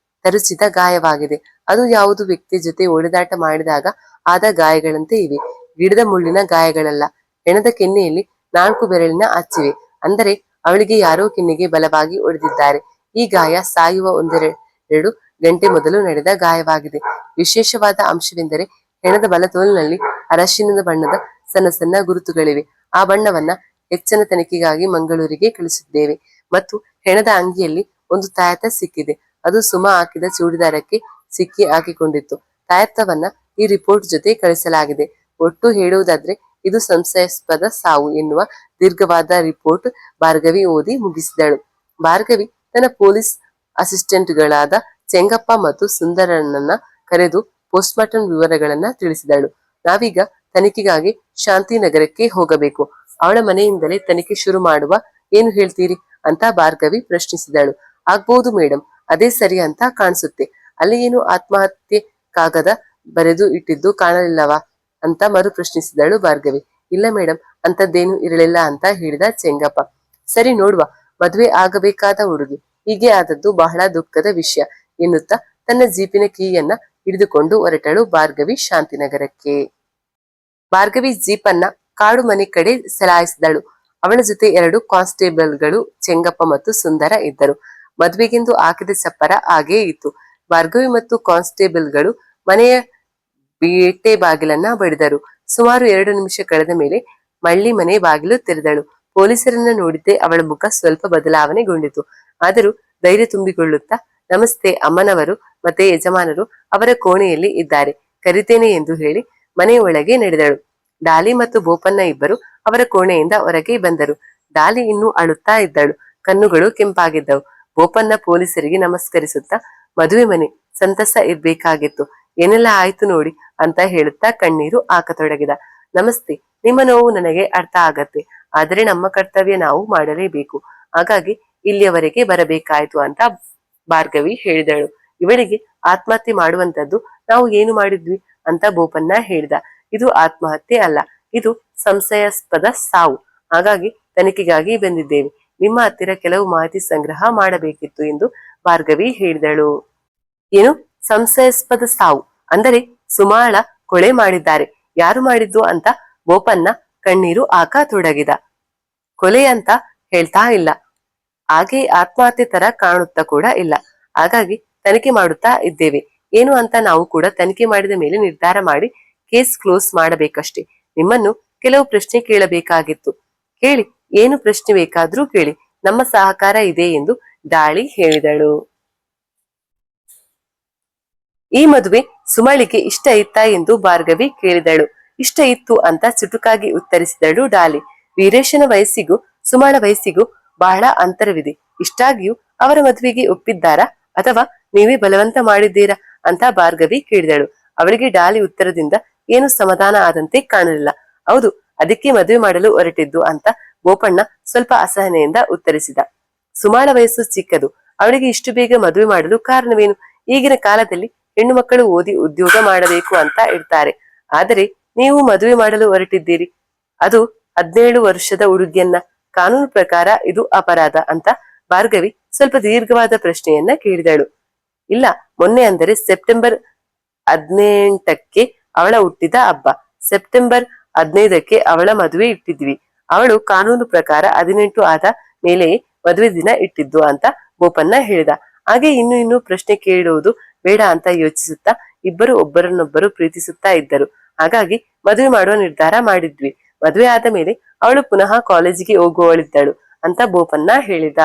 ತರುಚಿದ ಗಾಯವಾಗಿದೆ. ಅದು ಯಾವುದು ವ್ಯಕ್ತಿ ಜೊತೆ ಒಡೆದಾಟ ಮಾಡಿದಾಗ ಆದ ಗಾಯಗಳಂತೆ ಇವೆ. ಗಿಡದ ಮುಳ್ಳಿನ ಗಾಯಗಳಲ್ಲ. ಹೆಣದ ಕೆನ್ನೆಯಲ್ಲಿ 4 ಬೆರಳಿನ ಅಚ್ಚಿವೆ. ಅಂದರೆ ಅವಳಿಗೆ ಯಾರೋ ಕೆನ್ನೆಗೆ ಬಲವಾಗಿ ಹೊಡೆದಿದ್ದಾರೆ. ಈ ಗಾಯ ಸಾಯುವ 1-2 ಗಂಟೆ ಮೊದಲು ನಡೆದ ಗಾಯವಾಗಿದೆ. ವಿಶೇಷವಾದ ಅಂಶವೆಂದರೆ ಹೆಣದ ಬಲತೋಲಿನಲ್ಲಿ ಅರಶಿನದ ಬಣ್ಣದ ಸಣ್ಣ ಸಣ್ಣ ಗುರುತುಗಳಿವೆ. ಆ ಬಣ್ಣವನ್ನ ಹೆಚ್ಚಿನ ತನಿಖೆಗಾಗಿ ಮಂಗಳೂರಿಗೆ ಕಳಿಸಿದ್ದೇವೆ. ಮತ್ತು ಹೆಣದ ಅಂಗಿಯಲ್ಲಿ ಒಂದು ತಾಯತ ಸಿಕ್ಕಿದೆ. ಅದು ಸುಮ ಹಾಕಿದ ಚೂಡಿದಾರಕ್ಕೆ ಸಿಕ್ಕಿ ಹಾಕಿಕೊಂಡಿತ್ತು. ತಾಯತ್ತವನ್ನ ಈ ರಿಪೋರ್ಟ್ ಜೊತೆ ಕಳಿಸಲಾಗಿದೆ. ಒಟ್ಟು ಹೇಳುವುದಾದ್ರೆ ಇದು ಸಂಶಯಾಸ್ಪದ ಸಾವು ಎನ್ನುವ ದೀರ್ಘವಾದ ರಿಪೋರ್ಟ್ ಭಾರ್ಗವಿ ಓದಿ ಮುಗಿಸಿದಳು. ಭಾರ್ಗವಿ ತನ್ನ ಪೊಲೀಸ್ ಅಸಿಸ್ಟೆಂಟ್ಗಳಾದ ಚೆಂಗಪ್ಪ ಮತ್ತು ಸುಂದರನನ್ನ ಕರೆದು ಪೋಸ್ಟ್ ಮಾರ್ಟಮ್ ವಿವರಗಳನ್ನ ತಿಳಿಸಿದಳು. ನಾವೀಗ ತನಿಖೆಗಾಗಿ ಶಾಂತಿನಗರಕ್ಕೆ ಹೋಗಬೇಕು. ಅವಳ ಮನೆಯಿಂದಲೇ ತನಿಖೆ ಶುರು ಮಾಡುವ, ಏನು ಹೇಳ್ತೀರಿ ಅಂತ ಭಾರ್ಗವಿ ಪ್ರಶ್ನಿಸಿದಳು. ಆಗ್ಬಹುದು ಮೇಡಮ್, ಅದೇ ಸರಿ ಅಂತ ಕಾಣಿಸುತ್ತೆ. ಅಲ್ಲಿ ಏನು ಆತ್ಮಹತ್ಯೆ ಕಾಗದ ಬರೆದು ಇಟ್ಟಿದ್ದು ಕಾಣಲಿಲ್ಲವಾ ಅಂತ ಮರು ಪ್ರಶ್ನಿಸಿದಳು ಭಾರ್ಗವಿ. ಇಲ್ಲ ಮೇಡಮ್, ಅಂತದ್ದೇನು ಇರಲಿಲ್ಲ ಅಂತ ಹೇಳಿದ ಚೆಂಗಪ್ಪ. ಸರಿ ನೋಡುವ, ಮದುವೆ ಆಗಬೇಕಾದ ಹುಡುಗಿ, ಹೀಗೆ ಆದದ್ದು ಬಹಳ ದುಃಖದ ವಿಷಯ ಎನ್ನುತ್ತಾ ತನ್ನ ಜೀಪಿನ ಕೀಯನ್ನ ಹಿಡಿದುಕೊಂಡು ಹೊರಟಳು ಭಾರ್ಗವಿ ಶಾಂತಿನಗರಕ್ಕೆ. ಭಾರ್ಗವಿ ಜೀಪನ್ನ ಕಾಡು ಮನೆ ಕಡೆ ಚಲಾಯಿಸಿದಳು. ಅವಳ ಜೊತೆ 2 ಕಾನ್ಸ್ಟೇಬಲ್ಗಳು ಚೆಂಗಪ್ಪ ಮತ್ತು ಸುಂದರ ಇದ್ದರು. ಮದುವೆಗೆಂದು ಹಾಕಿದ ಚಪ್ಪರ ಹಾಗೇ ಇತ್ತು. ಭಾರ್ಗವಿ ಮತ್ತು ಕಾನ್ಸ್ಟೇಬಲ್ಗಳು ಮನೆಯ ಬೇಟೆ ಬಾಗಿಲನ್ನ ಬಡಿದರು. ಸುಮಾರು 2 ನಿಮಿಷ ಕಳೆದ ಮೇಲೆ ಮಳ್ಳಿ ಮನೆ ಬಾಗಿಲು ತೆರೆದಳು. ಪೊಲೀಸರನ್ನ ನೋಡಿದ್ದೆ ಅವಳ ಮುಖ ಸ್ವಲ್ಪ ಬದಲಾವಣೆಗೊಂಡಿತು. ಆದರೂ ಧೈರ್ಯ ತುಂಬಿಕೊಳ್ಳುತ್ತಾ, ನಮಸ್ತೆ, ಅಮ್ಮನವರು ಮತ್ತೆ ಯಜಮಾನರು ಅವರ ಕೋಣೆಯಲ್ಲಿ ಇದ್ದಾರೆ, ಕರಿತೇನೆ ಎಂದು ಹೇಳಿ ಮನೆಯೊಳಗೆ ನಡೆದಳು. ಡಾಲಿ ಮತ್ತು ಬೋಪಣ್ಣ ಇಬ್ಬರು ಅವರ ಕೋಣೆಯಿಂದ ಹೊರಗೆ ಬಂದರು. ಡಾಲಿ ಇನ್ನೂ ಅಳುತ್ತಾ ಇದ್ದಳು. ಕಣ್ಣುಗಳು ಕೆಂಪಾಗಿದ್ದವು. ಬೋಪಣ್ಣ ಪೊಲೀಸರಿಗೆ ನಮಸ್ಕರಿಸುತ್ತಾ, ಮದುವೆ ಮನೆ, ಸಂತಸ ಇರ್ಬೇಕಾಗಿತ್ತು, ಏನೆಲ್ಲ ಆಯ್ತು ನೋಡಿ ಅಂತ ಹೇಳುತ್ತಾ ಕಣ್ಣೀರು ಹಾಕತೊಡಗಿದ. ನಮಸ್ತೆ, ನಿಮ್ಮ ನೋವು ನನಗೆ ಅರ್ಥ ಆಗತ್ತೆ, ಆದರೆ ನಮ್ಮ ಕರ್ತವ್ಯ ನಾವು ಮಾಡಲೇಬೇಕು, ಹಾಗಾಗಿ ಇಲ್ಲಿಯವರೆಗೆ ಬರಬೇಕಾಯ್ತು ಅಂತ ಭಾರ್ಗವಿ ಹೇಳಿದಳು. ಇವಳಿಗೆ ಆತ್ಮಹತ್ಯೆ ಮಾಡುವಂತದ್ದು ನಾವು ಏನು ಮಾಡಿದ್ವಿ ಅಂತ ಬೋಪನ್ನ ಹೇಳ್ದ. ಇದು ಆತ್ಮಹತ್ಯೆ ಅಲ್ಲ, ಇದು ಸಂಶಯಾಸ್ಪದ ಸಾವು. ಹಾಗಾಗಿ ತನಿಖೆಗಾಗಿ ಬಂದಿದ್ದೇವೆ. ನಿಮ್ಮ ಹತ್ತಿರ ಕೆಲವು ಮಾಹಿತಿ ಸಂಗ್ರಹ ಮಾಡಬೇಕಿತ್ತು ಎಂದು ಭಾರ್ಗವಿ ಹೇಳಿದಳು. ಏನು ಸಂಶಯಾಸ್ಪದ ಸಾವು ಅಂದರೆ ಸುಮಾಳ ಕೊಳೆ ಮಾಡಿದ್ದಾರೆ, ಯಾರು ಮಾಡಿದ್ದು ಅಂತ ಬೋಪನ್ನ ಕಣ್ಣೀರು ಹಾಕತೊಡಗಿದ. ಕೊಲೆ ಅಂತ ಹೇಳ್ತಾ ಇಲ್ಲ, ಹಾಗೆ ಆತ್ಮಹತ್ಯೆ ತರ ಕಾಣುತ್ತಾ ಕೂಡ ಇಲ್ಲ. ಹಾಗಾಗಿ ತನಿಖೆ ಮಾಡುತ್ತಾ ಇದ್ದೇವೆ. ಏನು ಅಂತ ನಾವು ಕೂಡ ತನಿಖೆ ಮಾಡಿದ ಮೇಲೆ ನಿರ್ಧಾರ ಮಾಡಿ ಕೇಸ್ ಕ್ಲೋಸ್ ಮಾಡಬೇಕಷ್ಟೇ. ನಿಮ್ಮನ್ನು ಕೆಲವು ಪ್ರಶ್ನೆ ಕೇಳಬೇಕಾಗಿತ್ತು. ಕೇಳಿ, ಏನು ಪ್ರಶ್ನೆ ಬೇಕಾದ್ರೂ ಕೇಳಿ, ನಮ್ಮ ಸಹಕಾರ ಇದೆ ಎಂದು ಡಾಳಿ ಹೇಳಿದಳು. ಈ ಮದುವೆ ಸುಮಳಿಗೆ ಇಷ್ಟ ಇತ್ತಾ ಎಂದು ಭಾರ್ಗವಿ ಕೇಳಿದಳು. ಇಷ್ಟ ಇತ್ತು ಅಂತ ಚುಟುಕಾಗಿ ಉತ್ತರಿಸಿದಳು ಡಾಲಿ. ವೀರೇಶನ ವಯಸ್ಸಿಗೂ ಸುಮಳ ವಯಸ್ಸಿಗೂ ಬಹಳ ಅಂತರವಿದೆ. ಇಷ್ಟಾಗಿಯೂ ಅವರ ಮದುವೆಗೆ ಒಪ್ಪಿದ್ದಾರಾ ಅಥವಾ ನೀವೇ ಬಲವಂತ ಮಾಡಿದ್ದೀರಾ ಅಂತ ಭಾರ್ಗವಿ ಕೇಳಿದಳು. ಅವಳಿಗೆ ಡಾಲಿ ಉತ್ತರದಿಂದ ಏನು ಸಮಾಧಾನ ಆದಂತೆ ಕಾಣಲಿಲ್ಲ. ಹೌದು, ಅದಕ್ಕೆ ಮದುವೆ ಮಾಡಲು ಹೊರಟಿದ್ದು ಅಂತ ಬೋಪಣ್ಣ ಸ್ವಲ್ಪ ಅಸಹನೆಯಿಂದ ಉತ್ತರಿಸಿದ. ಸುಮಾಳ ವಯಸ್ಸು ಚಿಕ್ಕದು, ಅವಳಿಗೆ ಇಷ್ಟು ಬೇಗ ಮದುವೆ ಮಾಡಲು ಕಾರಣವೇನು? ಈಗಿನ ಕಾಲದಲ್ಲಿ ಹೆಣ್ಣು ಮಕ್ಕಳು ಓದಿ ಉದ್ಯೋಗ ಮಾಡಬೇಕು ಅಂತ ಇರ್ತಾರೆ. ಆದರೆ ನೀವು ಮದುವೆ ಮಾಡಲು ಹೊರಟಿದ್ದೀರಿ, ಅದು 17 ವರ್ಷದ ಹುಡುಗಿಯನ್ನ. ಕಾನೂನು ಪ್ರಕಾರ ಇದು ಅಪರಾಧ ಅಂತ ಭಾರ್ಗವಿ ಸ್ವಲ್ಪ ದೀರ್ಘವಾದ ಪ್ರಶ್ನೆಯನ್ನ ಕೇಳಿದಳು. ಇಲ್ಲ, ಮೊನ್ನೆ ಅಂದರೆ ಸೆಪ್ಟೆಂಬರ್ 18ಕ್ಕೆ ಅವಳ ಹುಟ್ಟಿದ ಹಬ್ಬ. ಸೆಪ್ಟೆಂಬರ್ 15ಕ್ಕೆ ಅವಳ ಮದುವೆ ಇಟ್ಟಿದ್ವಿ. ಅವಳು ಕಾನೂನು ಪ್ರಕಾರ 18 ಆದ ಮೇಲೆ ಮದುವೆ ದಿನ ಇಟ್ಟಿದ್ದು ಅಂತ ಬೋಪನ್ನ ಹೇಳಿದ. ಹಾಗೆ ಇನ್ನು ಪ್ರಶ್ನೆ ಕೇಳುವುದು ಬೇಡ ಅಂತ ಯೋಚಿಸುತ್ತಾ ಇಬ್ಬರು ಒಬ್ಬರನ್ನೊಬ್ಬರು ಪ್ರೀತಿಸುತ್ತಾ ಇದ್ದರು. ಹಾಗಾಗಿ ಮದುವೆ ಮಾಡುವ ನಿರ್ಧಾರ ಮಾಡಿದ್ವಿ. ಮದುವೆ ಆದ ಮೇಲೆ ಅವಳು ಪುನಃ ಕಾಲೇಜಿಗೆ ಹೋಗುವಳಿದ್ದಳು ಅಂತ ಬೋಪನ್ನ ಹೇಳಿದ.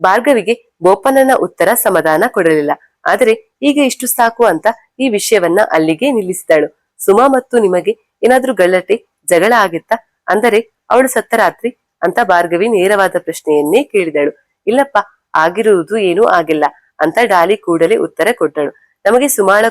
ಭಾರ್ಗವಿಗೆ ಬೋಪಣ್ಣನ ಉತ್ತರ ಸಮಾಧಾನ ಕೊಡಲಿಲ್ಲ. ಆದರೆ ಈಗ ಇಷ್ಟು ಸಾಕು ಅಂತ ಈ ವಿಷಯವನ್ನ ಅಲ್ಲಿಗೆ ನಿಲ್ಲಿಸಿದಳು. ಸುಮಾ ಮತ್ತು ನಿಮಗೆ ಏನಾದ್ರೂ ಗಲಾಟೆ ಜಗಳ ಆಗಿತ್ತಾ? ಅಂದರೆ ಅವಳು ಸತ್ತ ರಾತ್ರಿ ಅಂತ ಭಾರ್ಗವಿ ನೇರವಾದ ಪ್ರಶ್ನೆಯನ್ನೇ ಕೇಳಿದಳು. ಇಲ್ಲಪ್ಪ, ಆಗಿರುವುದು ಏನೂ ಆಗಿಲ್ಲ ಅಂತ ಡಾಲಿ ಕೂಡಲೇ ಉತ್ತರ ಕೊಟ್ಟಳು. ನಮಗೆ ಸುಮಾಳ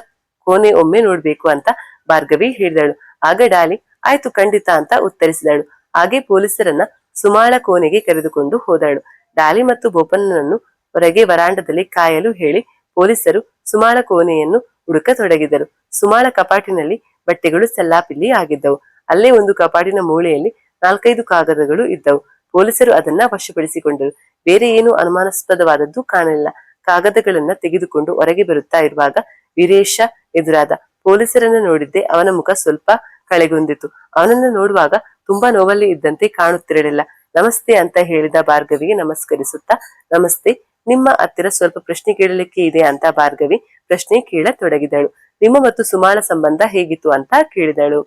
ಕೋಣೆ ಒಮ್ಮೆ ನೋಡ್ಬೇಕು ಅಂತ ಭಾರ್ಗವಿ ಹೇಳಿದಳು. ಆಗ ಡಾಲಿ ಆಯ್ತು ಖಂಡಿತ ಅಂತ ಉತ್ತರಿಸಿದಳು. ಹಾಗೆ ಪೊಲೀಸರನ್ನ ಸುಮಾಳ ಕೋಣೆಗೆ ಕರೆದುಕೊಂಡು ಹೋದಳು. ಡಾಲಿ ಮತ್ತು ಬೋಪಣ್ಣನನ್ನು ಹೊರಗೆ ವರಾಂಡದಲ್ಲಿ ಕಾಯಲು ಹೇಳಿ ಪೊಲೀಸರು ಸುಮಾಳ ಕೋಣೆಯನ್ನು ಹುಡುಕತೊಡಗಿದರು. ಸುಮಾಳ ಕಪಾಟಿನಲ್ಲಿ ಬಟ್ಟೆಗಳು ಸಲ್ಲಾಪಿಲ್ಲಿ ಆಗಿದ್ದವು. ಅಲ್ಲೇ ಒಂದು ಕಪಾಟಿನ ಮೂಲೆಯಲ್ಲಿ 4-5 ಕಾಗದಗಳು ಇದ್ದವು. ಪೊಲೀಸರು ಅದನ್ನ ವಶಪಡಿಸಿಕೊಂಡರು. ಬೇರೆ ಏನು ಅನುಮಾನಾಸ್ಪದವಾದದ್ದು ಕಾಣಲಿಲ್ಲ. ಕಾಗದಗಳನ್ನ ತೆಗೆದುಕೊಂಡು ಹೊರಗೆ ಬರುತ್ತಾ ಇರುವಾಗ ವೀರೇಶ ಎದುರಾದ. ಪೊಲೀಸರನ್ನ ನೋಡಿದ್ದೆ ಅವನ ಮುಖ ಸ್ವಲ್ಪ ಕಳೆಗುಂದಿತು. ಅವನನ್ನು ನೋಡುವಾಗ ತುಂಬಾ ನೋವಲ್ಲಿ ಇದ್ದಂತೆ ಕಾಣುತ್ತಿರಲಿಲ್ಲ. ನಮಸ್ತೆ ಅಂತ ಹೇಳಿದ ಭಾರ್ಗವಿಗೆ ನಮಸ್ಕರಿಸುತ್ತಾ, ನಮಸ್ತೆ, ನಿಮ್ಮ ಹತ್ತಿರ ಸ್ವಲ್ಪ ಪ್ರಶ್ನೆ ಕೇಳಲಿಕ್ಕೆ ಇದೆ ಅಂತ ಭಾರ್ಗವಿ ಪ್ರಶ್ನೆ ಕೇಳತೊಡಗಿದಳು. ನಿಮ್ಮ ಮತ್ತು ಸುಮಾಳ ಸಂಬಂಧ ಹೇಗಿತ್ತು ಅಂತ ಕೇಳಿದಳು.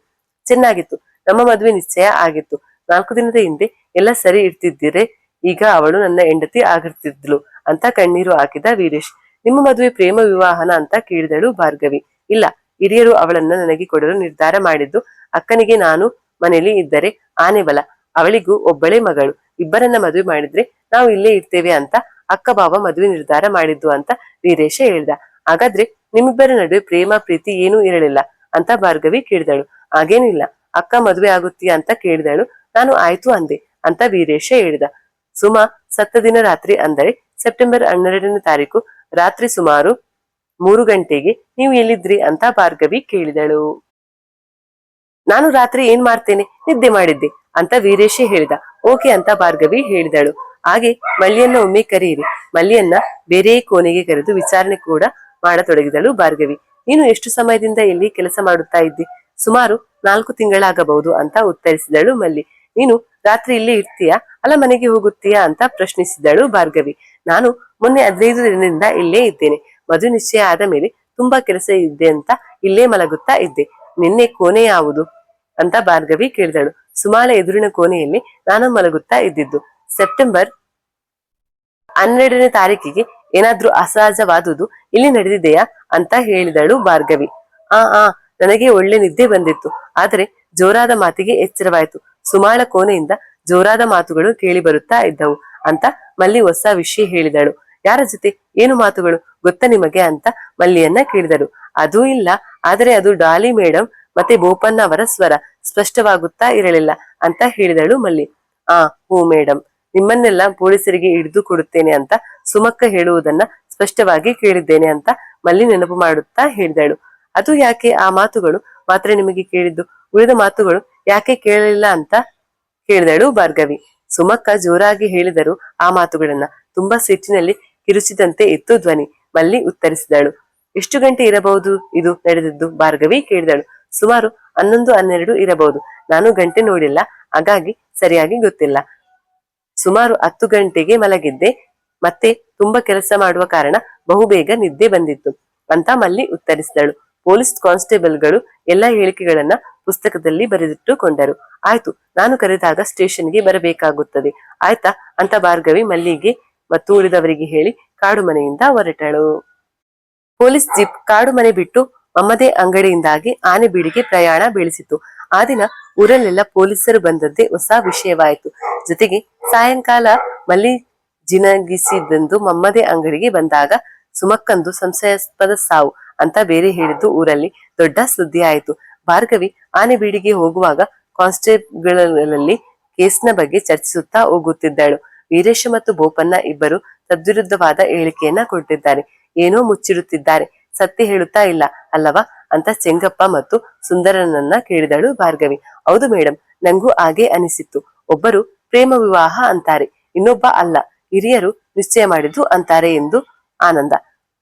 ಚೆನ್ನಾಗಿತ್ತು, ನಮ್ಮ ಮದುವೆ ನಿಶ್ಚಯ ಆಗಿತ್ತು. 4 ದಿನದ ಹಿಂದೆ ಎಲ್ಲ ಸರಿ ಇರ್ತಿದ್ದಿರೆ ಈಗ ಅವಳು ನನ್ನ ಹೆಂಡತಿ ಆಗಿರ್ತಿದ್ಲು ಅಂತ ಕಣ್ಣೀರು ಹಾಕಿದ ವೀರೇಶ್. ನಿಮ್ಮ ಮದುವೆ ಪ್ರೇಮ ವಿವಾಹನ ಅಂತ ಕೇಳಿದಳು ಭಾರ್ಗವಿ. ಇಲ್ಲ, ಹಿರಿಯರು ಅವಳನ್ನ ನನಗೆ ಕೊಡಲು ನಿರ್ಧಾರ ಮಾಡಿದ್ದು. ಅಕ್ಕನಿಗೆ ನಾನು ಮನೆಯಲ್ಲಿ ಇದ್ದರೆ ಆನೆ ಬಲ, ಅವಳಿಗೂ ಒಬ್ಬಳೇ ಮಗಳು, ಇಬ್ಬರನ್ನ ಮದುವೆ ಮಾಡಿದ್ರೆ ನಾವು ಇಲ್ಲೇ ಇರ್ತೇವೆ ಅಂತ ಅಕ್ಕ ಬಾವ ಮದುವೆ ನಿರ್ಧಾರ ಮಾಡಿದ್ದು ಅಂತ ವೀರೇಶ ಹೇಳ್ದ. ಹಾಗಾದ್ರೆ ನಿಮ್ಮಿಬ್ಬರ ನಡುವೆ ಪ್ರೇಮ ಪ್ರೀತಿ ಏನೂ ಇರಲಿಲ್ಲ ಅಂತ ಭಾರ್ಗವಿ ಕೇಳಿದಳು. ಹಾಗೇನಿಲ್ಲ, ಅಕ್ಕ ಮದುವೆ ಆಗುತ್ತೀಯ ಅಂತ ಕೇಳಿದಳು. ನಾನು ಆಯ್ತು ಅಂದೆ ಅಂತ ವೀರೇಶ ಹೇಳಿದ. ಸುಮಾ ಸತ್ತ ದಿನ ರಾತ್ರಿ ಅಂದರೆ ಸೆಪ್ಟೆಂಬರ್ 12ನೇ ತಾರೀಕು ರಾತ್ರಿ ಸುಮಾರು 3 ಗಂಟೆಗೆ ನೀವು ಎಲ್ಲಿದ್ರಿ ಅಂತ ಭಾರ್ಗವಿ ಕೇಳಿದಳು. ನಾನು ರಾತ್ರಿ ಏನ್ ಮಾಡ್ತೇನೆ, ನಿದ್ದೆ ಮಾಡಿದ್ದೆ ಅಂತ ವೀರೇಶ ಹೇಳಿದ. ಓಕೆ ಅಂತ ಭಾರ್ಗವಿ ಹೇಳಿದಳು. ಹಾಗೆ ಮಲ್ಲಿಯನ್ನ ಒಮ್ಮೆ ಕರೆಯಿರಿ. ಮಲ್ಲಿಯನ್ನ ಬೇರೆ ಕೋಣೆಗೆ ಕರೆದು ವಿಚಾರಣೆ ಕೂಡ ಮಾಡತೊಡಗಿದಳು ಭಾರ್ಗವಿ. ನೀನು ಎಷ್ಟು ಸಮಯದಿಂದ ಇಲ್ಲಿ ಕೆಲಸ ಮಾಡುತ್ತಾ ಇದ್ದಿ? ಸುಮಾರು 4 ತಿಂಗಳಾಗಬಹುದು ಅಂತ ಉತ್ತರಿಸಿದಳು ಮಲ್ಲಿ. ನೀನು ರಾತ್ರಿ ಇಲ್ಲೇ ಇರ್ತೀಯಾ ಅಲ್ಲ ಮನೆಗೆ ಹೋಗುತ್ತೀಯಾ ಅಂತ ಪ್ರಶ್ನಿಸಿದಳು ಭಾರ್ಗವಿ. ನಾನು ಮೊನ್ನೆ 15 ದಿನದಿಂದ ಇಲ್ಲೇ ಇದ್ದೇನೆ. ಮದುವೆ ನಿಶ್ಚಯ ಆದ ಮೇಲೆ ತುಂಬಾ ಕೆಲಸ ಇದೆ ಅಂತ ಇಲ್ಲೇ ಮಲಗುತ್ತಾ ಇದ್ದೆ. ನಿನ್ನೆ ಕೋಣೆ ಯಾವುದು ಅಂತ ಭಾರ್ಗವಿ ಕೇಳಿದಳು. ಸುಮಾಳ ಎದುರಿನ ಕೋಣೆಯಲ್ಲಿ ನಾನು ಮಲಗುತ್ತಾ ಇದ್ದಿದ್ದು. ಸೆಪ್ಟೆಂಬರ್ 12ನೇ ತಾರೀಕಿಗೆ ಏನಾದ್ರೂ ಅಸಹಜವಾದುದು ಇಲ್ಲಿ ನಡೆದಿದೆಯಾ ಅಂತ ಹೇಳಿದಳು ಭಾರ್ಗವಿ. ಆ ನನಗೆ ಒಳ್ಳೆ ನಿದ್ದೆ ಬಂದಿತ್ತು, ಆದ್ರೆ ಜೋರಾದ ಮಾತಿಗೆ ಎಚ್ಚರವಾಯಿತು. ಸುಮಾಳ ಕೋಣೆಯಿಂದ ಜೋರಾದ ಮಾತುಗಳು ಕೇಳಿ ಬರುತ್ತಾ ಇದ್ದವು ಅಂತ ಮಲ್ಲಿ ಹೊಸ ವಿಷಯ ಹೇಳಿದಳು. ಯಾರ ಜೊತೆ, ಏನು ಮಾತುಗಳು ಗೊತ್ತಾ ನಿಮಗೆ ಅಂತ ಮಲ್ಲಿಯನ್ನ ಕೇಳಿದಳು. ಅದೂ ಇಲ್ಲ, ಆದರೆ ಅದು ಡಾಲಿ ಮೇಡಮ್ ಮತ್ತೆ ಬೋಪಣ್ಣ ಅವರ ಸ್ವರ ಸ್ಪಷ್ಟವಾಗುತ್ತಾ ಇರಲಿಲ್ಲ ಅಂತ ಹೇಳಿದಳು ಮಲ್ಲಿ. ಹೂ ಮೇಡಮ್, ನಿಮ್ಮನ್ನೆಲ್ಲ ಪೊಲೀಸರಿಗೆ ಹಿಡಿದು ಕೊಡುತ್ತೇನೆ ಅಂತ ಸುಮಕ್ಕ ಹೇಳುವುದನ್ನ ಸ್ಪಷ್ಟವಾಗಿ ಕೇಳಿದ್ದೇನೆ ಅಂತ ಮಲ್ಲಿ ನೆನಪು ಮಾಡುತ್ತಾ ಹೇಳಿದಳು. ಅದು ಯಾಕೆ ಆ ಮಾತುಗಳು ಮಾತ್ರ ನಿಮಗೆ ಕೇಳಿದ್ದು, ಉಳಿದ ಮಾತುಗಳು ಯಾಕೆ ಕೇಳಲಿಲ್ಲ ಅಂತ ಕೇಳಿದಳು ಭಾರ್ಗವಿ. ಸುಮಕ್ಕ ಜೋರಾಗಿ ಹೇಳಿದರು ಆ ಮಾತುಗಳನ್ನ. ತುಂಬಾ ಸಿಟ್ಟಿನಲ್ಲಿ ಕಿರುಚಿದಂತೆ ಇತ್ತು ಧ್ವನಿ. ಮಲ್ಲಿ ಉತ್ತರಿಸಿದಳು. ಎಷ್ಟು ಗಂಟೆ ಇರಬಹುದು ಇದು ನಡೆದದ್ದು? ಭಾರ್ಗವಿ ಕೇಳಿದಳು. ಸುಮಾರು 11-12 ಇರಬಹುದು. ನಾನು ಗಂಟೆ ನೋಡಿಲ್ಲ, ಹಾಗಾಗಿ ಸರಿಯಾಗಿ ಗೊತ್ತಿಲ್ಲ. ಸುಮಾರು 10 ಗಂಟೆಗೆ ಮಲಗಿದ್ದೆ, ಮತ್ತೆ ತುಂಬಾ ಕೆಲಸ ಮಾಡುವ ಕಾರಣ ಬಹುಬೇಗ ನಿದ್ದೆ ಬಂದಿತ್ತು ಅಂತ ಮಲ್ಲಿ ಉತ್ತರಿಸಿದಳು. ಪೊಲೀಸ್ ಕಾನ್ಸ್ಟೇಬಲ್ಗಳು ಎಲ್ಲ ಹೇಳಿಕೆಗಳನ್ನ ಪುಸ್ತಕದಲ್ಲಿ ಬರೆದಿಟ್ಟುಕೊಂಡರು. ಆಯ್ತು, ನಾನು ಕರೆದಾಗ ಸ್ಟೇಷನ್ಗೆ ಬರಬೇಕಾಗುತ್ತದೆ, ಆಯ್ತಾ ಅಂತ ಭಾರ್ಗವಿ ಮಲ್ಲಿಗೆ ಮತ್ತು ಉಳಿದವರಿಗೆ ಹೇಳಿ ಕಾಡು ಮನೆಯಿಂದ ಹೊರಟಳು. ಪೊಲೀಸ್ ಜೀಪ್ ಕಾಡು ಮನೆ ಬಿಟ್ಟು ಮಮ್ಮದೇ ಅಂಗಡಿಯಿಂದಾಗಿ ಆನೆಬೀಡಿಗೆ ಪ್ರಯಾಣ ಬೆಳೆಸಿತು. ಆ ದಿನ ಊರಲ್ಲೆಲ್ಲ ಪೊಲೀಸರು ಬಂದದ್ದೇ ಹೊಸ ವಿಷಯವಾಯಿತು. ಜೊತೆಗೆ ಸಾಯಂಕಾಲ ಮಲ್ಲಿ ಜಿನಗಿಸಿದಂದು ಮಮ್ಮದೇ ಅಂಗಡಿಗೆ ಬಂದಾಗ ಸುಮಕ್ಕಂದು ಸಂಶಯಾಸ್ಪದ ಸಾವು ಅಂತ ಬೇರೆ ಹೇಳಿದ್ದು ಊರಲ್ಲಿ ದೊಡ್ಡ ಸುದ್ದಿ ಆಯಿತು. ಭಾರ್ಗವಿ ಆನೆಬೀಡಿಗೆ ಹೋಗುವಾಗ ಕಾನ್ಸ್ಟೇಬಲ್ಗಳಲ್ಲಿ ಕೇಸ್ನ ಬಗ್ಗೆ ಚರ್ಚಿಸುತ್ತಾ ಹೋಗುತ್ತಿದ್ದಳು. ವೀರೇಶ ಮತ್ತು ಬೋಪಣ್ಣ ಇಬ್ಬರು ತದ್ವಿರುದ್ಧವಾದ ಹೇಳಿಕೆಯನ್ನ ಕೊಟ್ಟಿದ್ದಾರೆ. ಏನೋ ಮುಚ್ಚಿಡುತ್ತಿದ್ದಾರೆ, ಸತ್ಯ ಹೇಳುತ್ತಾ ಇಲ್ಲ ಅಲ್ಲವಾ ಅಂತ ಚೆಂಗಪ್ಪ ಮತ್ತು ಸುಂದರನನ್ನ ಕೇಳಿದಳು ಭಾರ್ಗವಿ. ಹೌದು ಮೇಡಮ್, ನಂಗೂ ಹಾಗೆ ಅನಿಸಿತ್ತು. ಒಬ್ಬರು ಪ್ರೇಮ ವಿವಾಹ ಅಂತಾರೆ, ಇನ್ನೊಬ್ಬ ಅಲ್ಲ, ಹಿರಿಯರು ನಿಶ್ಚಯ ಮಾಡಿದ್ದು ಅಂತಾರೆ ಎಂದು ಆನಂದ.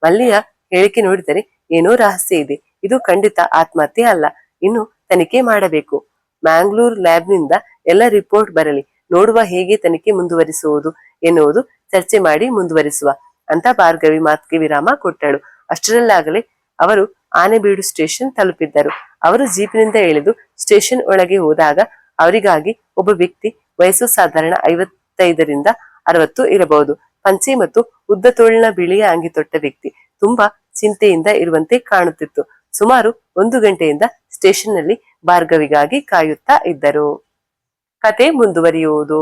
ಮಲ್ಲಿಯ ಹೇಳಿಕೆ ನೋಡಿದರೆ ಏನೋ ರಹಸ್ಯ ಇದೆ. ಇದು ಖಂಡಿತ ಆತ್ಮಹತ್ಯೆ ಅಲ್ಲ, ಇನ್ನು ತನಿಖೆ ಮಾಡಬೇಕು. ಮ್ಯಾಂಗ್ಳೂರ್ ಲ್ಯಾಬ್ನಿಂದ ಎಲ್ಲ ರಿಪೋರ್ಟ್ ಬರಲಿ, ನೋಡುವ ಹೇಗೆ ತನಿಖೆ ಮುಂದುವರಿಸುವುದು ಎನ್ನುವುದು ಚರ್ಚೆ ಮಾಡಿ ಮುಂದುವರಿಸುವ ಅಂತ ಭಾರ್ಗವಿ ಮಾತಿಗೆ ವಿರಾಮ ಕೊಟ್ಟಳು. ಅಷ್ಟರಲ್ಲಾಗಲೇ ಅವರು ಆನೆಬೀಡು ಸ್ಟೇಷನ್ ತಲುಪಿದ್ದರು. ಅವರು ಜೀಪಿನಿಂದ ಇಳಿದು ಸ್ಟೇಷನ್ ಒಳಗೆ ಹೋದಾಗ ಅವರಿಗಾಗಿ ಒಬ್ಬ ವ್ಯಕ್ತಿ, ವಯಸ್ಸು ಸಾಧಾರಣ 55-60 ಇರಬಹುದು, ಪಂಚೆ ಮತ್ತು ಉದ್ದ ತೋಳಿನ ಬಿಳಿಯ ಅಂಗಿ ತೊಟ್ಟ ವ್ಯಕ್ತಿ ತುಂಬಾ ಚಿಂತೆಯಿಂದ ಇರುವಂತೆ ಕಾಣುತ್ತಿತ್ತು. ಸುಮಾರು 1 ಗಂಟೆಯಿಂದ ಸ್ಟೇಷನ್ ನಲ್ಲಿ ಭಾರ್ಗವಿಗಾಗಿ ಕಾಯುತ್ತಾ ಇದ್ದರು. ಕತೆ ಮುಂದುವರಿಯುವುದು.